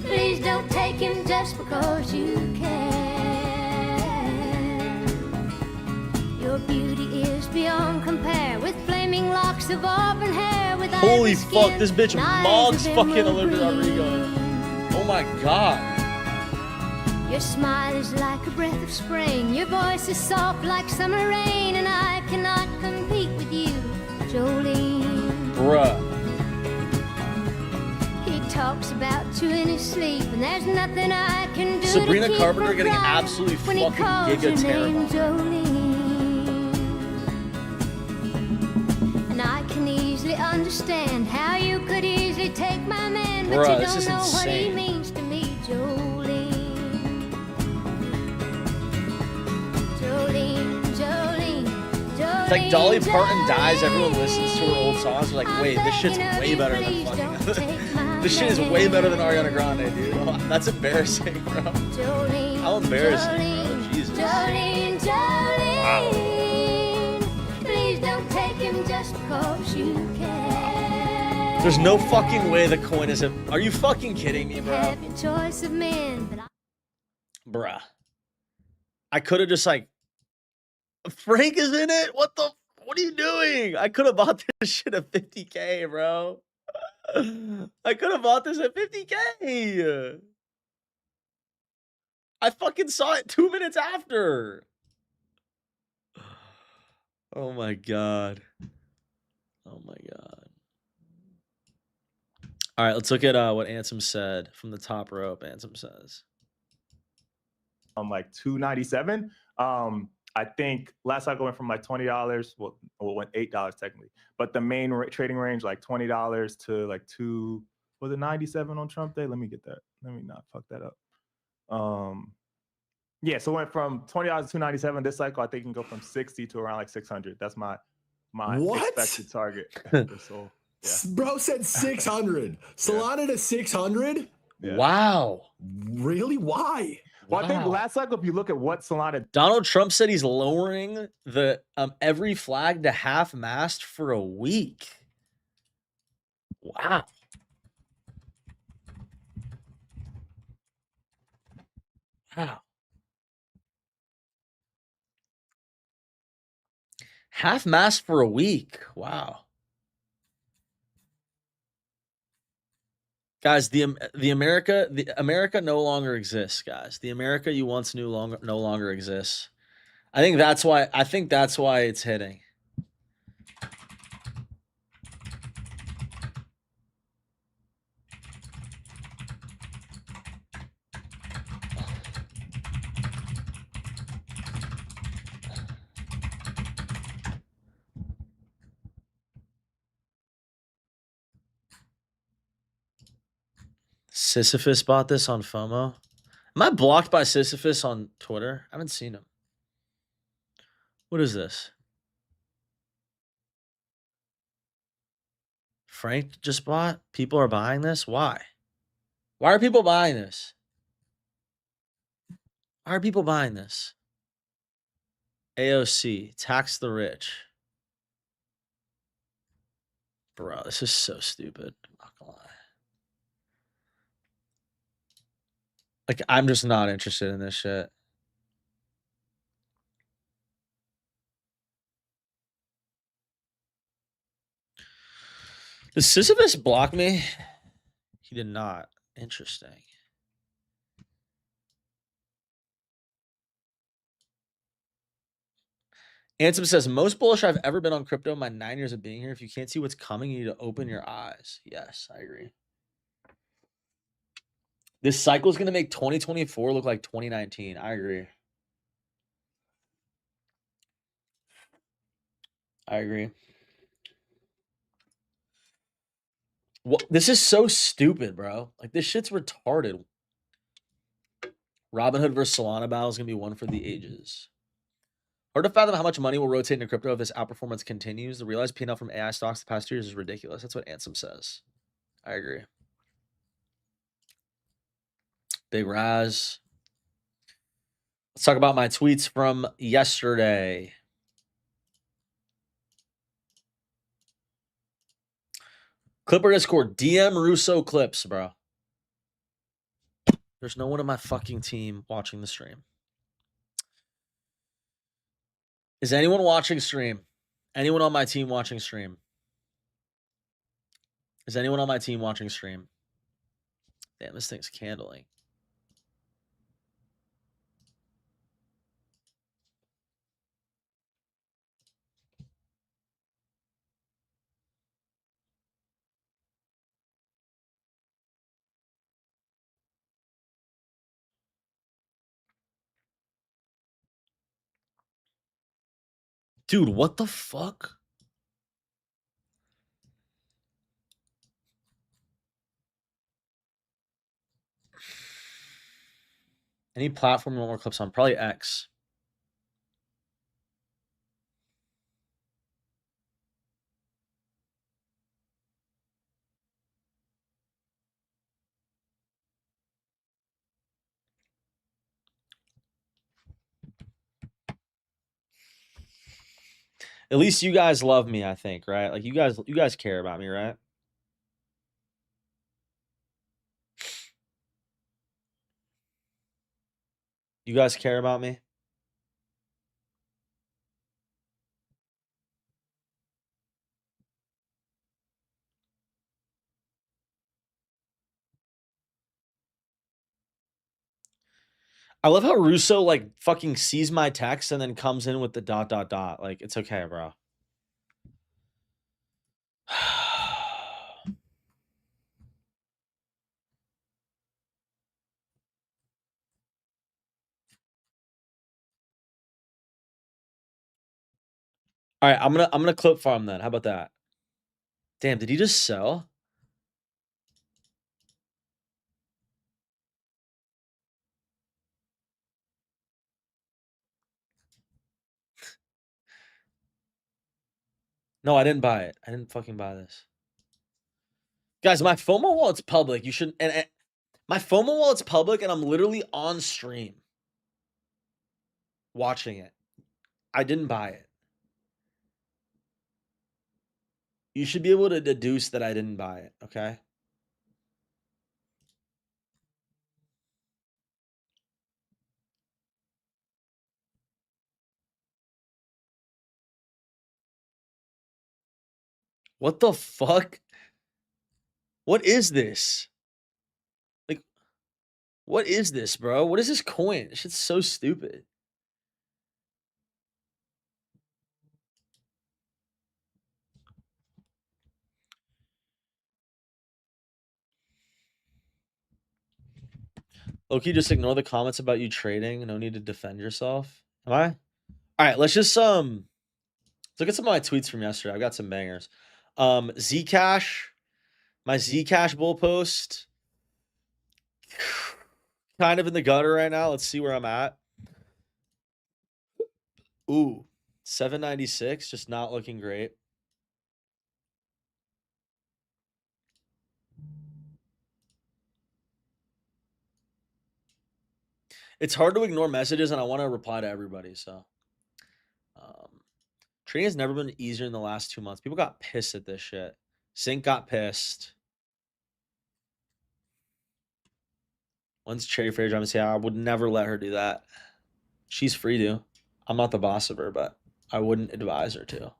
Please don't take him just because you can. Your beauty is beyond compare, with flaming locks of auburn hair, with Holy ivory fuck, skin, this bitch and eyes mugs of fucking emerald Olivia Rodrigo. green. Oh my god. Your smile is like a breath of spring, your voice is soft like summer rain, and I cannot compete with you, Jolene. Bruh. He talks about you in his sleep, and there's nothing I can do Sabrina to keep Carpenter from getting crying absolutely when he fucking calls giga your name, terrified. Jolene. And I can easily understand how you could easily take my man, but Bruh, you this don't is know what he insane. means to me, Jolene. It's like Dolly Parton dies, everyone listens to her old songs. They're like, wait, this shit's way better than fucking. This shit is way better than Ariana Grande, dude. Oh, that's embarrassing, bro. How embarrassing, bro. Jesus. Wow. Please don't take him just because you can. There's no fucking way the coin is a. Are you fucking kidding me, bro? Have your choice of men, but Bruh. I could have just like. Frank is in it? What the? What are you doing? I could have bought this shit at 50K, bro. I could have bought this at 50K. I fucking saw it 2 minutes after. Oh my god. Oh my god. All right, let's look at what Ansem said from the top rope. Ansem says. Like $297. I think last cycle went from like $20. Well, it went $8 technically, but the main trading range like $20 to like $2 Was it 97 on Trump Day? Let me get that. Let me not fuck that up. Yeah, so it went from $20 to $297 this cycle. I think it can go from 60 to around like 600. That's my What? expected target for Sol. Yeah. Bro said 600. Solana to 600? Yeah. Wow. Really? Why? Well, I think Wow. last cycle, if you look at what Solana, Donald Trump said he's lowering the every flag to half mast for a week. Wow. Wow. Half mast for a week. Wow. Guys, the America no longer exists, guys. The America you once knew no longer exists. I think that's why it's hitting. Sisyphus bought this on FOMO. Am I blocked by Sisyphus on Twitter? I haven't seen him. What is this? Frank just bought? People are buying this? Why? Why are people buying this? Why are people buying this? AOC, tax the rich. Bro, this is so stupid. I'm not gonna lie. Like, I'm just not interested in this shit. Did Sisyphus block me? He did not. Interesting. Ansem says, most bullish I've ever been on crypto in my 9 years of being here. If you can't see what's coming, you need to open your eyes. Yes, I agree. This cycle is going to make 2024 look like 2019. I agree. I agree. What? This is so stupid, bro. Like, this shit's retarded. Robinhood versus Solana battle is going to be one for the ages. Hard to fathom how much money will rotate into crypto if this outperformance continues. The realized P&L from AI stocks the past 2 years is ridiculous. That's what Ansem says. I agree. Big Raz. Let's talk about my tweets from yesterday. Clipper Discord, DM Russo clips, bro. There's no one on my fucking team watching the stream. Is anyone watching stream? Anyone on my team watching stream? Is anyone on my team watching stream? Damn, this thing's candling. Dude, what the fuck? Any platform you want more clips on? Probably X. At least you guys love me, I think, right? Like you guys care about me, right? You guys care about me? I love how Russo like fucking sees my text and then comes in with the ... Like, it's okay, bro. All right, I'm gonna clip farm then. How about that? Damn, did he just sell? No, I didn't buy it. I didn't fucking buy this. Guys, my FOMO wallet's public. You should and my FOMO wallet's public and I'm literally on stream watching it. I didn't buy it. You should be able to deduce that I didn't buy it, okay? What the fuck? What is this? Like, what is this, bro? What is this coin? This shit's so stupid. Loki, just ignore the comments about you trading. No need to defend yourself. Am I? All right, let's just let's look at some of my tweets from yesterday. I've got some bangers. Zcash, my Zcash bull post, kind of in the gutter right now. Let's see where I'm at. Ooh, 796, just not looking great. It's hard to ignore messages, and I want to reply to everybody. So, trading has never been easier in the last 2 months. People got pissed at this shit. Sync got pissed. Once Cherry Fair Drum say, I would never let her do that. She's free to. I'm not the boss of her, but I wouldn't advise her to.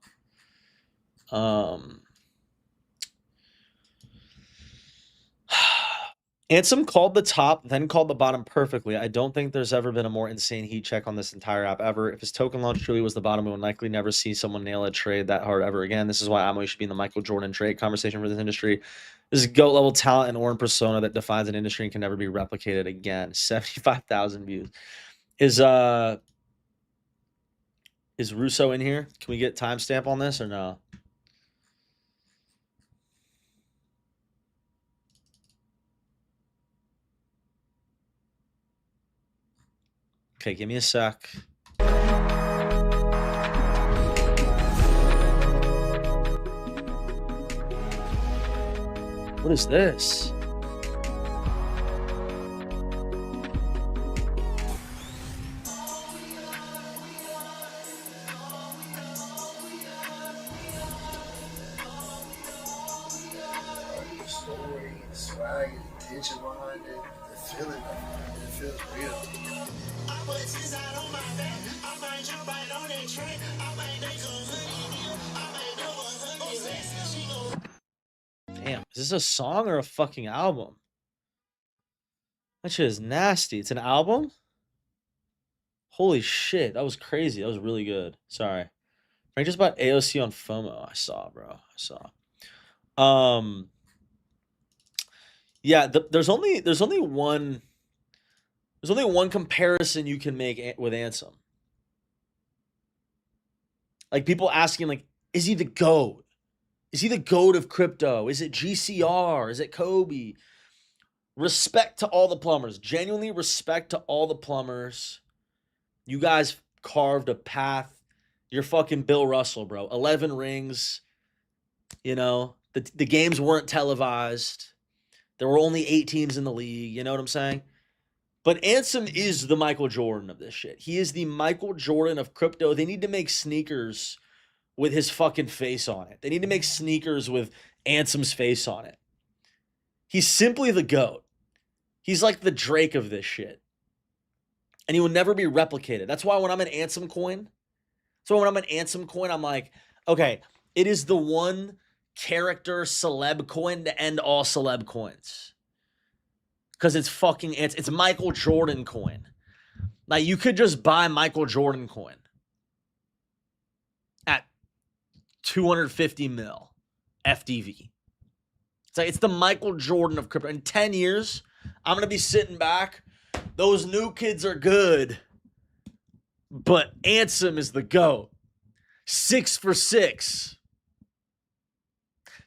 Ansem called the top, then called the bottom perfectly. I don't think there's ever been a more insane heat check on this entire app ever. If his token launch truly was the bottom, we will likely never see someone nail a trade that hard ever again. This is why Amway should be in the Michael Jordan trade conversation for this industry. This is GOAT level talent and Orin persona that defines an industry and can never be replicated again. 75,000 views. Is Russo in here? Can we get timestamp on this or no? Okay, give me a sec. What is this? Story, swag, intention behind it, the feeling of it, it feels real. Damn, is this a song or a fucking album? That shit is nasty. It's an album? Holy shit, that was crazy. That was really good. Sorry. Frank just bought AOC on FOMO. I saw, bro. I saw. Yeah, there's only one comparison you can make with Ansem. Like people asking, like, is he the GOAT? Is he the GOAT of crypto? Is it GCR? Is it Kobe? Respect to all the plumbers. Genuinely respect to all the plumbers. You guys carved a path. You're fucking Bill Russell, bro. 11 rings. You know, the games weren't televised. There were only 8 teams in the league. You know what I'm saying? But Ansem is the Michael Jordan of this shit. He is the Michael Jordan of crypto. They need to make sneakers with his fucking face on it. They need to make sneakers with Ansem's face on it. He's simply the GOAT. He's like the Drake of this shit. And he will never be replicated. That's why when I'm an Ansem coin, I'm like, okay, it is the one character celeb coin to end all celeb coins. Because it's Michael Jordan coin. Like you could just buy Michael Jordan coin at 250 mil FDV. It's like it's the Michael Jordan of crypto. In 10 years, I'm gonna be sitting back. Those new kids are good, but Ansem is the GOAT. 6 for 6.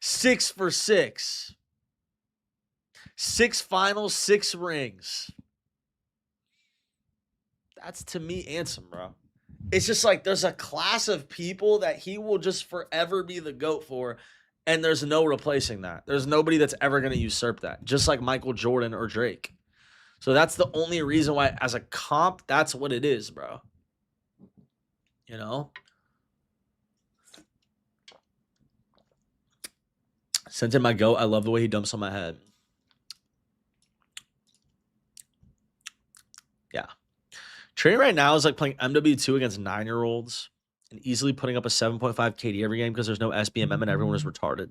6 for 6. 6 finals, 6 rings. That's to me Ansem, bro. it's just like there's a class of people that he will just forever be the GOAT for, and there's no replacing that. There's nobody that's ever going to usurp that, just like Michael Jordan or Drake. So that's the only reason why, as a comp, that's what it is, bro. You know? Sent in my GOAT. I love the way he dumps on my head. Yeah. Training right now is like playing MW2 against 9-year-olds and easily putting up a 7.5 KD every game because there's no SBMM and everyone is retarded.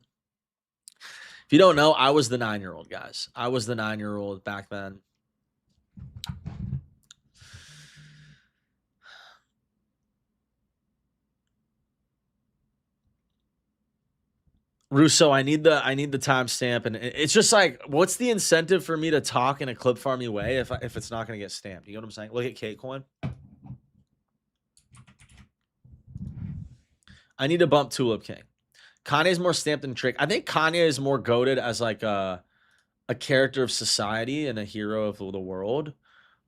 If you don't know, I was the 9-year-old, guys. I was the 9-year-old back then. Russo, I need the timestamp, and it's just like, what's the incentive for me to talk in a clip farmy way if it's not going to get stamped? You know what I'm saying? Look at K-Coin. I need to bump Tulip King. Kanye's more stamped than Trick. I think Kanye is more goated as like a character of society and a hero of the world.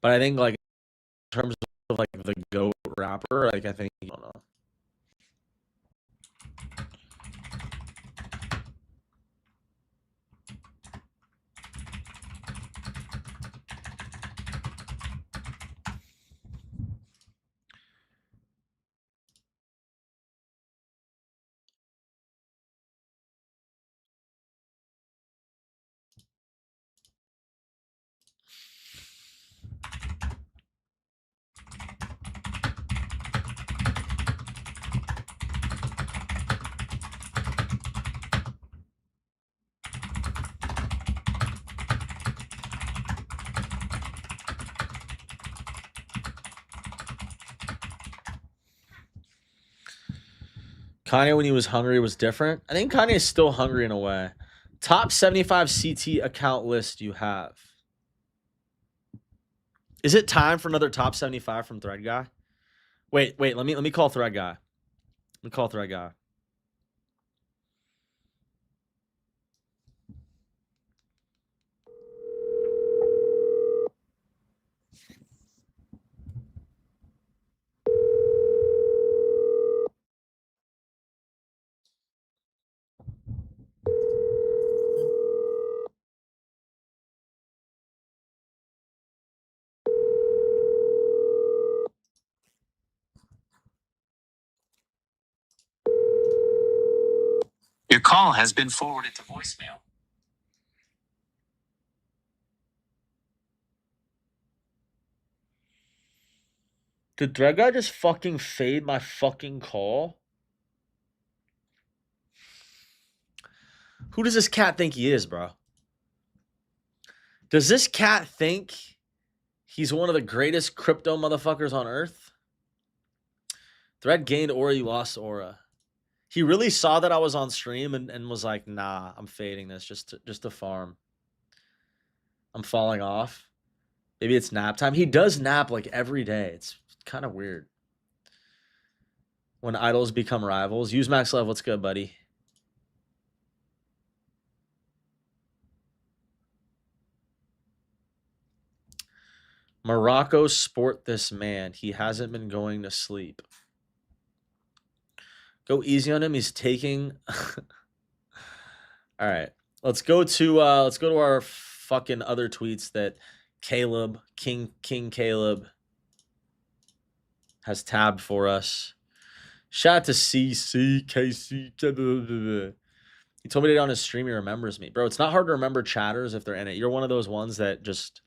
But I think like in terms of like the GOAT rapper, like I think, I don't know. Kanye, when he was hungry, was different. I think Kanye is still hungry in a way. Top 75 CT account list you have. Is it time for another top 75 from Thread Guy? Wait. Let me call Thread Guy. Let me call Thread Guy. Your call has been forwarded to voicemail. Did Thread Guy just fucking fade my fucking call? Who does this cat think he is, bro? Does this cat think he's one of the greatest crypto motherfuckers on earth? Thread gained aura, you lost aura. He really saw that I was on stream and was like, nah, I'm fading this just to farm. I'm falling off. Maybe it's nap time. He does nap like every day. It's kind of weird. When idols become rivals. Use Max Love. What's good, buddy? Morocco sport this man. He hasn't been going to sleep. Go easy on him. He's taking. All right. Let's go to our fucking other tweets that Caleb, King Caleb has tabbed for us. Shout out to CCKC. He told me today on his stream he remembers me. Bro, it's not hard to remember chatters if they're in it. You're one of those ones that just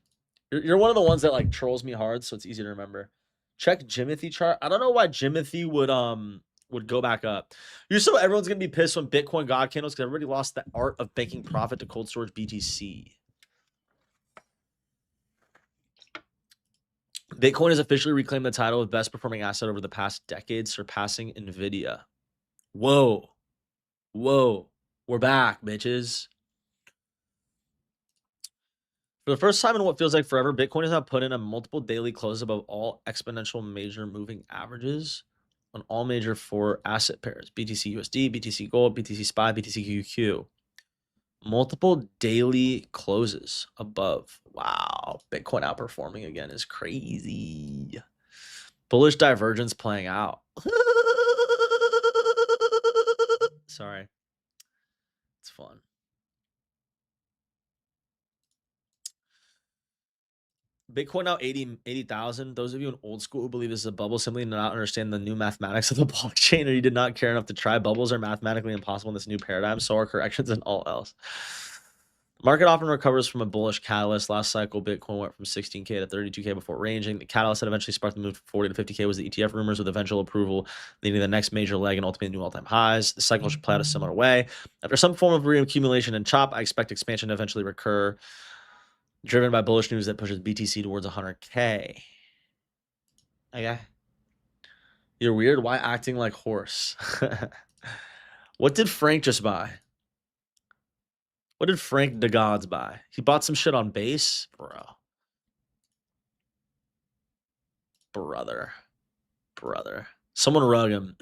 you're one of the ones that like trolls me hard, so it's easy to remember. Check Jimothy chart. I don't know why Jimothy would go back up. You're so everyone's gonna be pissed when Bitcoin got candles because everybody lost the art of making profit to cold storage BTC. Bitcoin has officially reclaimed the title of best performing asset over the past decade, surpassing Nvidia. Whoa. We're back, bitches. For the first time in what feels like forever, Bitcoin has now put in a multiple daily close above all exponential major moving averages on all major 4 asset pairs: BTC USD, BTC Gold, BTC SPY, BTC QQ. Multiple daily closes above. Wow. Bitcoin outperforming again is crazy. Bullish divergence playing out. Sorry. It's fun. Bitcoin now 80,000. Those of you in old school who believe this is a bubble simply do not understand the new mathematics of the blockchain, or you did not care enough to try. Bubbles are mathematically impossible in this new paradigm. So are corrections and all else. Market often recovers from a bullish catalyst. Last cycle, Bitcoin went from 16K to 32K before ranging. The catalyst that eventually sparked the move from 40 to 50K was the ETF rumors, with eventual approval leading to the next major leg and ultimately new all-time highs. The cycle should play out a similar way. After some form of reaccumulation and chop, I expect expansion to eventually recur, driven by bullish news that pushes BTC towards 100K. Okay. You're weird. Why acting like horse? What did Frank just buy? What did Frank the Gods buy? He bought some shit on base? Bro. Brother. Someone rug him.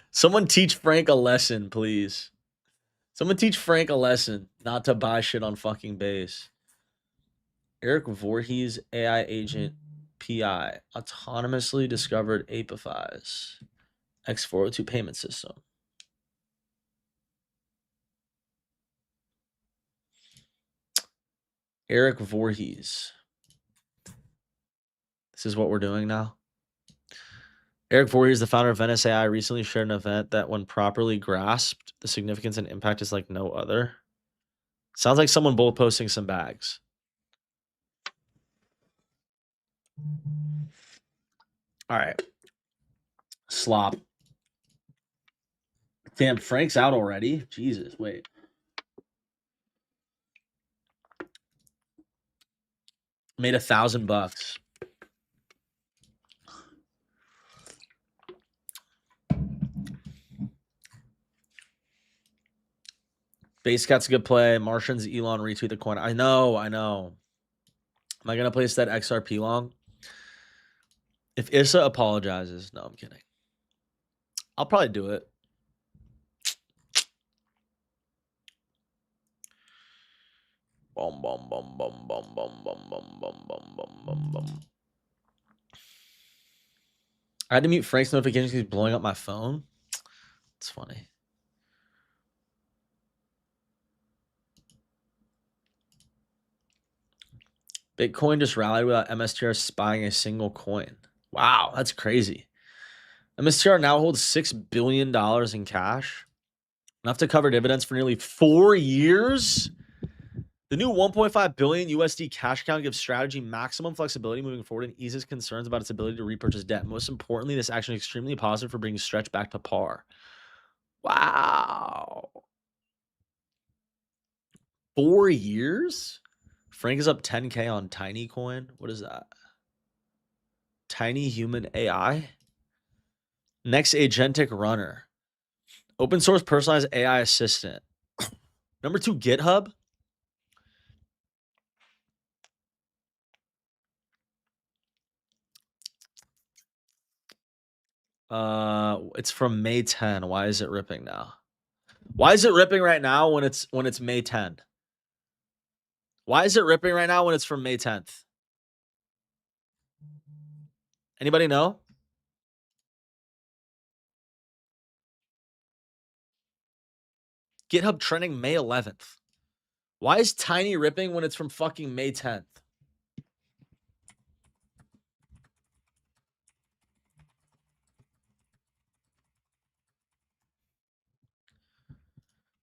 Someone teach Frank a lesson, please. Someone teach Frank a lesson not to buy shit on fucking base. Eric Voorhees, AI agent, PI, autonomously discovered Apifies, X402 payment system. Eric Voorhees. This is what we're doing now. Eric Voorhees, the founder of Venice AI, recently shared an event that, when properly grasped, the significance and impact is like no other. Sounds like someone both posting some bags. All right. Slop. Damn, Frank's out already? Jesus, wait. Made $1,000. Base Cat's a good play. Martians, Elon retweet the coin. I know. Am I going to place that XRP long? If Issa apologizes, no, I'm kidding. I'll probably do it. Bum, bum, bum, bum, bum, bum, bum, bum, bum, bum, bum, bum, bum. I had to mute Frank's notifications because he's blowing up my phone. It's funny. Bitcoin just rallied without MSTR spying a single coin. Wow, that's crazy. MSTR now holds $6 billion in cash, enough to cover dividends for nearly 4 years. The new 1.5 billion USD cash count gives strategy maximum flexibility moving forward and eases concerns about its ability to repurchase debt. Most importantly, this action is extremely positive for bringing Stretch back to par. Wow. 4 years? Frank is up 10K on Tiny Coin. What is that? Tiny Human AI? Next agentic runner. Open source personalized AI assistant. Number 2, GitHub. It's from May 10. Why is it ripping now? Why is it ripping right now when it's May 10? Why is it ripping right now when it's from May 10th? Anybody know? GitHub trending May 11th. Why is Tiny ripping when it's from fucking May 10th?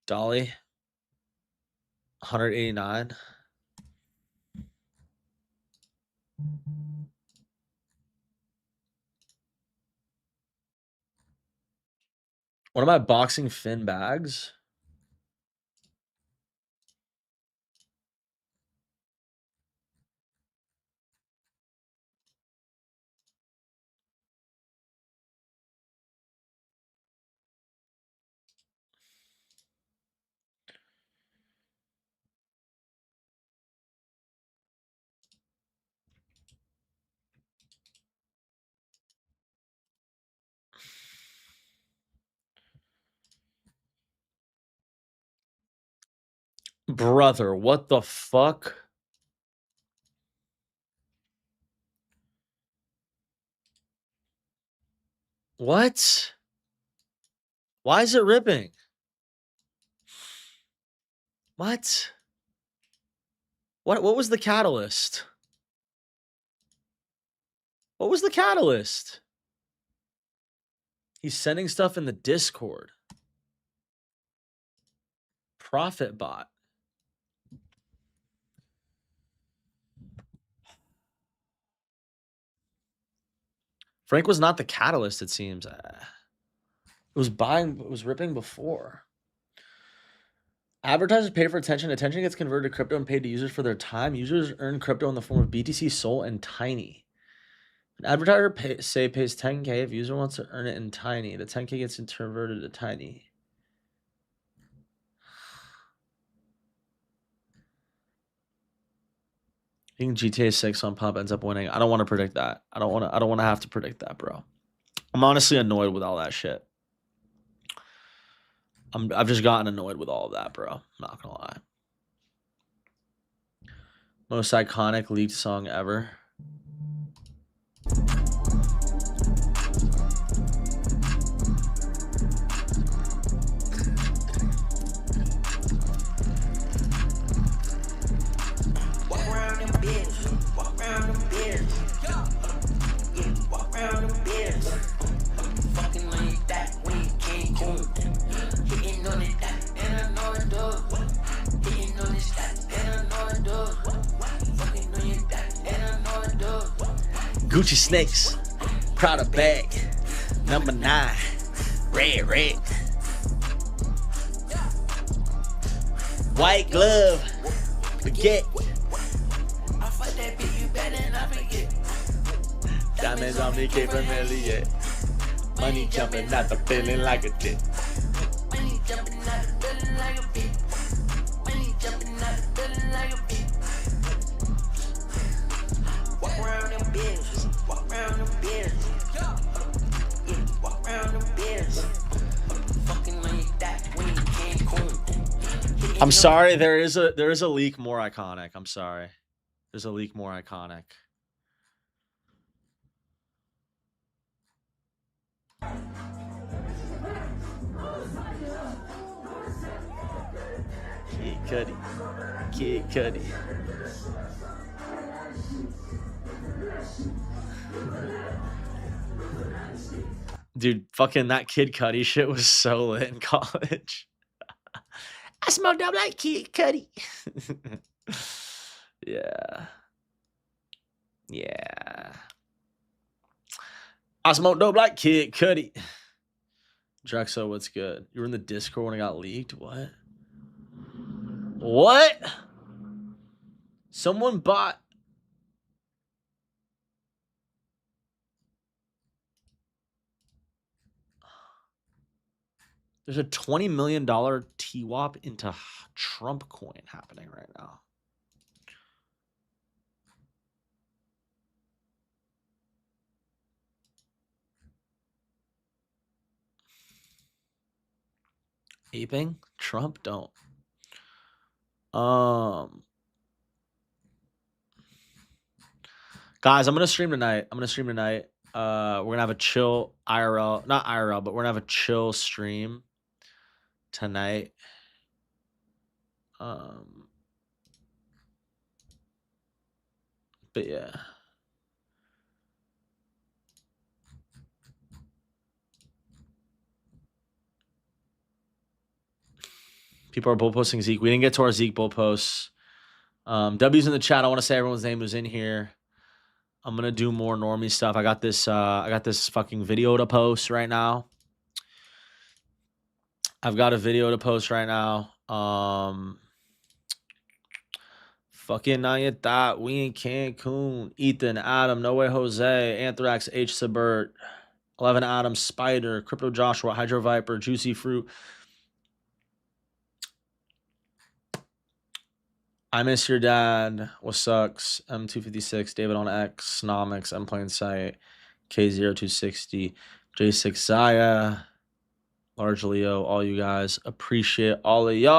Dolly. 189. What am I boxing Finn bags? Brother, what the fuck? What? Why is it ripping? What? What was the catalyst? What was the catalyst? He's sending stuff in the Discord. Profit bot. Frank was not the catalyst, it seems. It was ripping before. Advertisers pay for attention. Attention gets converted to crypto and paid to users for their time. Users earn crypto in the form of BTC, Sol, and Tiny. An advertiser pays 10K if user wants to earn it in Tiny. The 10K gets converted to Tiny. I think GTA 6 on pub ends up winning. I don't want to predict that. I don't want to have to predict that, bro. I'm honestly annoyed with all that shit. I've just gotten annoyed with all of that, bro. I'm not gonna lie. Most iconic leaked song ever. Walk around them beers. Walk around them beers. Yeah, walk around them beers. Fucking like that when you can't cool. Hitting on it that, and I know it does. Hitting on it that, and I know it does. Fucking on it that, and I know it does. Gucci snakes, Prada bag, number 9, red. White glove, baguette. I fuck that bitch, you better not forget. Diamonds on me, came from Elliot. Money jumping, not the feeling like a dick. Money jumping out the building like a bitch. Money jumping out the building like a bitch. Walk around them beers. Walk around them beers. Yeah, walk around them beers. Fucking like that when you can't cool. I'm sorry, there is a leak more iconic. I'm sorry. There's a leak more iconic. Kid Cudi. Dude, fucking that Kid Cudi shit was so lit in college. I smoked up like Kid Cudi. Yeah. I smoked dope like Kid Cudi. Drexo, what's good? You were in the Discord when it got leaked? What? Someone bought... There's a $20 million TWAP into Trump coin happening right now. Aping? Trump? Don't. Guys, I'm gonna stream tonight. We're gonna have a chill IRL, not IRL, but we're gonna have a chill stream tonight. But yeah. People are bull posting Zeke. We didn't get to our Zeke bull posts. W's in the chat. I want to say everyone's name who's in here. I'm gonna do more normie stuff. I got this fucking video to post right now. I've got a video to post right now. Fucking Nayat, we in Cancun. Ethan, Adam, No Way Jose, Anthrax, H Subert, 11 Adam, Spider, Crypto Joshua, Hydro Viper, Juicy Fruit. I miss your dad. What sucks? M256, David on X, Snomics, I'm playing site, K0260, J6 Zaya, Large Leo, all you guys. Appreciate all of y'all.